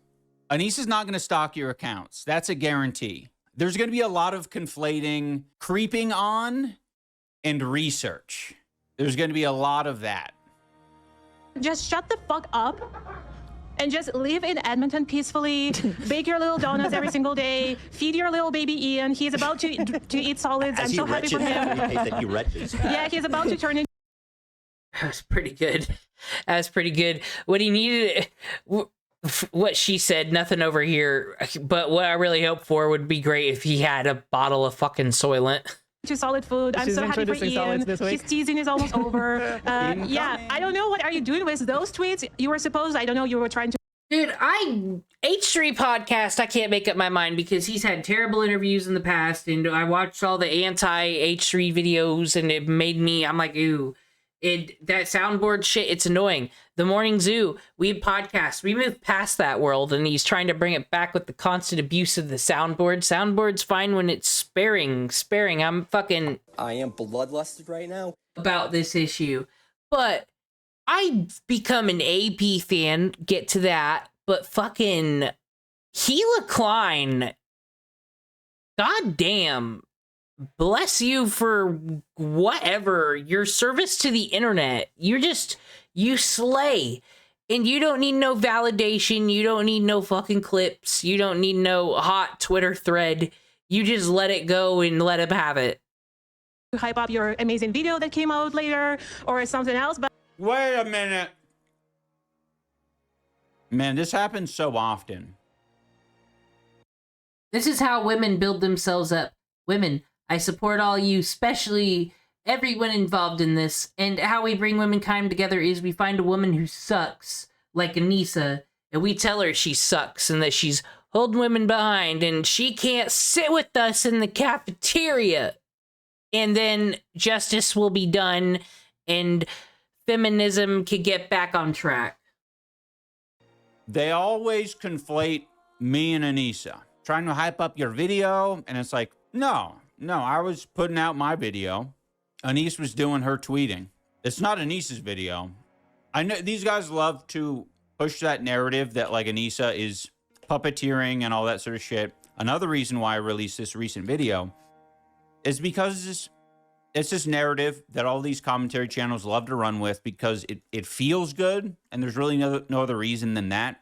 Speaker 1: Anisa's not going to stalk your accounts. That's a guarantee. There's going to be a lot of conflating creeping on and research. There's going to be a lot of that.
Speaker 5: Just shut the fuck up and just live in Edmonton peacefully. Bake your little donuts every single day. Feed your little baby Ian. He's about to eat solids. I'm so happy for him. Yeah, he's about to turn into...
Speaker 6: That's pretty good. That's pretty good. What he needed, what she said, nothing over here. But what I really hope for would be great if he had a bottle of fucking Soylent.
Speaker 5: To solid food. I'm so happy for Ian. His teasing is almost over. Yeah, I don't know what are you doing with those tweets. You were supposed, I don't know, you were trying to...
Speaker 6: Dude, H3 podcast, I can't make up my mind because he's had terrible interviews in the past, and I watched all the anti-H3 videos, and it made me, I'm like, ooh. That soundboard shit, it's annoying. The Morning Zoo, we podcast. We moved past that world, and he's trying to bring it back with the constant abuse of the soundboard. Soundboard's fine when it's sparing. I'm fucking...
Speaker 8: I am bloodlusted right now.
Speaker 6: About this issue. But I've become an AP fan, get to that, but fucking Gila Klein, goddamn, bless you for whatever, your service to the internet. You slay. And you don't need no validation. You don't need no fucking clips. You don't need no hot Twitter thread. You just let it go and let him have it.
Speaker 5: Hype up your amazing video that came out later or something else. But
Speaker 1: wait a minute. Man, this happens so often.
Speaker 6: This is how women build themselves up. Women, I support all you, especially everyone involved in this. And how we bring womankind together is we find a woman who sucks, like Anisa, and we tell her she sucks and that she's holding women behind and she can't sit with us in the cafeteria. And then justice will be done and feminism can get back on track.
Speaker 1: They always conflate me and Anisa. Trying to hype up your video, and it's like, no, I was putting out my video. Anisa was doing her tweeting. It's not Anisa's video. I know these guys love to push that narrative that like Anisa is puppeteering and all that sort of shit. Another reason why I released this recent video is because it's this narrative that all these commentary channels love to run with because it feels good, and there's really no other reason than that.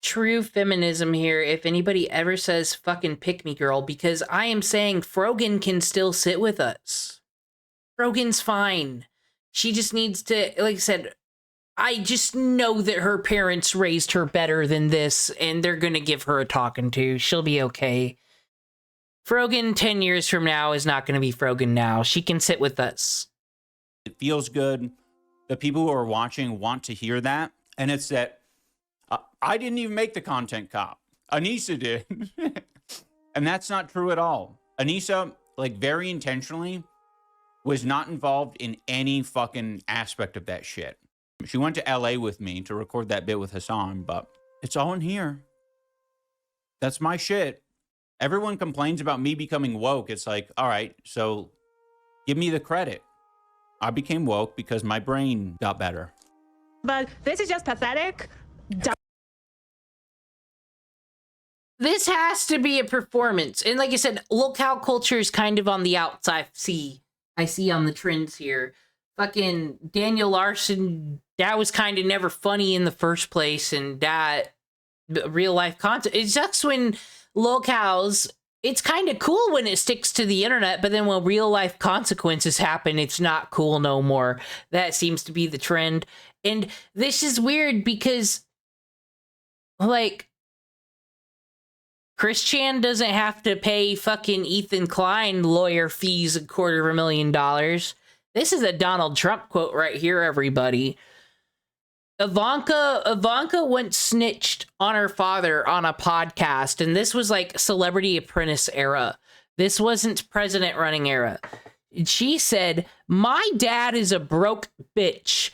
Speaker 6: True feminism here, if anybody ever says fucking pick me girl, because I am saying Frogan can still sit with us. Frogan's fine. She just needs to, like I said, I just know that her parents raised her better than this, and they're gonna give her a talking to. She'll be okay. Frogan 10 years from now is not gonna be Frogan now. She can sit with us.
Speaker 1: It feels good. The people who are watching want to hear that, and it's that I didn't even make the content cop. Anisa did. And that's not true at all. Anisa, like, very intentionally was not involved in any fucking aspect of that shit. She went to LA with me to record that bit with Hassan, but it's all in here. That's my shit. Everyone complains about me becoming woke. It's like, all right, so give me the credit. I became woke because my brain got better.
Speaker 5: But this is just pathetic.
Speaker 6: This has to be a performance. And like I said, locale culture is kind of on the outside. I see on the trends here. Fucking Daniel Larson, that was kind of never funny in the first place. And that real life content, it's just when locales, it's kind of cool when it sticks to the internet, but then when real life consequences happen, it's not cool no more. That seems to be the trend. And this is weird because, like, Chris Chan doesn't have to pay fucking Ethan Klein lawyer fees $250,000. This is a Donald Trump quote right here, everybody. Ivanka once snitched on her father on a podcast, and this was like Celebrity Apprentice era. This wasn't president running era. She said, "My dad is a broke bitch,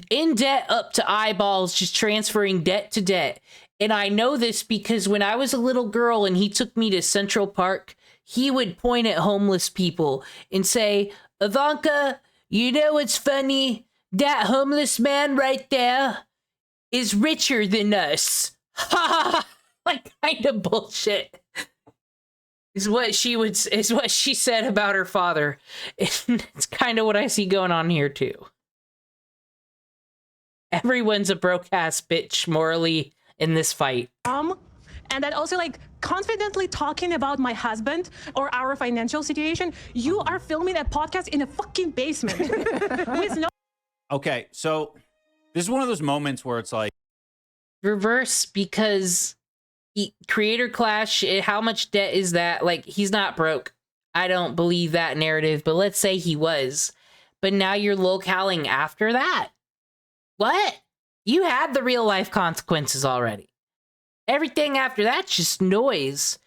Speaker 6: in debt up to eyeballs, just transferring debt to debt. And I know this because when I was a little girl and he took me to Central Park, he would point at homeless people and say, 'Ivanka, you know what's funny? That homeless man right there is richer than us.'" Ha ha! Like, kind of bullshit. Is what she said about her father. It's kind of what I see going on here too. Everyone's a broke ass bitch morally in this fight.
Speaker 5: And then also, like, confidently talking about my husband or our financial situation. You are filming a podcast in a fucking basement with no.
Speaker 1: Okay, so this is one of those moments where it's like
Speaker 6: reverse, because creator clash, how much debt is that? Like, he's not broke. I don't believe that narrative, but let's say he was. But now you're localing after that. What? You had the real life consequences already. Everything after that's just noise.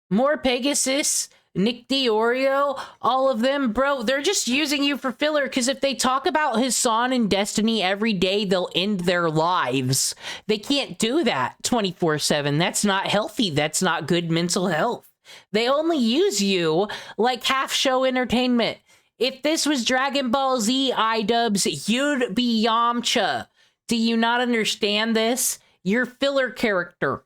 Speaker 6: More Pegasus, Nick DiOrio, all of them, bro, they're just using you for filler, because if they talk about Hassan and Destiny every day, they'll end their lives. They can't do that 24/7. That's not healthy. That's not good mental health. They only use you like half show entertainment. If this was Dragon Ball Z Idubbbz, you'd be Yamcha. Do you not understand this? You're filler character.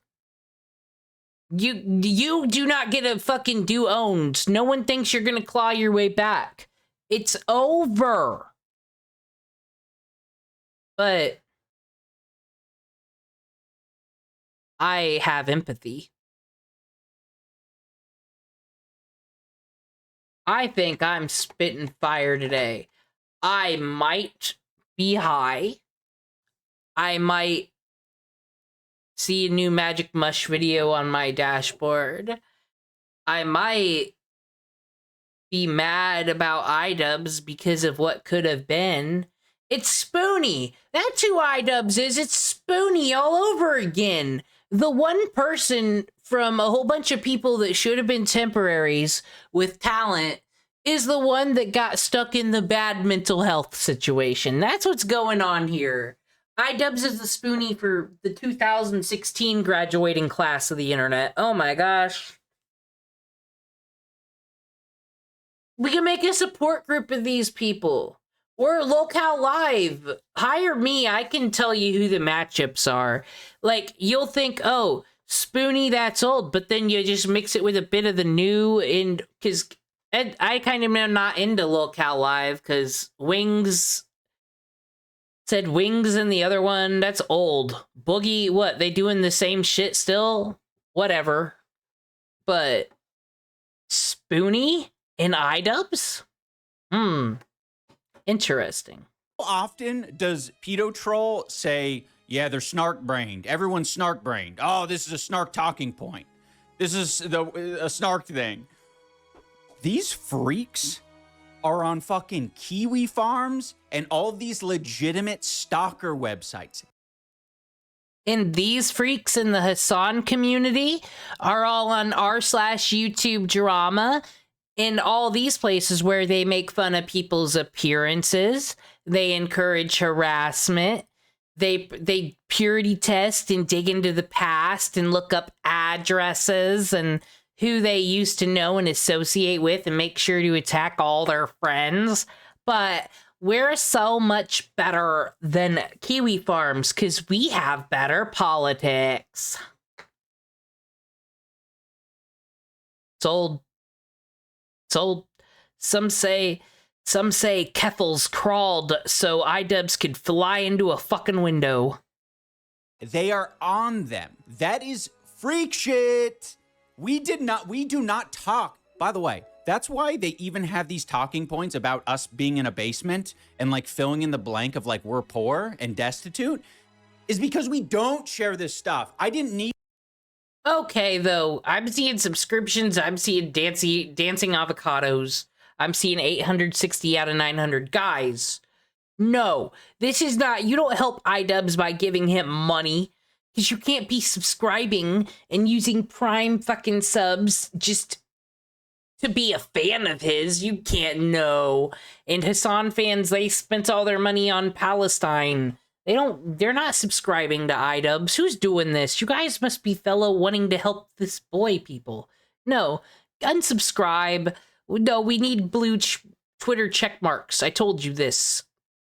Speaker 6: You do not get to fucking do owns. No one thinks you're gonna claw your way back. It's over. But I have empathy. I think I'm spitting fire today. I might be high. I might see a new Magic Mush video on my dashboard. I might be mad about Idubbbz because of what could have been. It's Spoonie. That's who Idubbbz is. It's Spoonie all over again. The one person from a whole bunch of people that should have been temporaries with talent is the one that got stuck in the bad mental health situation. That's what's going on here. Idubbbz is the Spoonie for the 2016 graduating class of the internet. Oh my gosh. We can make a support group of these people. Or Locale Live. Hire me, I can tell you who the matchups are. Like, you'll think, oh, Spoonie, that's old, but then you just mix it with a bit of the new, and because I kind of am not into Locale Live, because Wings said Wings and the other one, that's old. Boogie, what, they doing the same shit still? Whatever. But Spoonie and Idubbbz? Interesting.
Speaker 1: How often does Pedo Troll say, yeah, they're snark-brained. Everyone's snark-brained. Oh, this is a snark talking point. This is a snark thing. These freaks are on fucking kiwi farms and all these legitimate stalker websites.
Speaker 6: And these freaks in the Hassan community are all on r/YouTube drama. In all these places where they make fun of people's appearances, they encourage harassment, they purity test and dig into the past and look up addresses and who they used to know and associate with and make sure to attack all their friends. But we're so much better than Kiwi Farms because we have better politics. Sold. Some say Keffels crawled so Idubbbz could fly into a fucking window.
Speaker 1: They are on them. That is freak shit. We do not talk. By the way, that's why they even have these talking points about us being in a basement and like filling in the blank of like we're poor and destitute, is because we don't share this stuff. I didn't need.
Speaker 6: Okay, though, I'm seeing subscriptions, I'm seeing dancing avocados, I'm seeing 860 out of 900. Guys, no, this is not, you don't help Idubbbz by giving him money, because you can't be subscribing and using Prime fucking subs just to be a fan of his. You can't know. And Hassan fans, they spent all their money on Palestine. They're not subscribing to Idubbbz. Who's doing this? You guys must be fellow wanting to help this boy people. No, unsubscribe. No, we need blue Twitter check marks. I told you this.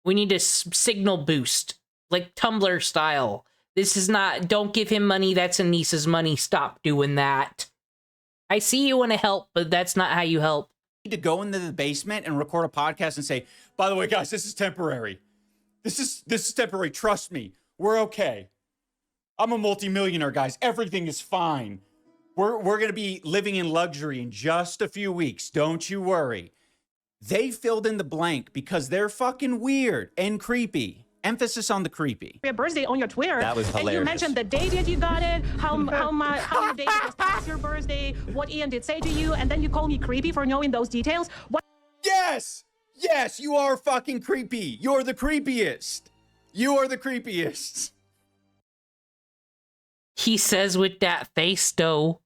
Speaker 6: We need a signal boost, like Tumblr style. This is not, don't give him money, that's Anisa's money. Stop doing that. I see you want to help, but that's not how you help.
Speaker 1: To go into the basement and record a podcast and say, by the way, guys, this is temporary. This is temporary. Trust me. We're okay. I'm a multimillionaire, guys. Everything is fine. We're going to be living in luxury in just a few weeks. Don't you worry. They filled in the blank because they're fucking weird and creepy. Emphasis on the creepy.
Speaker 5: Your birthday on your Twitter.
Speaker 1: That was hilarious.
Speaker 5: And you mentioned the day that you got it, how your day was past your birthday, what Ian did say to you, and then you call me creepy for knowing those details. What?
Speaker 1: Yes! Yes, you are fucking creepy. You're the creepiest. You are the creepiest.
Speaker 6: He says with that face, though.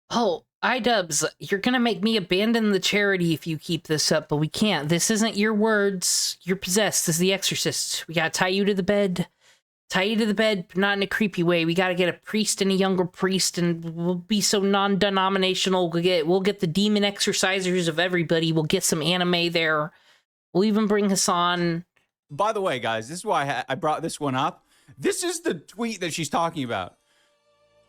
Speaker 6: Oh, Idubbbz, you're gonna make me abandon the charity if you keep this up, but we can't. This isn't your words. You're possessed. This is the Exorcist. We gotta tie you to the bed. Tie you to the bed, but not in a creepy way. We gotta get a priest and a younger priest, and we'll be so non-denominational. We'll get the demon exorcisers of everybody. We'll get some anime there. We'll even bring Hassan.
Speaker 1: By the way, guys, this is why I brought this one up, This is the tweet that she's talking about,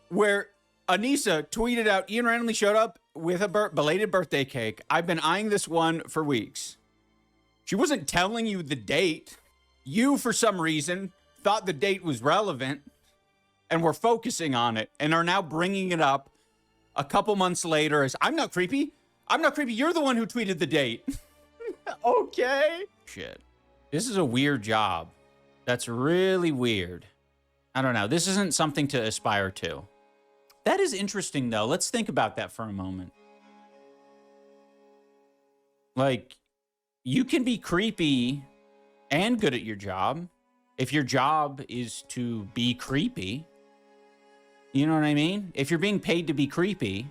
Speaker 1: where Anisa tweeted out, Ian randomly showed up with a belated birthday cake. I've been eyeing this one for weeks. She wasn't telling you the date. You, for some reason, thought the date was relevant and were focusing on it and are now bringing it up a couple months later as, I'm not creepy. I'm not creepy. You're the one who tweeted the date. Okay. Shit. This is a weird job. That's really weird. I don't know. This isn't something to aspire to. That is interesting, though. Let's think about that for a moment. Like, you can be creepy and good at your job if your job is to be creepy. You know what I mean? If you're being paid to be creepy,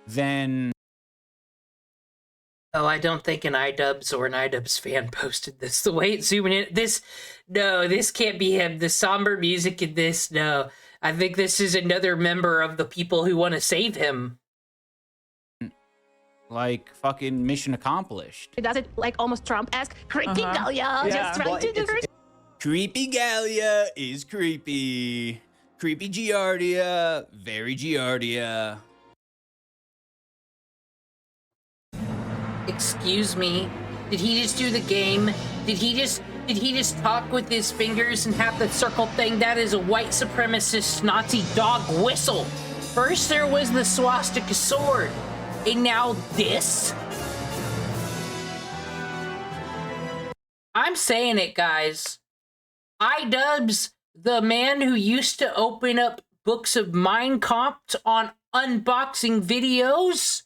Speaker 1: then...
Speaker 6: Oh, I don't think an Idubbbz or an Idubbbz fan posted this. The way it's zooming in, this can't be him. The somber music in this, no. I think this is another member of the people who want to save him.
Speaker 1: Like, fucking mission accomplished.
Speaker 5: Does it like almost Trump-esque? Creepy Galia, just trying to do her.
Speaker 1: Creepy Galia is creepy. Creepy Giardia, very Giardia.
Speaker 6: Excuse me, did he just do the game? Did he just talk with his fingers and have the circle thing? That is a white supremacist Nazi dog whistle. First there was the swastika sword, and now this? I'm saying it, guys. Idubbbz, the man who used to open up books of Mein Kampf on unboxing videos,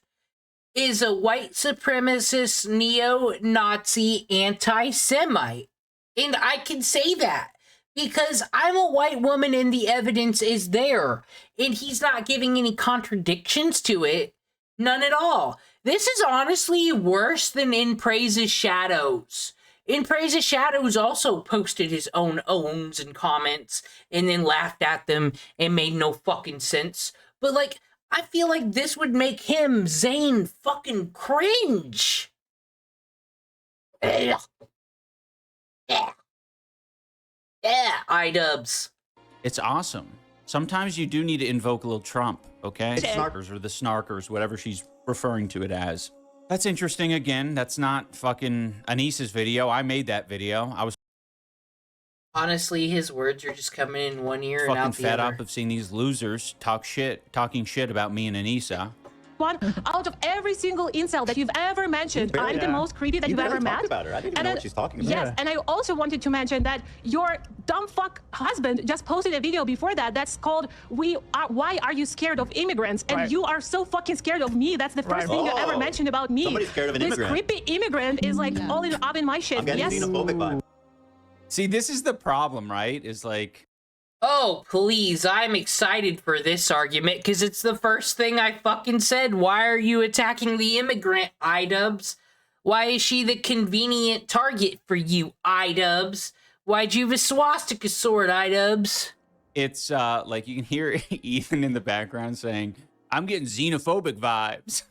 Speaker 6: is a white supremacist, neo-Nazi, anti-Semite. And I can say that because I'm a white woman and the evidence is there. And he's not giving any contradictions to it. None at all. This is honestly worse than In Praise's Shadows. In Praise's Shadows also posted his own owns and comments and then laughed at them and made no fucking sense. But like, I feel like this would make him, Zane, fucking cringe. Yeah, Idubbbz.
Speaker 1: It's awesome. Sometimes you do need to invoke a little Trump, okay? Snarkers or the snarkers, whatever she's referring to it as. That's interesting again. That's not fucking Anisa's video. I made that video. I was
Speaker 6: Honestly, his words are just coming in one ear and
Speaker 1: fucking
Speaker 6: out the
Speaker 1: fed
Speaker 6: other.
Speaker 1: up of seeing these losers talking shit about me and Anisa.
Speaker 5: One out of every single incel that you've ever mentioned, I'm the most creepy that you've ever met.
Speaker 7: About her. I didn't even know what she's talking about.
Speaker 5: Yes, and I also wanted to mention that your dumb fuck husband just posted a video before that that's called Why Are You Scared of Immigrants? And you are so fucking scared of me. That's the first thing you ever mentioned about me.
Speaker 7: Somebody's scared of an
Speaker 5: this
Speaker 7: immigrant.
Speaker 5: creepy immigrant is like all up in my shit.
Speaker 7: I'm getting xenophobic vibe.
Speaker 1: See, this is the problem, right? Is like,
Speaker 6: oh, please, I'm excited for this argument because it's the first thing I fucking said. Why are you attacking the immigrant, Idubbbz? Why is she the convenient target for you, Idubbbz? Why'd you have a swastika sword, Idubbbz?
Speaker 1: it's like you can hear Ethan in the background saying, I'm getting xenophobic vibes.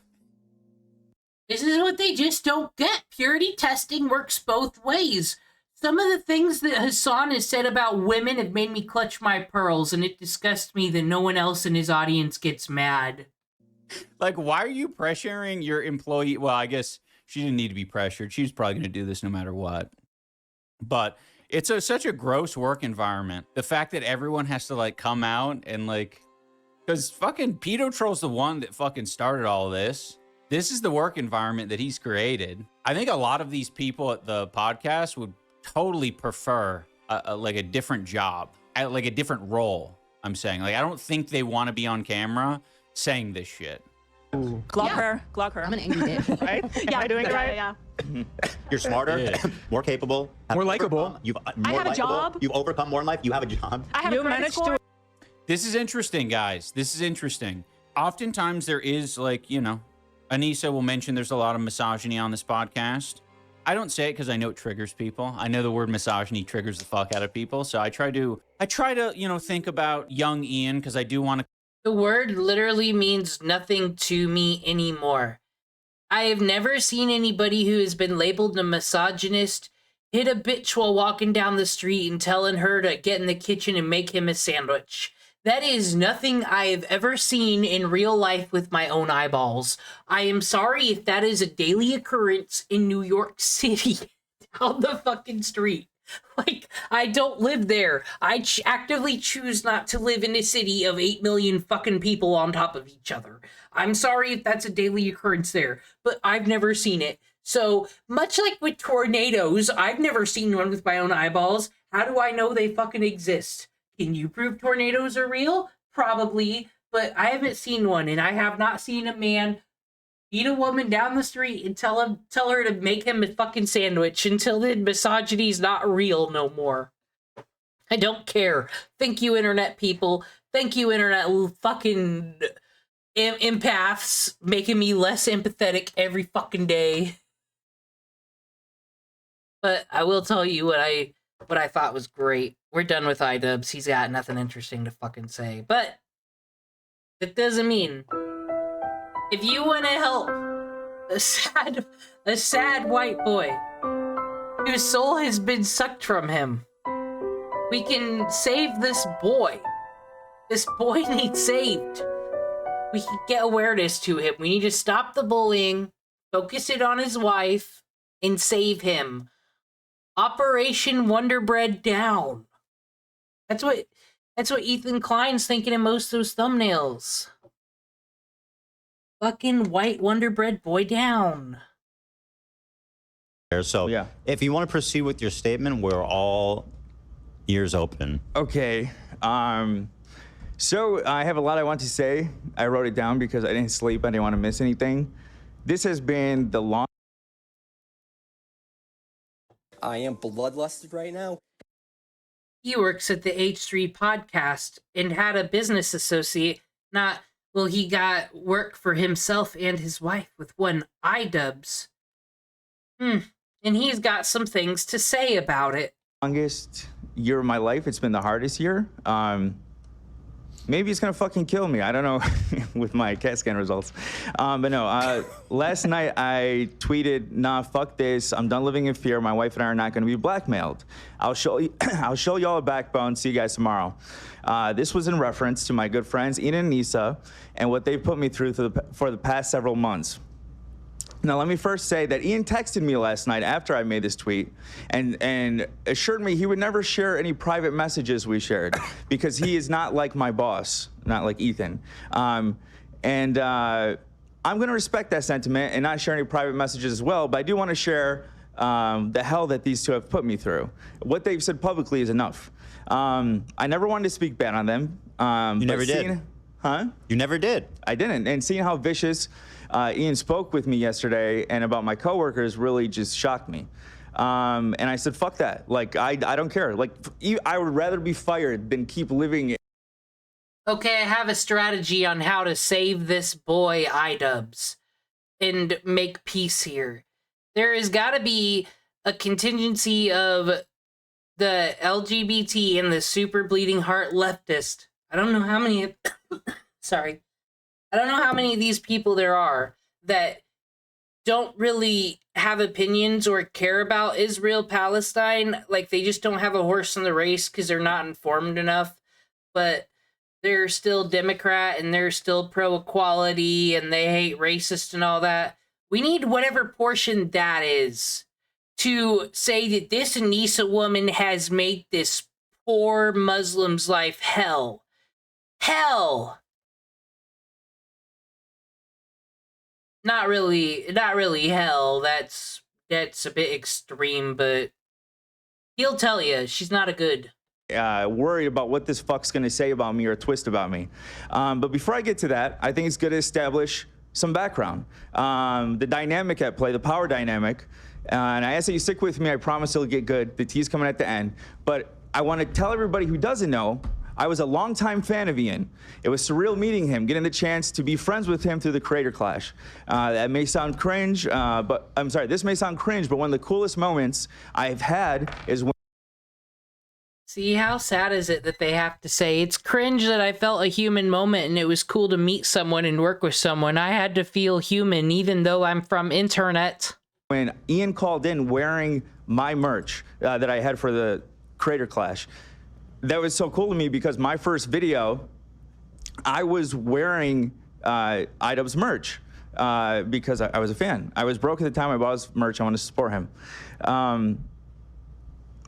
Speaker 6: This is what they just don't get. Purity testing works both ways. Some of the things that Hassan has said about women have made me clutch my pearls, and it disgusts me that no one else in his audience gets mad.
Speaker 1: Like, why are you pressuring your employee? Well, I guess she didn't need to be pressured. She was probably going to do this no matter what. But it's such a gross work environment. The fact that everyone has to, like, come out and, like... Because fucking Pedo Troll's the one that fucking started all this. This is the work environment that he's created. I think a lot of these people at the podcast would totally prefer like a different job, like a different role. I'm saying, like, I don't think they want to be on camera saying this shit.
Speaker 5: Clock her. I'm an angry bitch.
Speaker 13: Right?
Speaker 5: Yeah,
Speaker 13: Am I doing it right?
Speaker 5: Yeah.
Speaker 7: You're smarter, more capable,
Speaker 13: more likable.
Speaker 5: I have a job.
Speaker 7: You've overcome more in life. You have a job.
Speaker 5: I have a credit score.
Speaker 1: This is interesting, guys. This is interesting. Oftentimes there is, like, you know, Anisa will mention there's a lot of misogyny on this podcast. I don't say it because I know it triggers people. I know the word misogyny triggers the fuck out of people. So I try to, you know, think about young Ian because I do want to.
Speaker 6: The word literally means nothing to me anymore. I have never seen anybody who has been labeled a misogynist hit a bitch while walking down the street and telling her to get in the kitchen and make him a sandwich. That is nothing I have ever seen in real life with my own eyeballs. I am sorry if that is a daily occurrence in New York City down the fucking street. Like, I don't live there. I actively choose not to live in a city of 8 million fucking people on top of each other. I'm sorry if that's a daily occurrence there, but I've never seen it. So, much like with tornadoes, I've never seen one with my own eyeballs. How do I know they fucking exist? Can you prove tornadoes are real? Probably, but I haven't seen one, and I have not seen a man beat a woman down the street and tell her to make him a fucking sandwich until then misogyny's not real no more. I don't care. Thank you, internet people. Thank you, internet fucking empaths, making me less empathetic every fucking day. But I will tell you what I thought was great. We're done with Idubbbz. He's got nothing interesting to fucking say. But it doesn't mean if you want to help a sad white boy whose soul has been sucked from him, we can save this boy. This boy needs saved. We can get awareness to him. We need to stop the bullying, focus it on his wife, and save him. Operation Wonder Bread down. That's what Ethan Klein's thinking in most of those thumbnails. Fucking white Wonder Bread boy down.
Speaker 7: So yeah, if you want to proceed with your statement, we're all ears open.
Speaker 10: Okay. So I have a lot I want to say. I wrote it down because I didn't sleep. I didn't want to miss anything. This has been the long.
Speaker 8: I am bloodlusted right now.
Speaker 6: He works at the H3 podcast and had a business associate. He got work for himself and his wife with one Idubbbz. And he's got some things to say about it.
Speaker 10: Longest year of my life. It's been the hardest year. Maybe it's gonna fucking kill me. I don't know with my CAT scan results. But no, last night I tweeted, nah, fuck this. I'm done living in fear. My wife and I are not gonna be blackmailed. I'll show y'all a backbone. See you guys tomorrow. This was in reference to my good friends, Ian and Anisa, and what they've put me through for the past several months. Now, let me first say that Ian texted me last night after I made this tweet and assured me he would never share any private messages we shared because he is not like my boss, not like Ethan. I'm going to respect that sentiment and not share any private messages as well, but I do want to share the hell that these two have put me through. What they've said publicly is enough. I never wanted to speak bad on them.
Speaker 7: You never did.
Speaker 10: Huh?
Speaker 7: You never did.
Speaker 10: I didn't. And seeing how vicious Ian spoke with me yesterday and about my coworkers really just shocked me. And I said, fuck that. Like, I don't care. Like, I would rather be fired than keep living.
Speaker 6: Okay, I have a strategy on how to save this boy Idubbbz and make peace here. There has got to be a contingency of the LGBT and the super bleeding heart leftist. I don't know how many sorry. I don't know how many of these people there are that don't really have opinions or care about Israel-Palestine. Like, they just don't have a horse in the race because they're not informed enough. But they're still Democrat and they're still pro-equality and they hate racist and all that. We need whatever portion that is to say that this Anisa woman has made this poor Muslim's life hell. Hell! Not really hell. That's a bit extreme, but he'll tell you she's not a good.
Speaker 10: Worried about what this fuck's gonna say about me or twist about me. But before I get to that, I think it's good to establish some background. The dynamic at play, the power dynamic. And I ask that you stick with me. I promise it'll get good. The tea's coming at the end. But I want to tell everybody who doesn't know, I was a longtime fan of Ian. It was surreal meeting him, getting the chance to be friends with him through the Creator Clash. That may sound cringe, but I'm sorry, this may sound cringe, but one of the coolest moments I've had is when.
Speaker 6: See, how sad is it that they have to say, it's cringe that I felt a human moment and it was cool to meet someone and work with someone. I had to feel human even though I'm from internet.
Speaker 10: When Ian called in wearing my merch that I had for the Creator Clash, that was so cool to me because my first video, I was wearing IDubbbz merch because I was a fan. I was broke at the time. I bought his merch. I wanted to support him.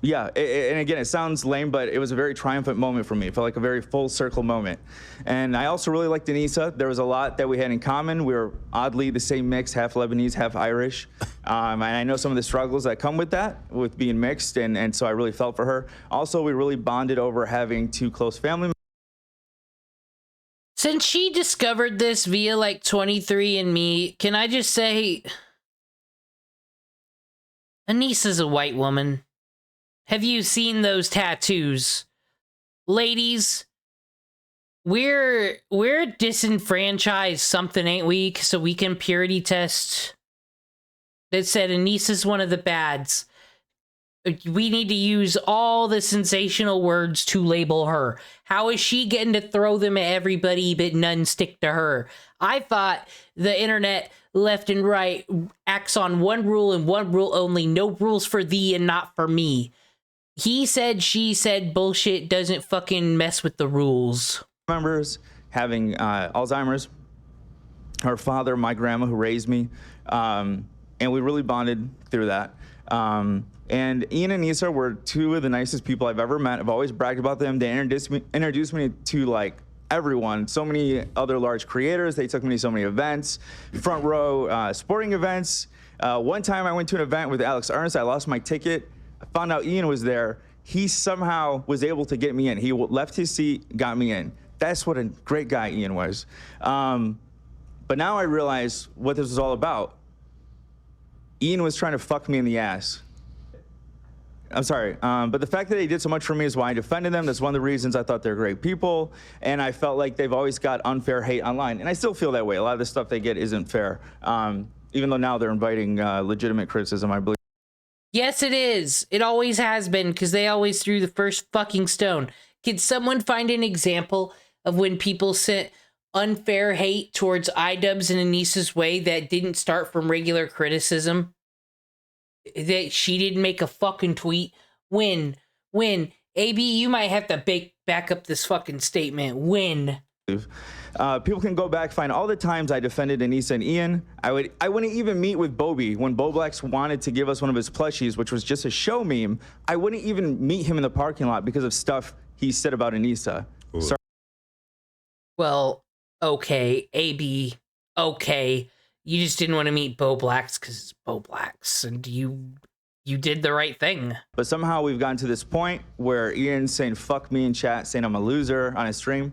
Speaker 10: Yeah, and again, it sounds lame, but it was a very triumphant moment for me. It felt like a very full circle moment. And I also really liked Anisa. There was a lot that we had in common. We were oddly the same mix, half Lebanese, half Irish. And I know some of the struggles that come with that, with being mixed, and so I really felt for her. Also, we really bonded over having 2 close family members.
Speaker 6: Since she discovered this via like 23andMe, can I just say, Anisa's a white woman. Have you seen those tattoos? Ladies, we're disenfranchised something, ain't we? So we can purity test. That said Anisa's one of the bads. We need to use all the sensational words to label her. How is she getting to throw them at everybody but none stick to her? I thought the internet left and right acts on one rule and one rule only. No rules for thee and not for me. He said, she said bullshit doesn't fucking mess with the rules.
Speaker 10: Members having Alzheimer's, her father, my grandma who raised me, and we really bonded through that. And Ian and Anisa were 2 of the nicest people I've ever met. I've always bragged about them. They introduced me to like everyone, so many other large creators. They took me to so many events, front row sporting events. One time I went to an event with Alex Ernst. I lost my ticket. I found out Ian was there. He somehow was able to get me in. He left his seat, got me in. That's what a great guy Ian was. But now I realize what this was all about. Ian was trying to fuck me in the ass. I'm sorry, but the fact that they did so much for me is why I defended them. That's one of the reasons I thought they're great people, and I felt like they've always got unfair hate online, and I still feel that way. A lot of the stuff they get isn't fair, even though now they're inviting legitimate criticism, I believe.
Speaker 6: Yes, it is. It always has been, because they always threw the first fucking stone. Can someone find an example of when people sent unfair hate towards Idubbbz and Anisa's way that didn't start from regular criticism? That she didn't make a fucking tweet? When? AB, you might have to back up this fucking statement. When?
Speaker 10: People can go back, find all the times I defended Anisa and Ian. I wouldn't even meet with Bobby when Boblax wanted to give us one of his plushies, which was just a show meme. I wouldn't even meet him in the parking lot because of stuff he said about Anisa. Sorry.
Speaker 6: Well, okay, AB, okay. You just didn't want to meet Boblax because it's Boblax, and you did the right thing.
Speaker 10: But somehow we've gotten to this point where Ian's saying fuck me in chat, saying I'm a loser on his stream.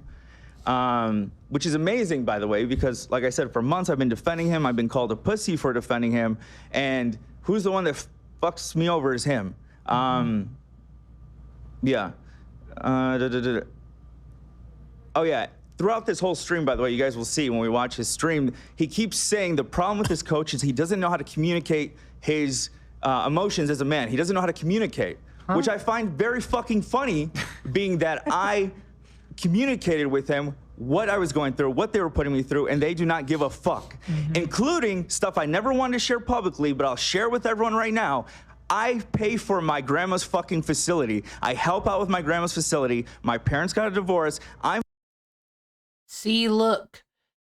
Speaker 10: Which is amazing, by the way, because like I said, for months I've been defending him. I've been called a pussy for defending him. And who's the one that fucks me over is him. Yeah. Oh, yeah. Throughout this whole stream, by the way, you guys will see when we watch his stream, he keeps saying the problem with this coach is he doesn't know how to communicate his emotions as a man. He doesn't know how to communicate, which I find very fucking funny, being that I communicated with him what I was going through, what they were putting me through, and they do not give a fuck, including stuff I never wanted to share publicly, but I'll share with everyone right now. I pay for my grandma's fucking facility. I help out with my grandma's facility. My parents got a divorce.
Speaker 6: See, look,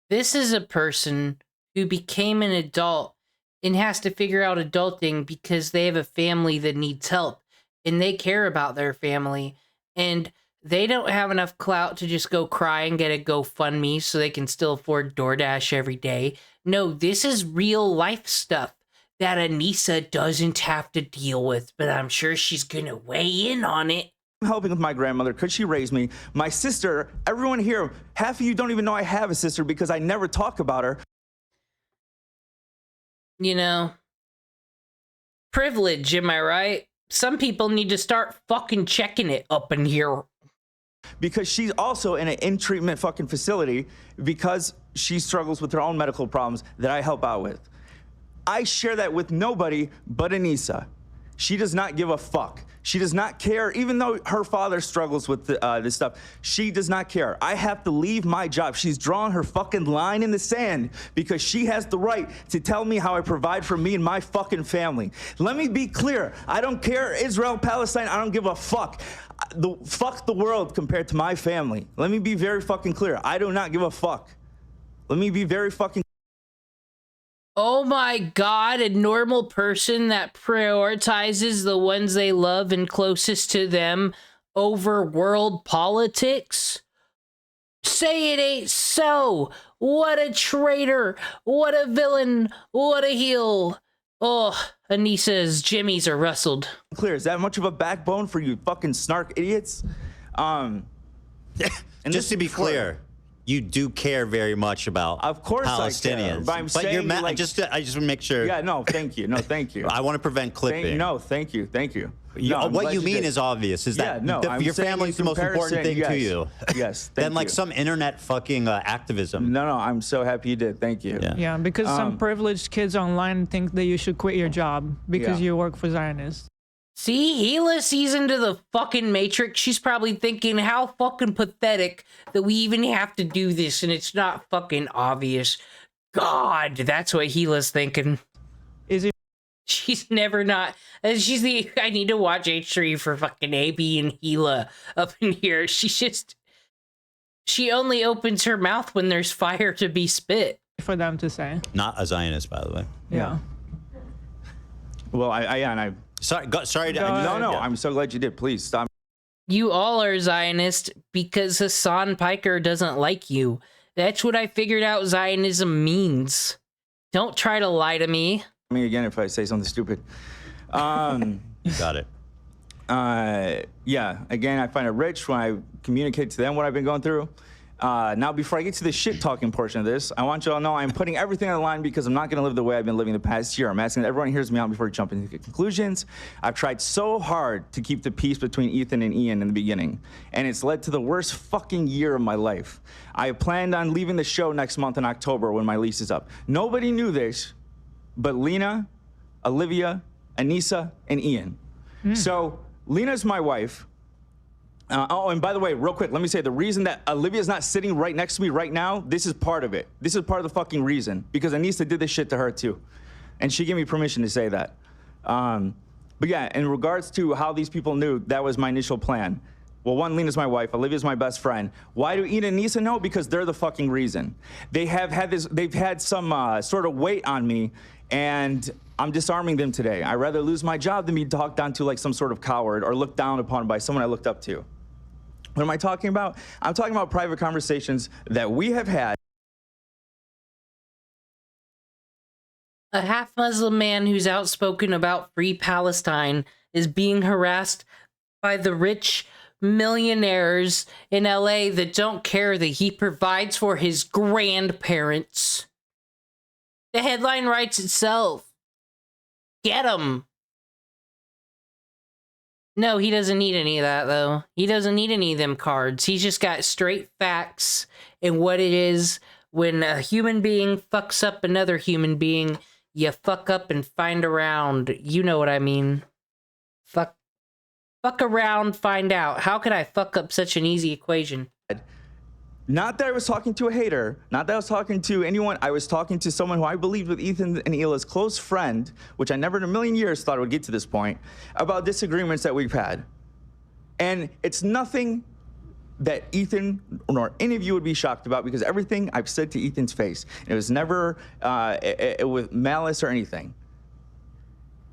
Speaker 6: this is a person who became an adult and has to figure out adulting because they have a family that needs help and they care about their family, and they don't have enough clout to just go cry and get a GoFundMe so they can still afford DoorDash every day. No, this is real life stuff that Anisa doesn't have to deal with, but I'm sure she's gonna weigh in on it.
Speaker 10: I'm helping with my grandmother because she raised me. My sister, everyone here, half of you don't even know I have a sister because I never talk about her.
Speaker 6: You know, privilege, am I right? Some people need to start fucking checking it up in here.
Speaker 10: Because she's also in an in-treatment fucking facility because she struggles with her own medical problems that I help out with. I share that with nobody but Anisa. She does not give a fuck. She does not care, even though her father struggles with this stuff. She does not care. I have to leave my job. She's drawn her fucking line in the sand because she has the right to tell me how I provide for me and my fucking family. Let me be clear. I don't care Israel, Palestine. I don't give a fuck. Fuck the world compared to my family. Let me be very fucking clear. I do not give a fuck. Let me be very fucking.
Speaker 6: Oh my God, a normal person that prioritizes the ones they love and closest to them over world politics? Say it ain't so. What a traitor. What a villain. What a heel. Oh, Anisa's jimmies are rustled.
Speaker 10: Clear. Is that much of a backbone for you fucking snark idiots?
Speaker 7: And just to be clear, you do care very much about Palestinians.
Speaker 10: But I'm saying,
Speaker 7: I just want to make sure.
Speaker 10: Yeah, no, thank you. No, thank you.
Speaker 7: I want to prevent clipping.
Speaker 10: Thank you.
Speaker 7: What you mean is obvious. Is that your family's the most important thing to you?
Speaker 10: Yes.
Speaker 7: Than like some internet fucking activism.
Speaker 10: No, I'm so happy you did. Thank you.
Speaker 13: Yeah, because some privileged kids online think that you should quit your job because you work for Zionists.
Speaker 6: See, Gila sees into the fucking Matrix. She's probably thinking, how fucking pathetic that we even have to do this and it's not fucking obvious. God, that's what Gila's thinking.
Speaker 13: Is it?
Speaker 6: She's never not. She's the. I need to watch H3 for fucking AB and Gila up in here. She only opens her mouth when there's fire to be spit.
Speaker 13: For them to say.
Speaker 7: Not a Zionist, by the way.
Speaker 13: Yeah.
Speaker 10: Well, I
Speaker 7: sorry.
Speaker 10: No. I'm so glad you did. Please stop.
Speaker 6: You all are Zionist because Hassan Piker doesn't like you. That's what I figured out Zionism means. Don't try to lie to me.
Speaker 10: Me again if I say something stupid.
Speaker 7: You got it.
Speaker 10: Yeah. Again, I find it rich when I communicate to them what I've been going through. Now, before I get to the shit talking portion of this, I want you all to know I'm putting everything on the line because I'm not going to live the way I've been living the past year. I'm asking that everyone hears me out before jumping into conclusions. I've tried so hard to keep the peace between Ethan and Ian in the beginning, and it's led to the worst fucking year of my life. I planned on leaving the show next month in October when my lease is up. Nobody knew this, but Lena, Olivia, Anisa, and Ian. So Lena's my wife. And by the way, real quick, let me say the reason that Olivia's not sitting right next to me right now, this is part of it. This is part of the fucking reason, because Anisa did this shit to her too. And she gave me permission to say that. But yeah, in regards to how these people knew, that was my initial plan. Well, one, Lena's my wife, Olivia's my best friend. Why do Ian and Anisa know? Because they're the fucking reason. They've had some sort of weight on me, and I'm disarming them today. I'd rather lose my job than be talked down to like some sort of coward or looked down upon by someone I looked up to. What am I talking about? I'm talking about private conversations that we have had.
Speaker 6: A half-Muslim man who's outspoken about free Palestine is being harassed by the rich millionaires in LA that don't care that he provides for his grandparents. The headline writes itself. Get him. No, he doesn't need any of that, though. He doesn't need any of them cards. He's just got straight facts and what it is when a human being fucks up another human being. You fuck up and find around. You know what I mean. Fuck around, find out. How could I fuck up such an easy equation?
Speaker 10: Not that I was talking to a hater, not that I was talking to anyone. I was talking to someone who I believed with Ethan and Hila's close friend, which I never in a million years thought it would get to this point, about disagreements that we've had. And it's nothing that Ethan nor any of you would be shocked about, because everything I've said to Ethan's face, it was never with malice or anything.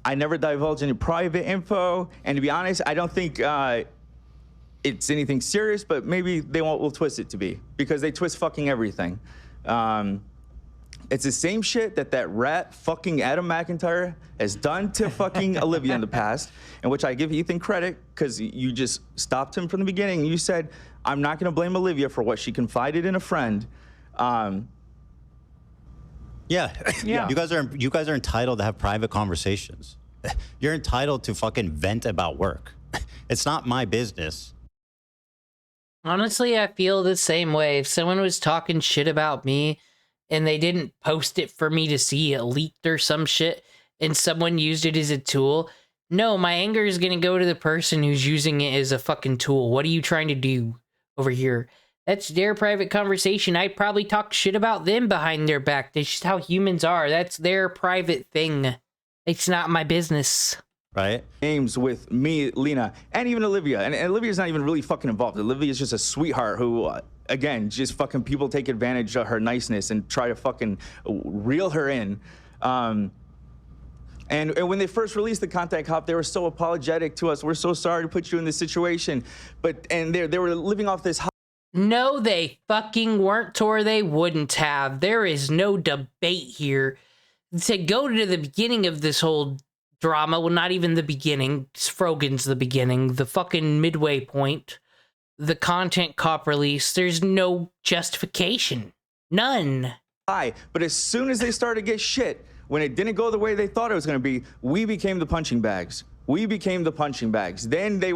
Speaker 10: I never divulged any private info, and to be honest, I don't think it's anything serious, but maybe they will twist it to be, because they twist fucking everything. It's the same shit that rat fucking Adam McIntyre has done to fucking Olivia in the past, in which I give Ethan credit, because you just stopped him from the beginning. You said, I'm not gonna blame Olivia for what she confided in a friend.
Speaker 7: Yeah. You guys are entitled to have private conversations. You're entitled to fucking vent about work. It's not my business.
Speaker 6: Honestly, I feel the same way. If someone was talking shit about me and they didn't post it for me to see, it leaked or some shit, and someone used it as a tool, No, my anger is gonna go to the person who's using it as a fucking tool. What are you trying to do over here? That's their private conversation. I'd probably talk shit about them behind their back. That's just how humans are. That's their private thing. It's not my business.
Speaker 7: Right?
Speaker 10: Games with me, Lena, and even Olivia. And Olivia's not even really fucking involved. Olivia's just a sweetheart who, again, just fucking people take advantage of her niceness and try to fucking reel her in. And when they first released the Content Cop, they were so apologetic to us. We're so sorry to put you in this situation. And they were living off this.
Speaker 6: No, they fucking weren't, or they wouldn't have. There is no debate here. To go to the beginning of this whole drama, well, not even the beginning. Frogan's the beginning. The fucking midway point. The Content Cop release. There's no justification. None.
Speaker 10: But as soon as they started to get shit, when it didn't go the way they thought it was going to be, we became the punching bags. We became the punching bags. Then they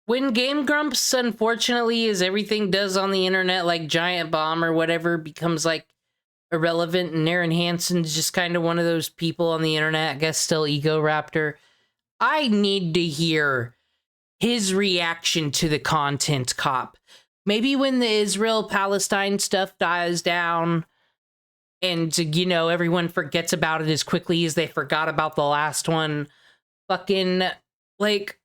Speaker 6: When Game Grumps, unfortunately, as everything does on the internet, like Giant Bomb or whatever, becomes like irrelevant, and Aaron Hansen's just kind of one of those people on the internet, I guess still Ego Raptor, I need to hear his reaction to the Content Cop. Maybe when the Israel-Palestine stuff dies down and, you know, everyone forgets about it as quickly as they forgot about the last one. Fucking, like,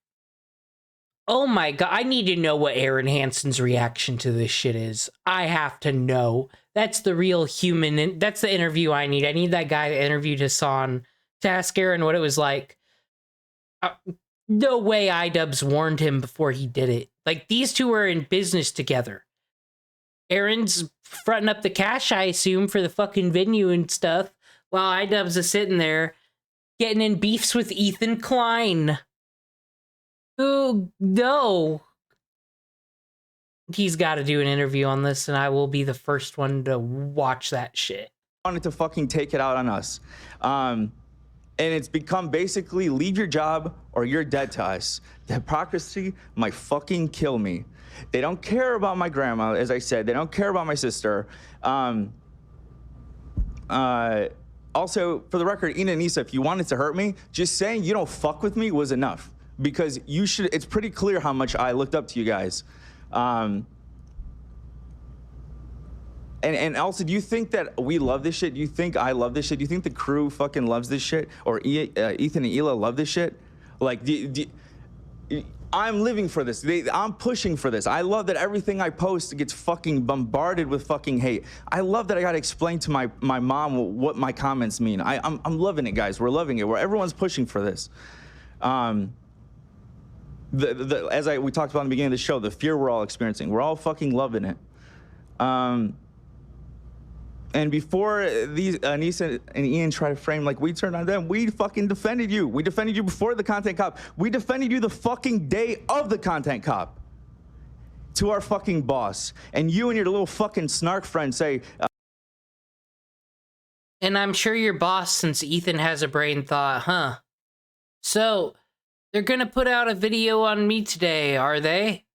Speaker 6: oh my god, I need to know what Aaron Hansen's reaction to this shit is. I have to know. That's the real human, that's the interview I need. I need that guy that interviewed Hassan to ask Aaron what it was like. No way Idubbbz warned him before he did it. Like, these two are in business together. Aaron's fronting up the cash, I assume, for the fucking venue and stuff, while Idubbbz is sitting there getting in beefs with Ethan Klein. Who, no. He's got to do an interview on this, and I will be the first one to watch that shit.
Speaker 10: Wanted to fucking take it out on us. And it's become basically leave your job or you're dead to us. The hypocrisy might fucking kill me. They don't care about my grandma, as I said. They don't care about my sister. Also, for the record, Ina and Anisa, if you wanted to hurt me, just saying you don't fuck with me was enough. Because you should, it's pretty clear how much I looked up to you guys. And also, do you think that we love this shit? Do you think I love this shit? Do you think the crew fucking loves this shit? Or Ethan and Hila love this shit? Like, I'm living for this. I'm pushing for this. I love that everything I post gets fucking bombarded with fucking hate. I love that I gotta explain to my mom what my comments mean. I'm loving it, guys. We're loving it. Everyone's pushing for this. As we talked about in the beginning of the show, the fear we're all experiencing, we're all fucking loving it. And before these Anisa and Ian try to frame like we turned on them, we fucking defended you. We defended you before the Content Cop. We defended you the fucking day of the Content Cop to our fucking boss. And you and your little fucking snark friend say.
Speaker 6: And I'm sure your boss, since Ethan has a brain, thought, huh? So they're gonna put out a video on me today, are they?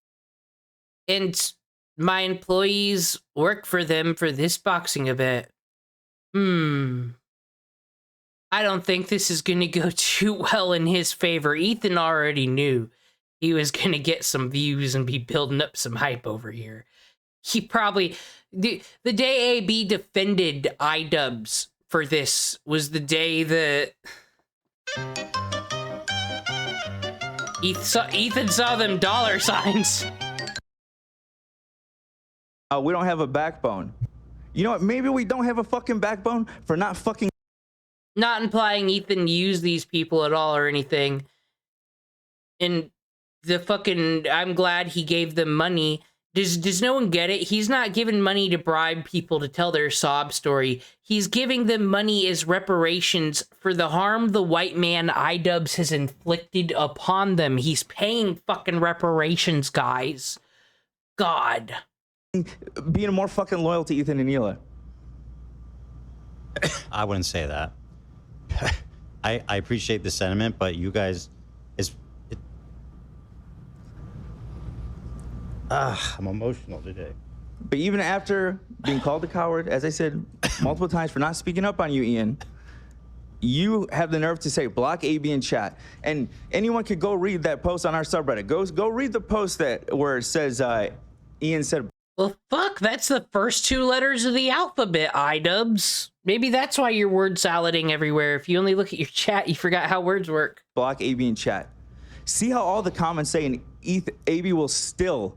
Speaker 6: And my employees work for them for this boxing event. I don't think this is gonna go too well in his favor. Ethan already knew he was gonna get some views and be building up some hype over here. He probably, the day AB defended Idubbbz for this was the day that Ethan saw them dollar signs.
Speaker 10: We don't have a backbone. You know what? Maybe we don't have a fucking backbone for not fucking.
Speaker 6: Not implying Ethan used these people at all or anything. And the fucking, I'm glad he gave them money. Does no one get it? He's not giving money to bribe people to tell their sob story. He's giving them money as reparations for the harm the white man Idubbbz has inflicted upon them. He's paying fucking reparations, guys. God.
Speaker 10: Being more fucking loyal to Ethan and Hila.
Speaker 7: I wouldn't say that. I appreciate the sentiment, but you guys, I'm emotional today.
Speaker 10: But even after being called a coward, as I said multiple times for not speaking up on you, Ian, you have the nerve to say block AB in chat, and anyone could go read that post on our subreddit. Go read the post where it says Ian said.
Speaker 6: Well, fuck, that's the first 2 letters of the alphabet, Idubbbz. Maybe that's why you're word salading everywhere. If you only look at your chat, you forgot how words work.
Speaker 10: Block AB in chat. See how all the comments say, and AB will still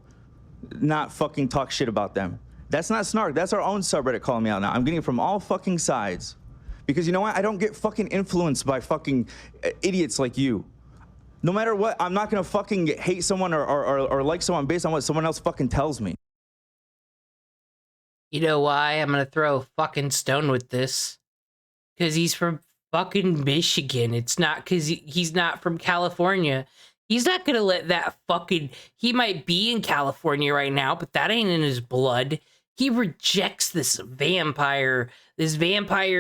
Speaker 10: not fucking talk shit about them. That's not snark. That's our own subreddit calling me out now. I'm getting it from all fucking sides. Because you know what? I don't get fucking influenced by fucking idiots like you. No matter what, I'm not gonna fucking hate someone or like someone based on what someone else fucking tells me.
Speaker 6: You know why I'm gonna throw a fucking stone with this? Because he's from fucking Michigan. It's not because he's not from California. He's not gonna let that fucking... He might be in California right now, but that ain't in his blood. He rejects this vampire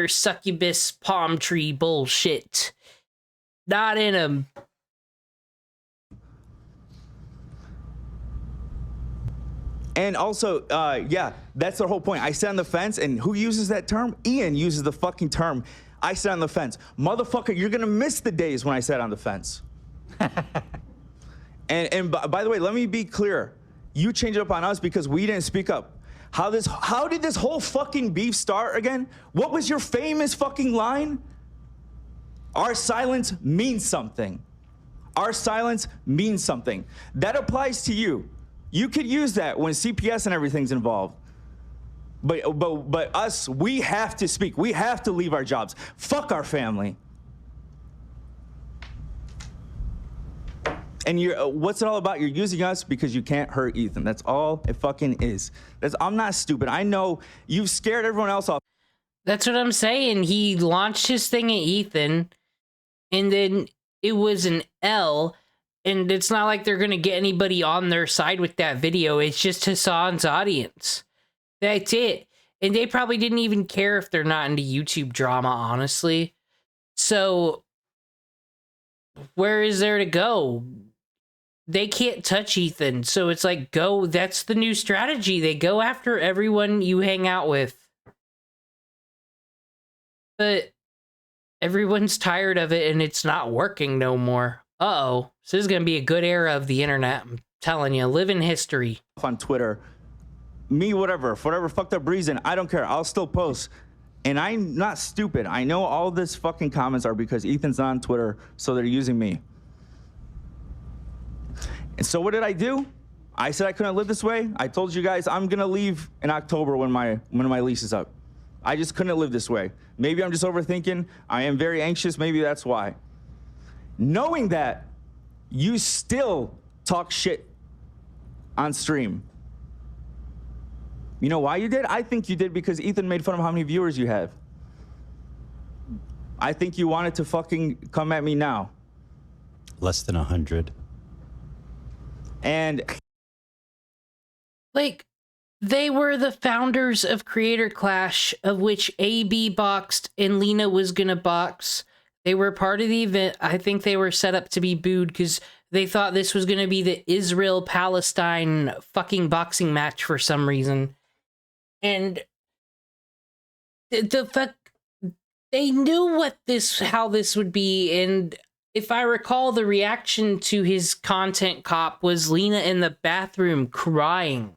Speaker 6: succubus palm tree bullshit. Not in him.
Speaker 10: And also, yeah, that's the whole point. I sit on the fence, and who uses that term? Ian uses the fucking term. I sit on the fence. Motherfucker, you're gonna miss the days when I sat on the fence. and by the way, let me be clear. You changed up on us because we didn't speak up. How did this whole fucking beef start again? What was your famous fucking line? Our silence means something. Our silence means something. That applies to you. You could use that when CPS and everything's involved. But us, we have to speak. We have to leave our jobs. Fuck our family. And what's it all about? You're using us because you can't hurt Ethan. That's all it fucking is. I'm not stupid. I know you've scared everyone else off.
Speaker 6: That's what I'm saying. He launched his thing at Ethan, and then it was an L. And it's not like they're going to get anybody on their side with that video. It's just Hassan's audience. That's it. And they probably didn't even care if they're not into YouTube drama, honestly. So, where is there to go? They can't touch Ethan. So it's like, go. That's the new strategy. They go after everyone you hang out with. But everyone's tired of it and it's not working no more. Uh-oh. So this is going to be a good era of the internet. I'm telling you, live in history.
Speaker 10: On Twitter, me, whatever, for whatever fucked up reason, I don't care. I'll still post. And I'm not stupid. I know all this fucking comments are because Ethan's not on Twitter, so they're using me. And so what did I do? I said I couldn't live this way. I told you guys I'm going to leave in October when my lease is up. I just couldn't live this way. Maybe I'm just overthinking. I am very anxious. Maybe that's why. Knowing that, you still talk shit on stream. You know why you did? I think you did because Ethan made fun of how many viewers you have. I think you wanted to fucking come at me now.
Speaker 7: Less than 100.
Speaker 10: And...
Speaker 6: like, they were the founders of Creator Clash, of which AB boxed and Lena was gonna box. They were part of the event. I think they were set up to be booed because they thought this was going to be the Israel-Palestine fucking boxing match for some reason. And the fuck, they knew how this would be. And if I recall, the reaction to his content cop was Lena in the bathroom crying.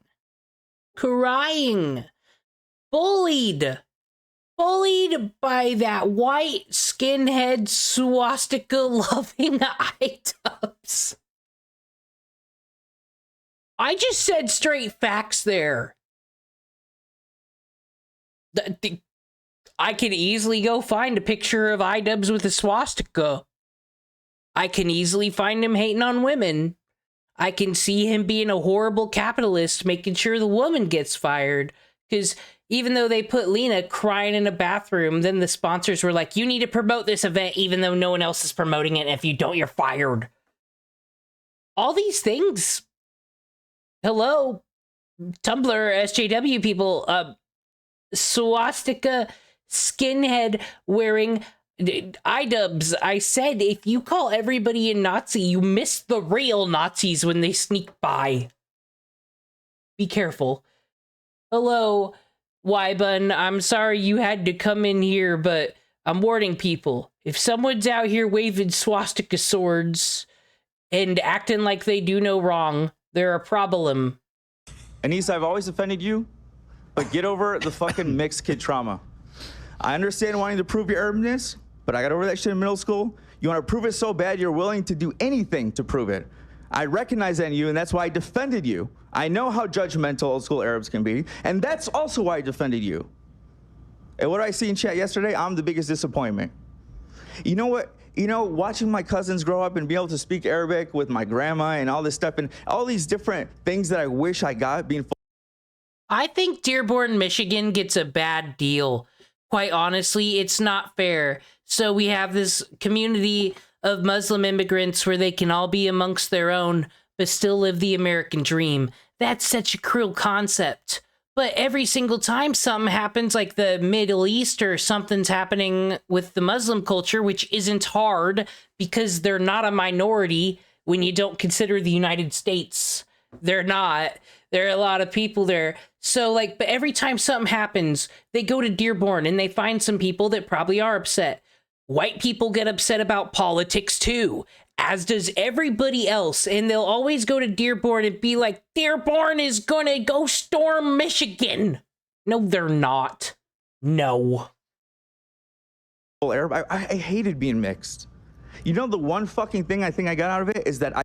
Speaker 6: Bullied by that white skinhead swastika-loving Idubbbz. I just said straight facts there. I can easily go find a picture of Idubbbz with a swastika. I can easily find him hating on women. I can see him being a horrible capitalist, making sure the woman gets fired. Because even though they put Lena crying in a bathroom, then the sponsors were like, you need to promote this event even though no one else is promoting it. And if you don't, you're fired. All these things. Hello, Tumblr, SJW people. Swastika skinhead wearing Idubbbz. I said, if you call everybody a Nazi, you miss the real Nazis when they sneak by. Be careful. Hello, Wybun, I'm sorry you had to come in here, but I'm warning people. If someone's out here waving swastika swords and acting like they do no wrong, they're a problem.
Speaker 10: Anisa, I've always offended you, but get over the fucking mixed kid trauma. I understand wanting to prove your urban-ness, but I got over that shit in middle school. You want to prove it so bad, you're willing to do anything to prove it. I recognize that in you, and that's why I defended you. I know how judgmental old school Arabs can be, and that's also why I defended you. And what I see in chat yesterday, I'm the biggest disappointment. You know what? You know, watching my cousins grow up and be able to speak Arabic with my grandma and all this stuff and all these different things that I wish I got being.
Speaker 6: I think Dearborn, Michigan gets a bad deal. Quite honestly, it's not fair. So we have this community of Muslim immigrants where they can all be amongst their own, but still live the American dream. That's such a cruel concept. But every single time something happens, like the Middle East or something's happening with the Muslim culture, which isn't hard because they're not a minority when you don't consider the United States. They're not. There are a lot of people there. So, like, but every time something happens, they go to Dearborn and they find some people that probably are upset. White people get upset about politics too, as does everybody else. And they'll always go to Dearborn and be like, Dearborn is gonna go storm Michigan. No, they're not. No.
Speaker 10: Arab, I hated being mixed. You know, the one fucking thing I think I got out of it is that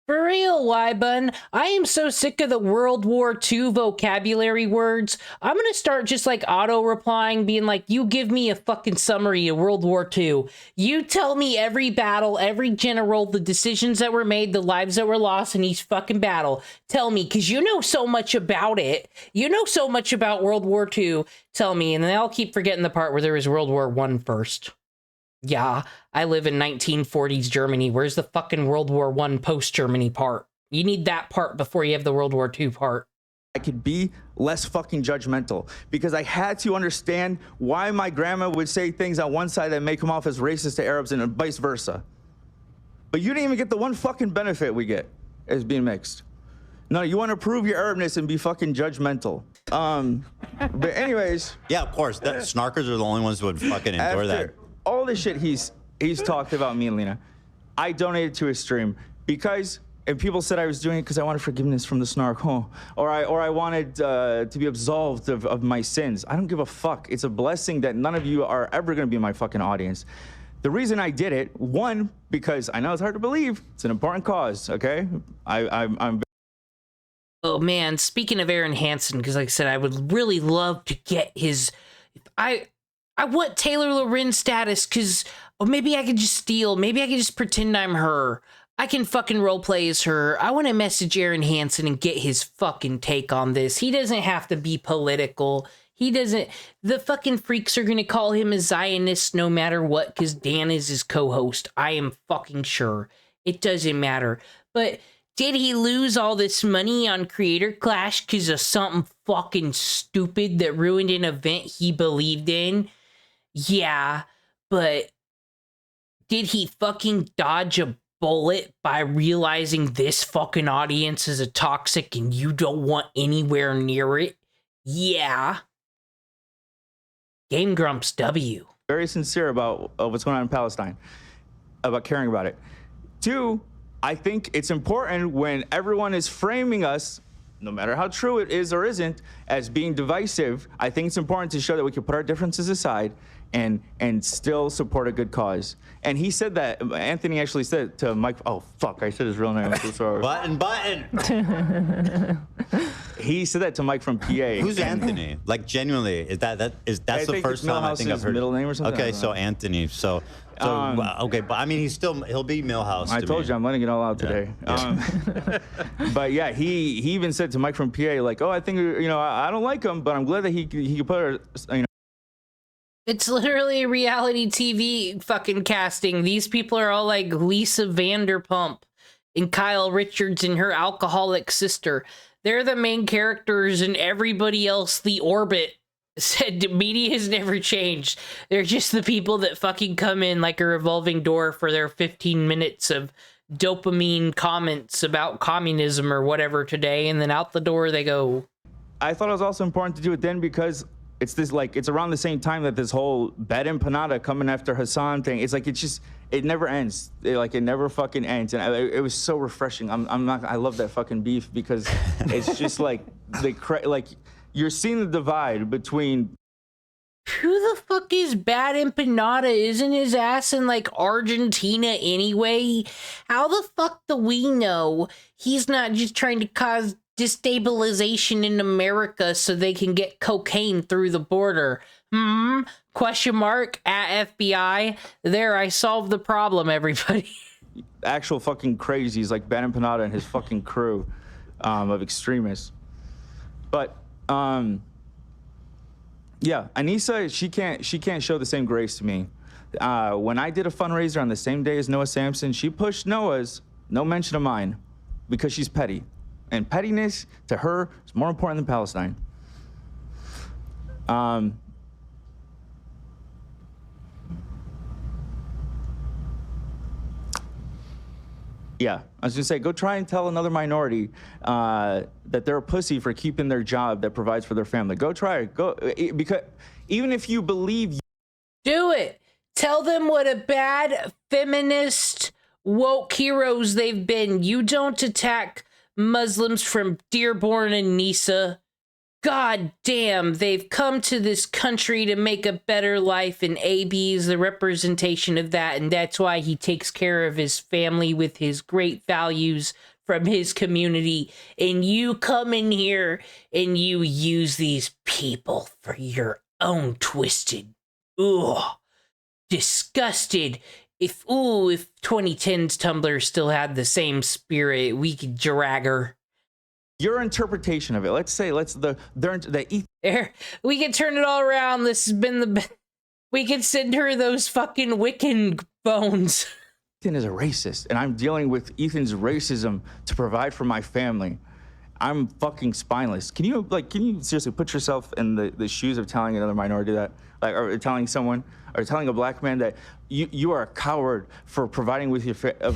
Speaker 6: For real, Y-Bun, I am so sick of the World War II vocabulary words. I'm gonna start just like auto-replying, being like, you give me a fucking summary of World War II. You tell me every battle, every general, the decisions that were made, the lives that were lost in each fucking battle. Tell me, because you know so much about it. You know so much about World War II. Tell me, and then I'll keep forgetting the part where there was World War I first. Yeah, I live in 1940s Germany. Where's the fucking World War I post-Germany part? You need that part before you have the World War II part.
Speaker 10: I could be less fucking judgmental because I had to understand why my grandma would say things on one side that may come off as racist to Arabs and vice versa. But you didn't even get the one fucking benefit we get as being mixed. No, you want to prove your Arabness and be fucking judgmental. But anyways.
Speaker 7: Yeah, of course. Snarkers are the only ones who would fucking endure that.
Speaker 10: All the shit he's talked about me and Lena, I donated to his stream because, and people said I was doing it because I wanted forgiveness from the snark, or I wanted to be absolved of my sins. I don't give a fuck. It's a blessing that none of you are ever going to be my fucking audience. The reason I did it, one, because I know it's hard to believe, it's an important cause, okay? I'm
Speaker 6: Oh man, speaking of Aaron Hansen, because like I said, I would really love to get his, I want Taylor Loren status, because maybe I could just steal. Maybe I could just pretend I'm her. I can fucking roleplay as her. I want to message Aaron Hansen and get his fucking take on this. He doesn't have to be political. He doesn't. The fucking freaks are going to call him a Zionist no matter what, because Dan is his co-host. I am fucking sure. It doesn't matter. But did he lose all this money on Creator Clash because of something fucking stupid that ruined an event he believed in? Yeah, but did he fucking dodge a bullet by realizing this fucking audience is a toxic and you don't want anywhere near it? Yeah. Game Grumps W.
Speaker 10: very sincere about what's going on in Palestine, about caring about it. Two, I think it's important when everyone is framing us, no matter how true it is or isn't, as being divisive. I think it's important to show that we can put our differences aside and still support a good cause. And he said that, Anthony actually said to Mike, oh fuck, I said his real name, I'm so sorry.
Speaker 7: Button.
Speaker 10: He said that to Mike from PA.
Speaker 7: Who's Anthony? Like genuinely, that's the first time I think I've heard
Speaker 10: middle name or something.
Speaker 7: Okay, so Anthony, so okay, but I mean he'll be Millhouse.
Speaker 10: I told you I'm letting it all out today. But yeah, he even said to Mike from PA, like, oh, I think, I don't like him, but I'm glad that he could put her,
Speaker 6: It's literally a reality TV fucking casting. These people are all like Lisa Vanderpump and Kyle Richards and her alcoholic sister. They're the main characters, and everybody else, the orbit, said media has never changed. They're just the people that fucking come in like a revolving door for their 15 minutes of dopamine comments about communism or whatever today, and then out the door they go.
Speaker 10: I thought it was also important to do it then because it's this like it's around the same time that this whole Bad Empanada coming after Hassan thing. It's like it never ends. It never fucking ends, and it was so refreshing. I love that fucking beef because it's just like like you're seeing the divide between.
Speaker 6: Who the fuck is Bad Empanada? Isn't his ass in like Argentina anyway? How the fuck do we know he's not just trying to cause destabilization in America so they can get cocaine through the border? Question mark at FBI. There, I solved the problem, everybody.
Speaker 10: Actual fucking crazies like Bad Empanada and his fucking crew of extremists. But yeah, Anisa, she can't show the same grace to me. When I did a fundraiser on the same day as Noah Samson, she pushed Noah's, no mention of mine, because she's petty. And pettiness to her is more important than Palestine. Yeah, I was gonna say, go try and tell another minority that they're a pussy for keeping their job that provides for their family. Go try it. Because even if you believe,
Speaker 6: do it. Tell them what a bad feminist woke heroes they've been. You don't attack Muslims from Dearborn and Nisa. God damn, they've come to this country to make a better life, and AB is the representation of that, and that's why he takes care of his family with his great values from his community. And you come in here and you use these people for your own twisted, disgusted. If 2010's Tumblr still had the same spirit, we could drag her.
Speaker 10: your interpretation of it. Let's say, we
Speaker 6: can turn it all around. This has been the. We can send her those fucking Wiccan bones.
Speaker 10: Ethan is a racist, and I'm dealing with Ethan's racism to provide for my family. I'm fucking spineless. Can you seriously put yourself in the shoes of telling another minority that, or telling someone, or telling a black man that you are a coward for providing with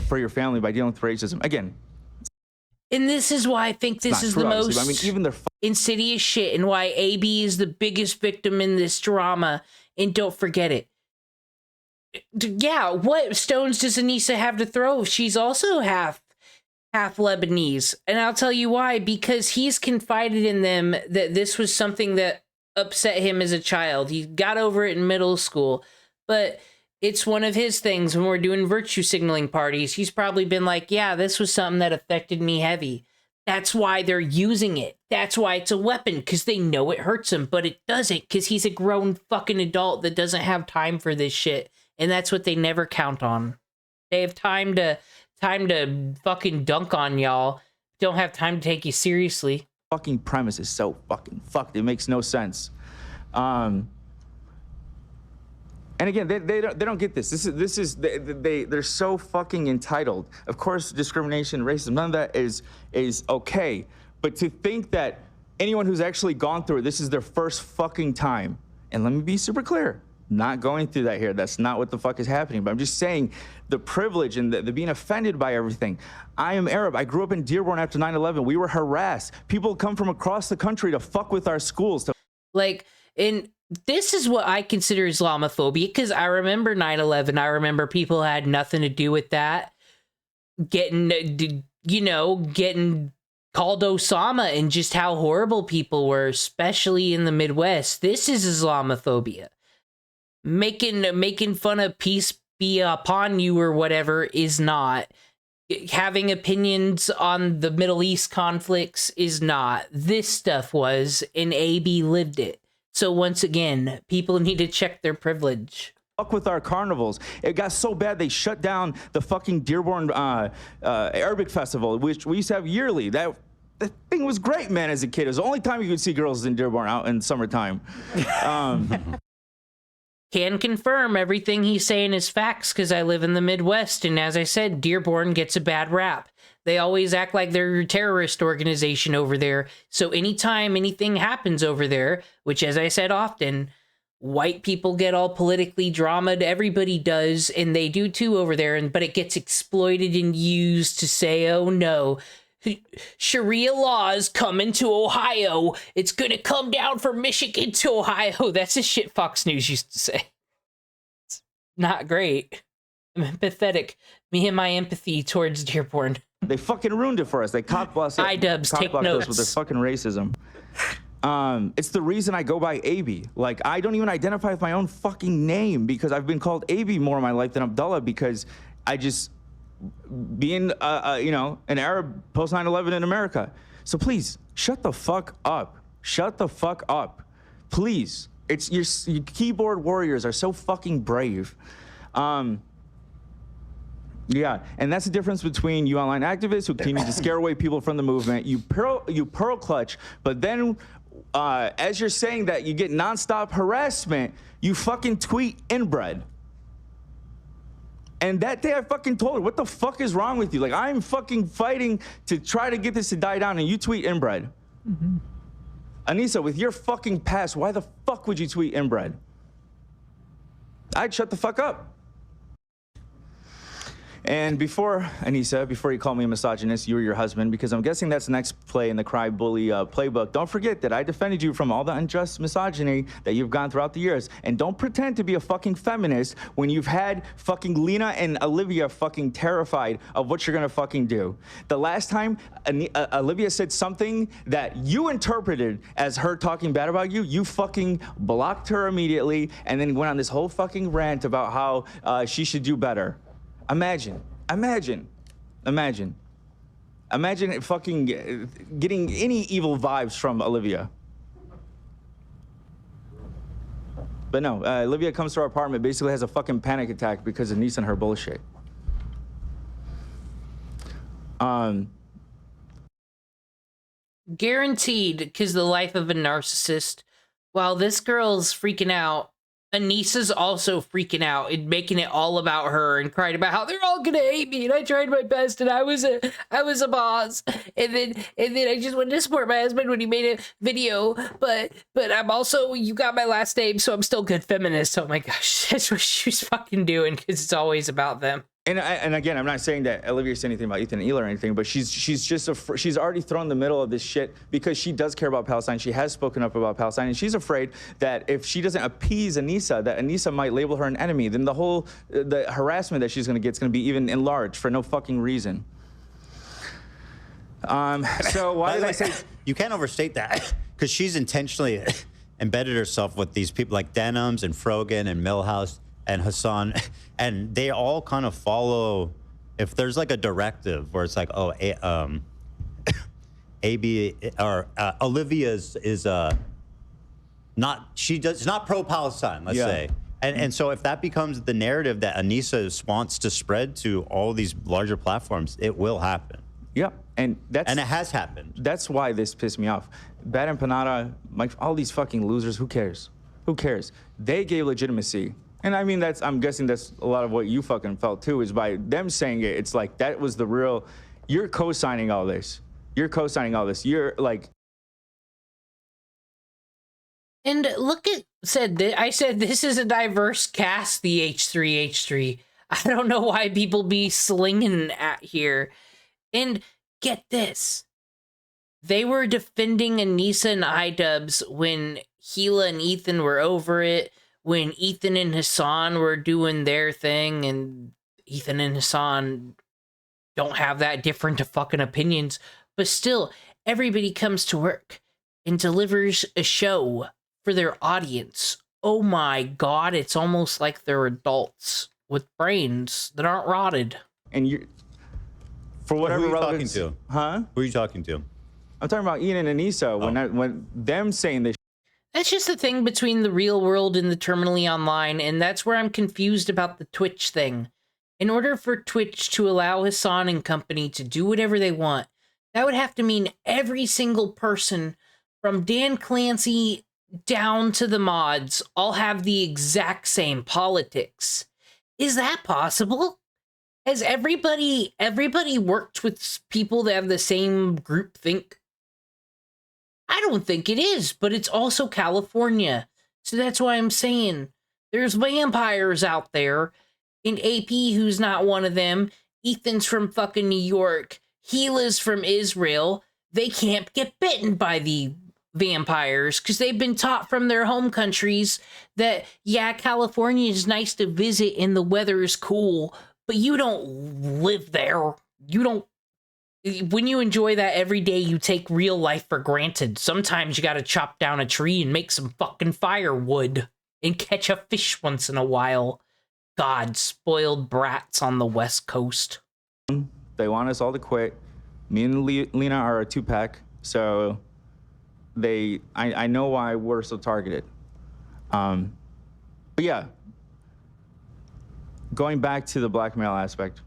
Speaker 10: for your family by dealing with racism? Again.
Speaker 6: And this is why I think this is the most
Speaker 10: even
Speaker 6: insidious shit, and why AB is the biggest victim in this drama. And don't forget it. Yeah, what stones does Anisa have to throw? She's also half Lebanese. And I'll tell you why. Because he's confided in them that this was something that upset him as a child. He got over it in middle school. But it's one of his things when we're doing virtue signaling parties. He's probably been like, yeah, this was something that affected me heavy. That's why they're using it. That's why it's a weapon, because they know it hurts him, but it doesn't, because he's a grown fucking adult that doesn't have time for this shit. And that's what they never count on. They have time to fucking dunk on y'all. Don't have time to take you seriously.
Speaker 10: Fucking premise is so fucking fucked. It makes no sense. And again, they don't get this. They're so fucking entitled. Of course, discrimination, racism, none of that is okay. But to think that anyone who's actually gone through it, this is their first fucking time. And let me be super clear. Not going through that here. That's not what the fuck is happening. But I'm just saying the privilege and the being offended by everything. I am Arab. I grew up in Dearborn after 9/11. We were harassed. People come from across the country to fuck with our schools.
Speaker 6: This is what I consider Islamophobia, because I remember 9/11. I remember people had nothing to do with that. Getting called Osama and just how horrible people were, especially in the Midwest. This is Islamophobia. Making fun of peace be upon you or whatever is not. Having opinions on the Middle East conflicts is not. This stuff was, and AB lived it. So once again, people need to check their privilege.
Speaker 10: Fuck with our carnivals. It got so bad they shut down the fucking Dearborn Arabic Festival, which we used to have yearly. That thing was great, man, as a kid. It was the only time you could see girls in Dearborn out in summertime.
Speaker 6: Can confirm everything he's saying is facts, because I live in the Midwest, and as I said, Dearborn gets a bad rap. They always act like they're a terrorist organization over there. So anytime anything happens over there, which, as I said often, white people get all politically dramaed, everybody does, and they do too over there, but it gets exploited and used to say, oh no, Sharia law is coming to Ohio. It's gonna come down from Michigan to Ohio. That's the shit Fox News used to say. It's not great. I'm empathetic. Me and my empathy towards Dearborn.
Speaker 10: They fucking ruined it for us. They cockblocked it.
Speaker 6: Idubbbz, take notes.
Speaker 10: With their fucking racism. It's the reason I go by AB. Like, I don't even identify with my own fucking name because I've been called AB more in my life than Abdullah because I just, being, an Arab post 9/11 in America. So please, shut the fuck up. Shut the fuck up. Please. It's your keyboard warriors are so fucking brave. Yeah, and that's the difference between you online activists who continue to scare away people from the movement. You pearl clutch, but then as you're saying that you get nonstop harassment, you fucking tweet inbred. And that day I fucking told her, what the fuck is wrong with you? Like, I'm fucking fighting to try to get this to die down and you tweet inbred. Mm-hmm. Anisa, with your fucking past, why the fuck would you tweet inbred? I'd shut the fuck up. And before you call me a misogynist, you or your husband, because I'm guessing that's the next play in the Cry Bully playbook, don't forget that I defended you from all the unjust misogyny that you've gone throughout the years. And don't pretend to be a fucking feminist when you've had fucking Lena and Olivia fucking terrified of what you're gonna fucking do. The last time Olivia said something that you interpreted as her talking bad about you, you fucking blocked her immediately and then went on this whole fucking rant about how she should do better. Imagine fucking getting any evil vibes from Olivia. But no, Olivia comes to our apartment, basically has a fucking panic attack because of Anisa and her bullshit.
Speaker 6: Guaranteed, because the life of a narcissist, while this girl's freaking out, Anisa's also freaking out and making it all about her and crying about how they're all gonna hate me and I tried my best and I was a boss and then I just wanted to support my husband when he made a video, but I'm also, you got my last name, so I'm still good feminist. Oh my gosh, that's what she's fucking doing because it's always about them.
Speaker 10: And again, I'm not saying that Olivia said anything about Ethan and Ela or anything, but she's just she's already thrown in the middle of this shit because she does care about Palestine. She has spoken up about Palestine, and she's afraid that if she doesn't appease Anisa, that Anisa might label her an enemy. Then the harassment that she's gonna get is gonna be even enlarged for no fucking reason. So why did I say
Speaker 7: you can't overstate that because she's intentionally embedded herself with these people like Denims and Frogan and Millhouse and Hassan, and they all kind of follow. If there's like a directive where it's like, oh, AB or Olivia's is not pro-Palestine, let's say, and so if that becomes the narrative that Anisa wants to spread to all these larger platforms, it will happen.
Speaker 10: Yeah, and it
Speaker 7: has happened.
Speaker 10: That's why this pissed me off. Bad and Panada, like all these fucking losers. Who cares? Who cares? They gave legitimacy. And I mean, I'm guessing that's a lot of what you fucking felt too, is by them saying it, it's like, that was the real, you're co-signing all this. You're co-signing all this. You're like.
Speaker 6: And look at, I said this is a diverse cast, the H3H3. I don't know why people be slinging at here. And get this. They were defending Anisa and Idubbbz when Gila and Ethan were over it. When Ethan and Hassan were doing their thing, and Ethan and Hassan don't have that different of fucking opinions, but still, everybody comes to work and delivers a show for their audience. Oh my God, it's almost like they're adults with brains that aren't rotted.
Speaker 10: And you, for whatever
Speaker 7: who are you
Speaker 10: relevance,
Speaker 7: talking to?
Speaker 10: Huh?
Speaker 7: Who are you talking to?
Speaker 10: I'm talking about Ian and Anisa, when them saying this.
Speaker 6: That's just the thing between the real world and the terminally online, and that's where I'm confused about the Twitch thing. In order for Twitch to allow Hassan and company to do whatever they want, that would have to mean every single person from Dan Clancy down to the mods all have the exact same politics. Is that possible? Has everybody worked with people that have the same groupthink? I don't think it is, but it's also California. So that's why I'm saying there's vampires out there. And AP, who's not one of them. Ethan's from fucking New York. Gila's from Israel, they can't get bitten by the vampires because they've been taught from their home countries that, yeah, California is nice to visit and the weather is cool, but you don't live there. You don't. When you enjoy that every day, you take real life for granted. Sometimes you gotta chop down a tree and make some fucking firewood and catch a fish once in a while. God, spoiled brats on the West Coast.
Speaker 10: They want us all to quit. Me and Lena are a 2-pack, so I know why we're so targeted. But yeah, going back to the blackmail aspect,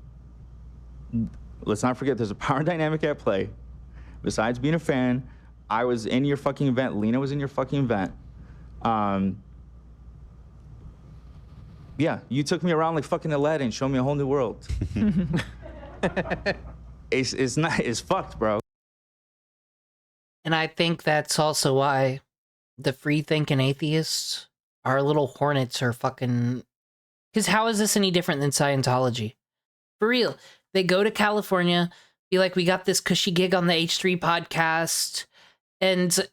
Speaker 10: let's not forget there's a power dynamic at play. Besides being a fan, I was in your fucking event. Lena was in your fucking event. Yeah, you took me around like fucking Aladdin, showed me a whole new world. It's fucked, bro.
Speaker 6: And I think that's also why the free-thinking atheists, our little hornets, are fucking... Because how is this any different than Scientology? For real. They go to California, be like, we got this cushy gig on the H3 podcast, and...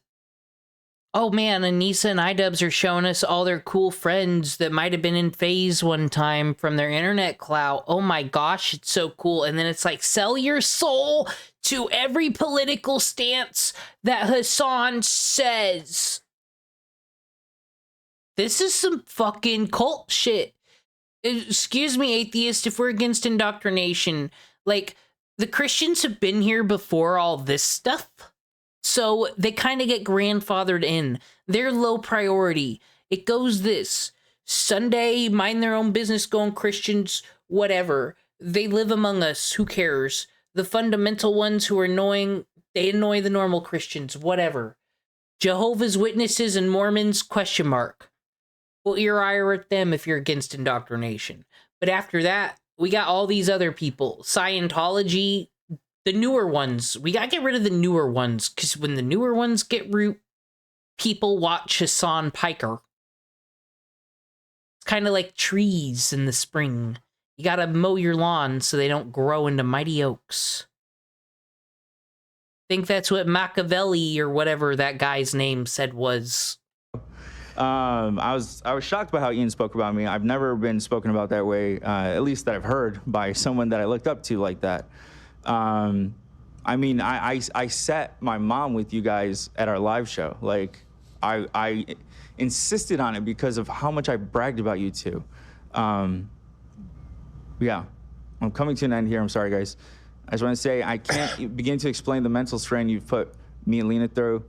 Speaker 6: Oh man, Anisa and Idubbbz are showing us all their cool friends that might have been in phase one time from their internet clout. Oh my gosh, it's so cool. And then it's like, sell your soul to every political stance that Hassan says. This is some fucking cult shit. Excuse me, atheist, if we're against indoctrination. Like, the Christians have been here before all this stuff. So they kind of get grandfathered in. They're low priority. It goes this. Sunday, mind their own business, going Christians, whatever. They live among us. Who cares? The fundamental ones who are annoying, they annoy the normal Christians, whatever. Jehovah's Witnesses and Mormons, question mark. Well, your eye at them if you're against indoctrination. But after that, we got all these other people. Scientology, the newer ones. We gotta get rid of the newer ones, because when the newer ones get root, people watch Hassan Piker. It's kind of like trees in the spring. You gotta mow your lawn so they don't grow into mighty oaks. I think that's what Machiavelli, or whatever that guy's name said was.
Speaker 10: I was shocked by how Ian spoke about me. I've never been spoken about that way, at least that I've heard, by someone that I looked up to like that. I mean, I sat my mom with you guys at our live show. Like, I insisted on it because of how much I bragged about you two. Yeah, I'm coming to an end here. I'm sorry, guys. I just want to say I can't begin to explain the mental strain you've put me and Lena through.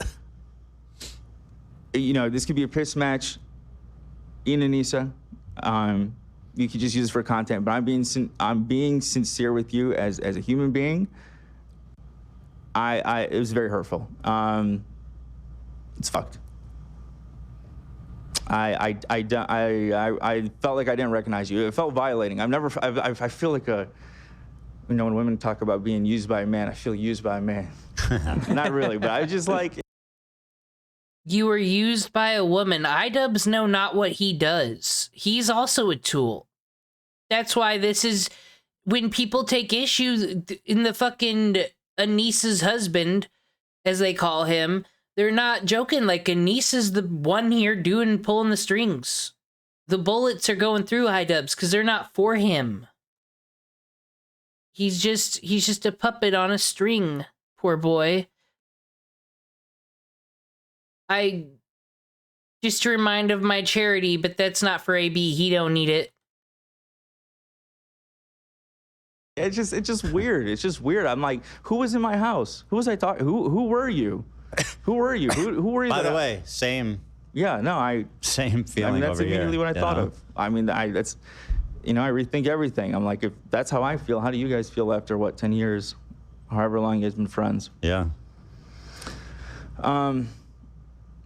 Speaker 10: You know, this could be a piss match. Ian and Anisa, you could just use it for content, but I'm being sincere with you as a human being. It was very hurtful. It's fucked. I felt like I didn't recognize you. It felt violating. I feel like you know, when women talk about being used by a man, I feel used by a man. Not really, but I just like.
Speaker 6: You were used by a woman. Idubbbz know not what he does. He's also a tool. That's why this is, when people take issue in the fucking Anisa's husband, as they call him, they're not joking. Like, Anisa's the one here pulling the strings. The bullets are going through Idubbbz because they're not for him. He's just a puppet on a string, poor boy. Just to remind of my charity, but that's not for AB. He don't need it.
Speaker 10: It's just weird. It's just weird. I'm like, who was in my house? Who was I talking? Who were you? Who were you? Who were you?
Speaker 7: By the way, same.
Speaker 10: Yeah, no,
Speaker 7: same feeling.
Speaker 10: That's
Speaker 7: over
Speaker 10: immediately
Speaker 7: here.
Speaker 10: what I thought of. I mean, that's, you know, I rethink everything. I'm like, if that's how I feel, how do you guys feel after what, 10 years, however long you guys been friends?
Speaker 7: Yeah.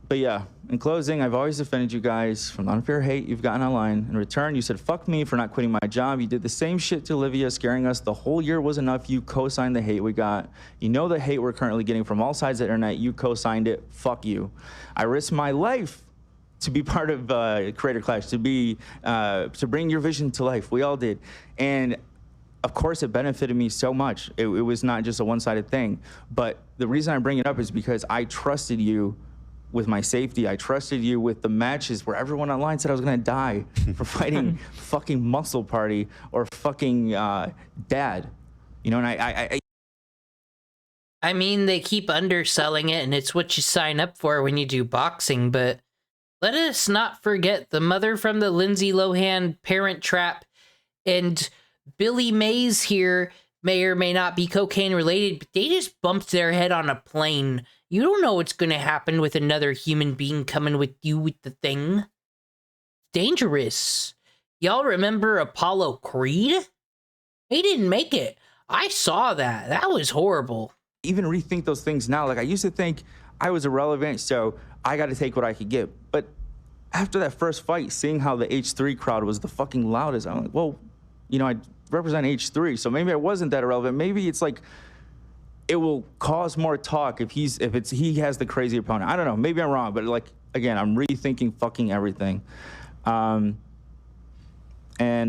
Speaker 10: But yeah, in closing, I've always defended you guys from the unfair hate you've gotten online. In return, you said, fuck me for not quitting my job. You did the same shit to Olivia, scaring us. The whole year was enough. You co-signed the hate we got. You know the hate we're currently getting from all sides of the internet. You co-signed it. Fuck you. I risked my life to be part of Creator Clash, to bring your vision to life. We all did. And of course it benefited me so much. It was not just a one-sided thing. But the reason I bring it up is because I trusted you with my safety. I trusted you with the matches where everyone online said I was gonna die for fighting fucking Muscle Party or fucking Dad. You know, and
Speaker 6: I mean, they keep underselling it, and it's what you sign up for when you do boxing, but let us not forget the mother from the Lindsay Lohan Parent Trap, and Billy Mays here may or may not be cocaine related, but they just bumped their head on a plane. You don't know what's going to happen with another human being coming with you with the thing. Dangerous. Y'all remember Apollo Creed? He didn't make it. I saw that. That was horrible.
Speaker 10: Even rethink those things now. Like, I used to think I was irrelevant, so I got to take what I could get. But after that first fight, seeing how the H3 crowd was the fucking loudest, I'm like, well, you know, I represent H3, so maybe I wasn't that irrelevant. Maybe it's like it will cause more talk if he has the crazy opponent. I don't know. Maybe I'm wrong, but like, again, I'm rethinking fucking everything. And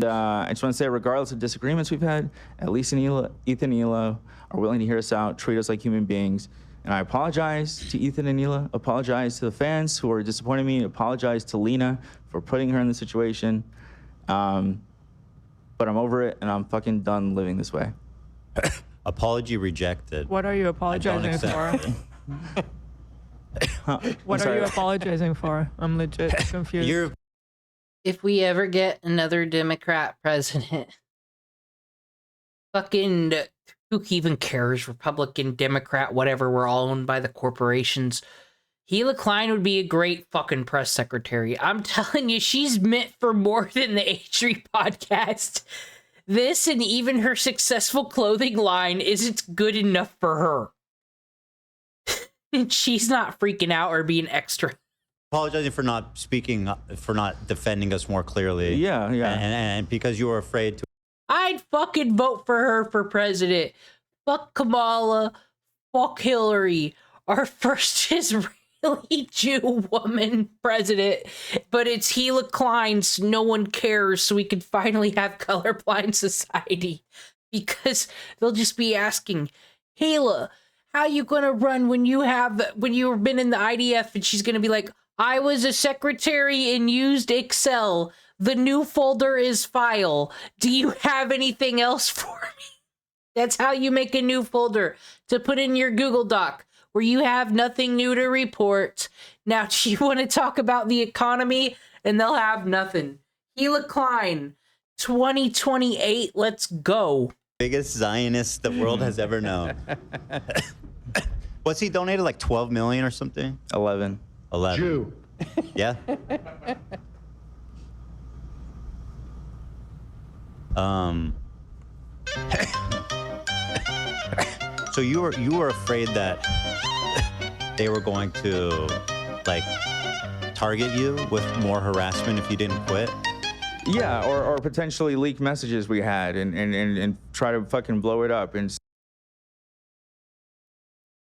Speaker 10: I just want to say, regardless of disagreements we've had, at least Ethan and Ela are willing to hear us out, treat us like human beings. And I apologize to Ethan and Ela, apologize to the fans who are disappointing me, apologize to Lena for putting her in the situation. But I'm over it, and I'm fucking done living this way.
Speaker 7: Apology rejected.
Speaker 13: What are you apologizing for? What are you apologizing for? I'm legit confused.
Speaker 6: If we ever get another Democrat president, fucking who even cares? Republican, Democrat, whatever, we're all owned by the corporations. Gila Klein would be a great fucking press secretary. I'm telling you, she's meant for more than the H3 podcast. This and even her successful clothing line isn't good enough for her. And she's not freaking out or being extra.
Speaker 7: Apologizing for not speaking, for not defending us more clearly.
Speaker 10: Yeah, yeah.
Speaker 7: And because you were afraid to.
Speaker 6: I'd fucking vote for her for president. Fuck Kamala. Fuck Hillary. Our first Israeli Jew woman president. But it's Gila Klein, so no one cares, so we can finally have colorblind society. Because they'll just be asking, Gila, how you gonna run when you've been in the IDF? And she's gonna be like, I was a secretary and used Excel. The new folder is file. Do you have anything else for me? That's how you make a new folder, to put in your Google Doc, where you have nothing new to report. Now, do you want to talk about the economy? And they'll have nothing. Gila Klein, 2028, let's go.
Speaker 7: Biggest Zionist the world has ever known. What's he donated, like 12 million or something?
Speaker 10: 11.
Speaker 7: Jew. Yeah. So you were afraid that they were going to like target you with more harassment if you didn't quit?
Speaker 10: Yeah, or potentially leak messages we had and try to fucking blow it up. And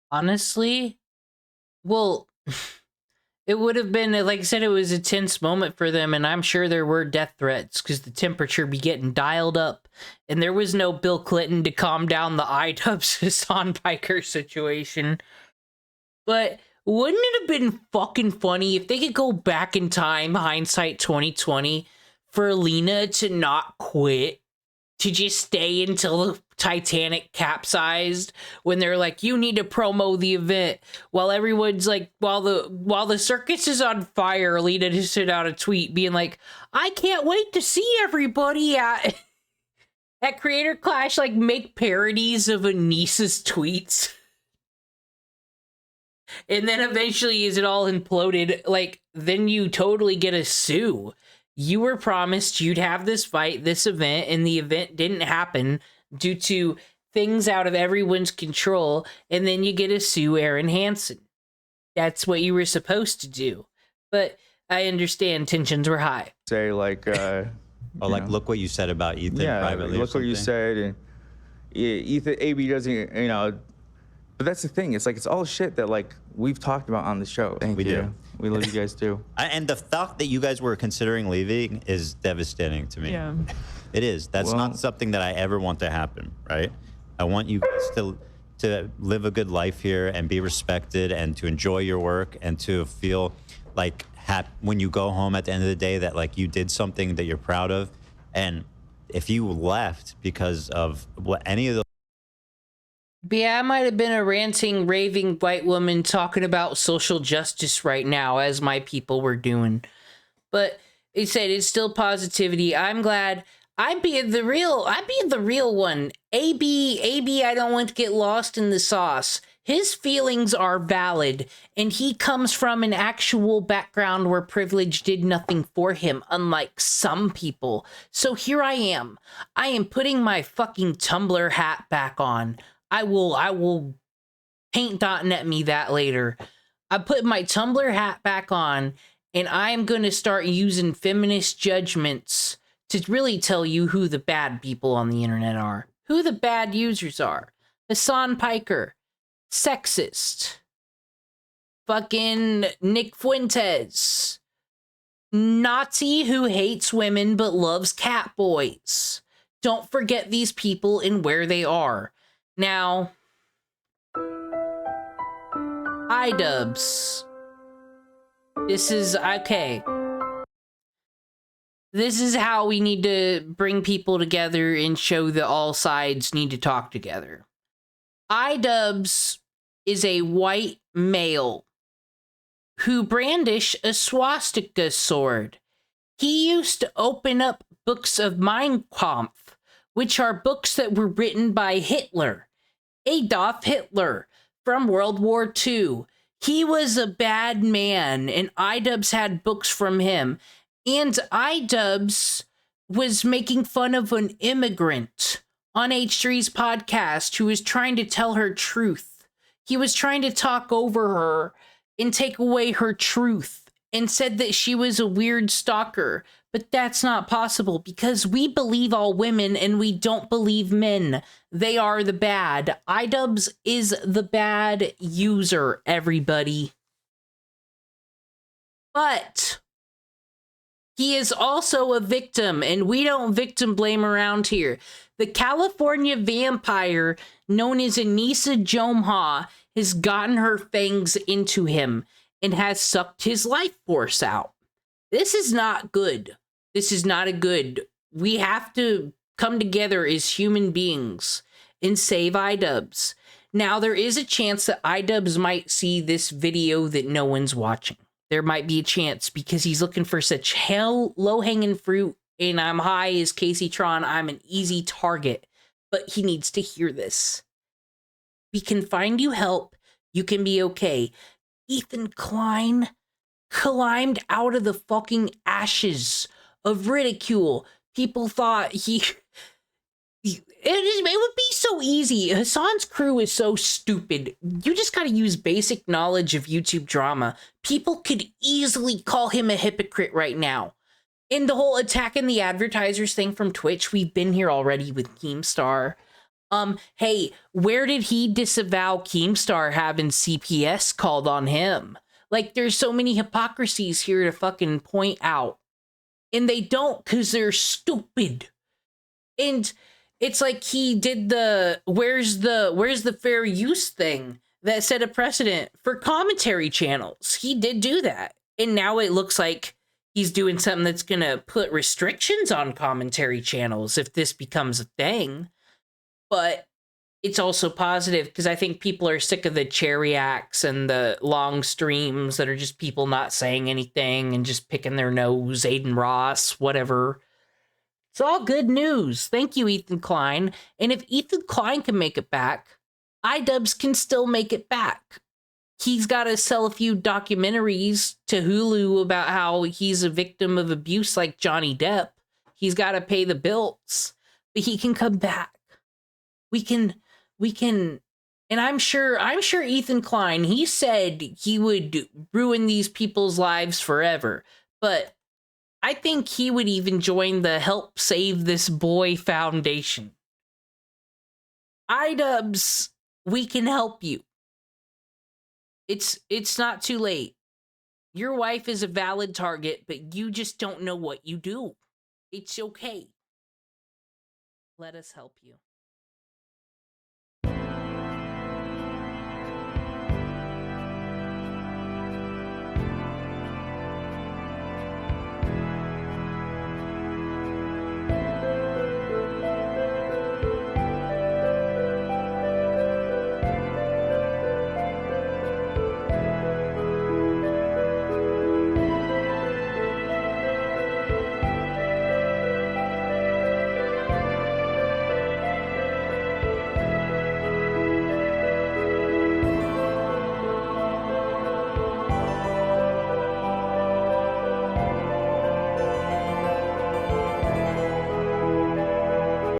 Speaker 6: honestly, well, it would have been, like I said, it was a tense moment for them, and I'm sure there were death threats because the temperature be getting dialed up, and there was no Bill Clinton to calm down the Idubbbz Hassan Piker situation. But wouldn't it have been fucking funny if they could go back in time, hindsight 2020, for Lena to not quit, to just stay until the Titanic capsized, when they're like, you need to promo the event, while everyone's like, while the circus is on fire, Lena just sent out a tweet being like, I can't wait to see everybody at Creator Clash, like, make parodies of Anisa's tweets. And then eventually, as it all imploded, like, then you totally get a sue. You were promised you'd have this fight, this event, and the event didn't happen due to things out of everyone's control, and then you get a sue Aaron Hansen. That's what you were supposed to do. But I understand tensions were high.
Speaker 10: Say, like,
Speaker 7: or like, look what you said about Ethan privately.
Speaker 10: Look what you said, and Ethan, AB doesn't, you know. But that's the thing. It's like, it's all shit that, like, we've talked about on the show.
Speaker 7: We do.
Speaker 10: We love you guys too.
Speaker 7: And the thought that you guys were considering leaving is devastating to me.
Speaker 13: Yeah.
Speaker 7: It is. That's not something that I ever want to happen, right? I want you guys to live a good life here and be respected and to enjoy your work and to feel like when you go home at the end of the day that like you did something that you're proud of. And if you left because of any of those.
Speaker 6: Yeah, I might have been a ranting, raving white woman talking about social justice right now, as my people were doing. But he said it's still positivity. I'm glad I'm being the real one. AB, I don't want to get lost in the sauce. His feelings are valid, and he comes from an actual background where privilege did nothing for him, unlike some people. So here I am. I am putting my fucking Tumblr hat back on. I will paint.net me that later. I put my Tumblr hat back on, and I am going to start using feminist judgments to really tell you who the bad people on the internet are. Who the bad users are. Hassan Piker. Sexist. Fucking Nick Fuentes. Nazi who hates women but loves cat boys. Don't forget these people and where they are. Now, Idubbbz. This is, okay. This is how we need to bring people together and show that all sides need to talk together. Idubbbz is a white male who brandish a swastika sword. He used to open up books of Mein Kampf, which are books that were written by Hitler. Adolf Hitler from World War II. He was a bad man, and Idubbbz had books from him. And Idubbbz was making fun of an immigrant on H3's podcast who was trying to tell her truth. He was trying to talk over her and take away her truth and said that she was a weird stalker. But that's not possible because we believe all women and we don't believe men. They are the bad. Idubbbz is the bad user, everybody. But he is also a victim, and we don't victim blame around here. The California vampire known as Anisa Jomha has gotten her fangs into him and has sucked his life force out. This is not good. This is not a good. We have to come together as human beings and save Idubbbz. Now, there is a chance that Idubbbz might see this video that no one's watching. There might be a chance because he's looking for such low-hanging fruit, and I'm high as Casey Tron. I'm an easy target, but he needs to hear this. We can find you help. You can be okay. Ethan Klein climbed out of the fucking ashes of ridicule. People thought it would be so easy. Hassan's crew is so stupid. You just gotta use basic knowledge of YouTube drama. People could easily call him a hypocrite right now. In the whole attacking the advertisers thing from Twitch, we've been here already with Keemstar. Hey, where did he disavow Keemstar having CPS called on him? Like, there's so many hypocrisies here to fucking point out. And they don't, because they're stupid. And it's like he did the where's the fair use thing that set a precedent for commentary channels. He did do that. And now it looks like he's doing something that's going to put restrictions on commentary channels if this becomes a thing. But it's also positive because I think people are sick of the chair reacts and the long streams that are just people not saying anything and just picking their nose. Aiden Ross, whatever. It's all good news. Thank you, Ethan Klein. And if Ethan Klein can make it back, Idubbbz can still make it back. He's got to sell a few documentaries to Hulu about how he's a victim of abuse like Johnny Depp. He's got to pay the bills, but he can come back. We can, and I'm sure Ethan Klein, he said he would ruin these people's lives forever, but I think he would even join the Help Save This Boy Foundation. Idubbbz, we can help you. It's not too late. Your wife is a valid target, but you just don't know what you do. It's okay. Let us help you.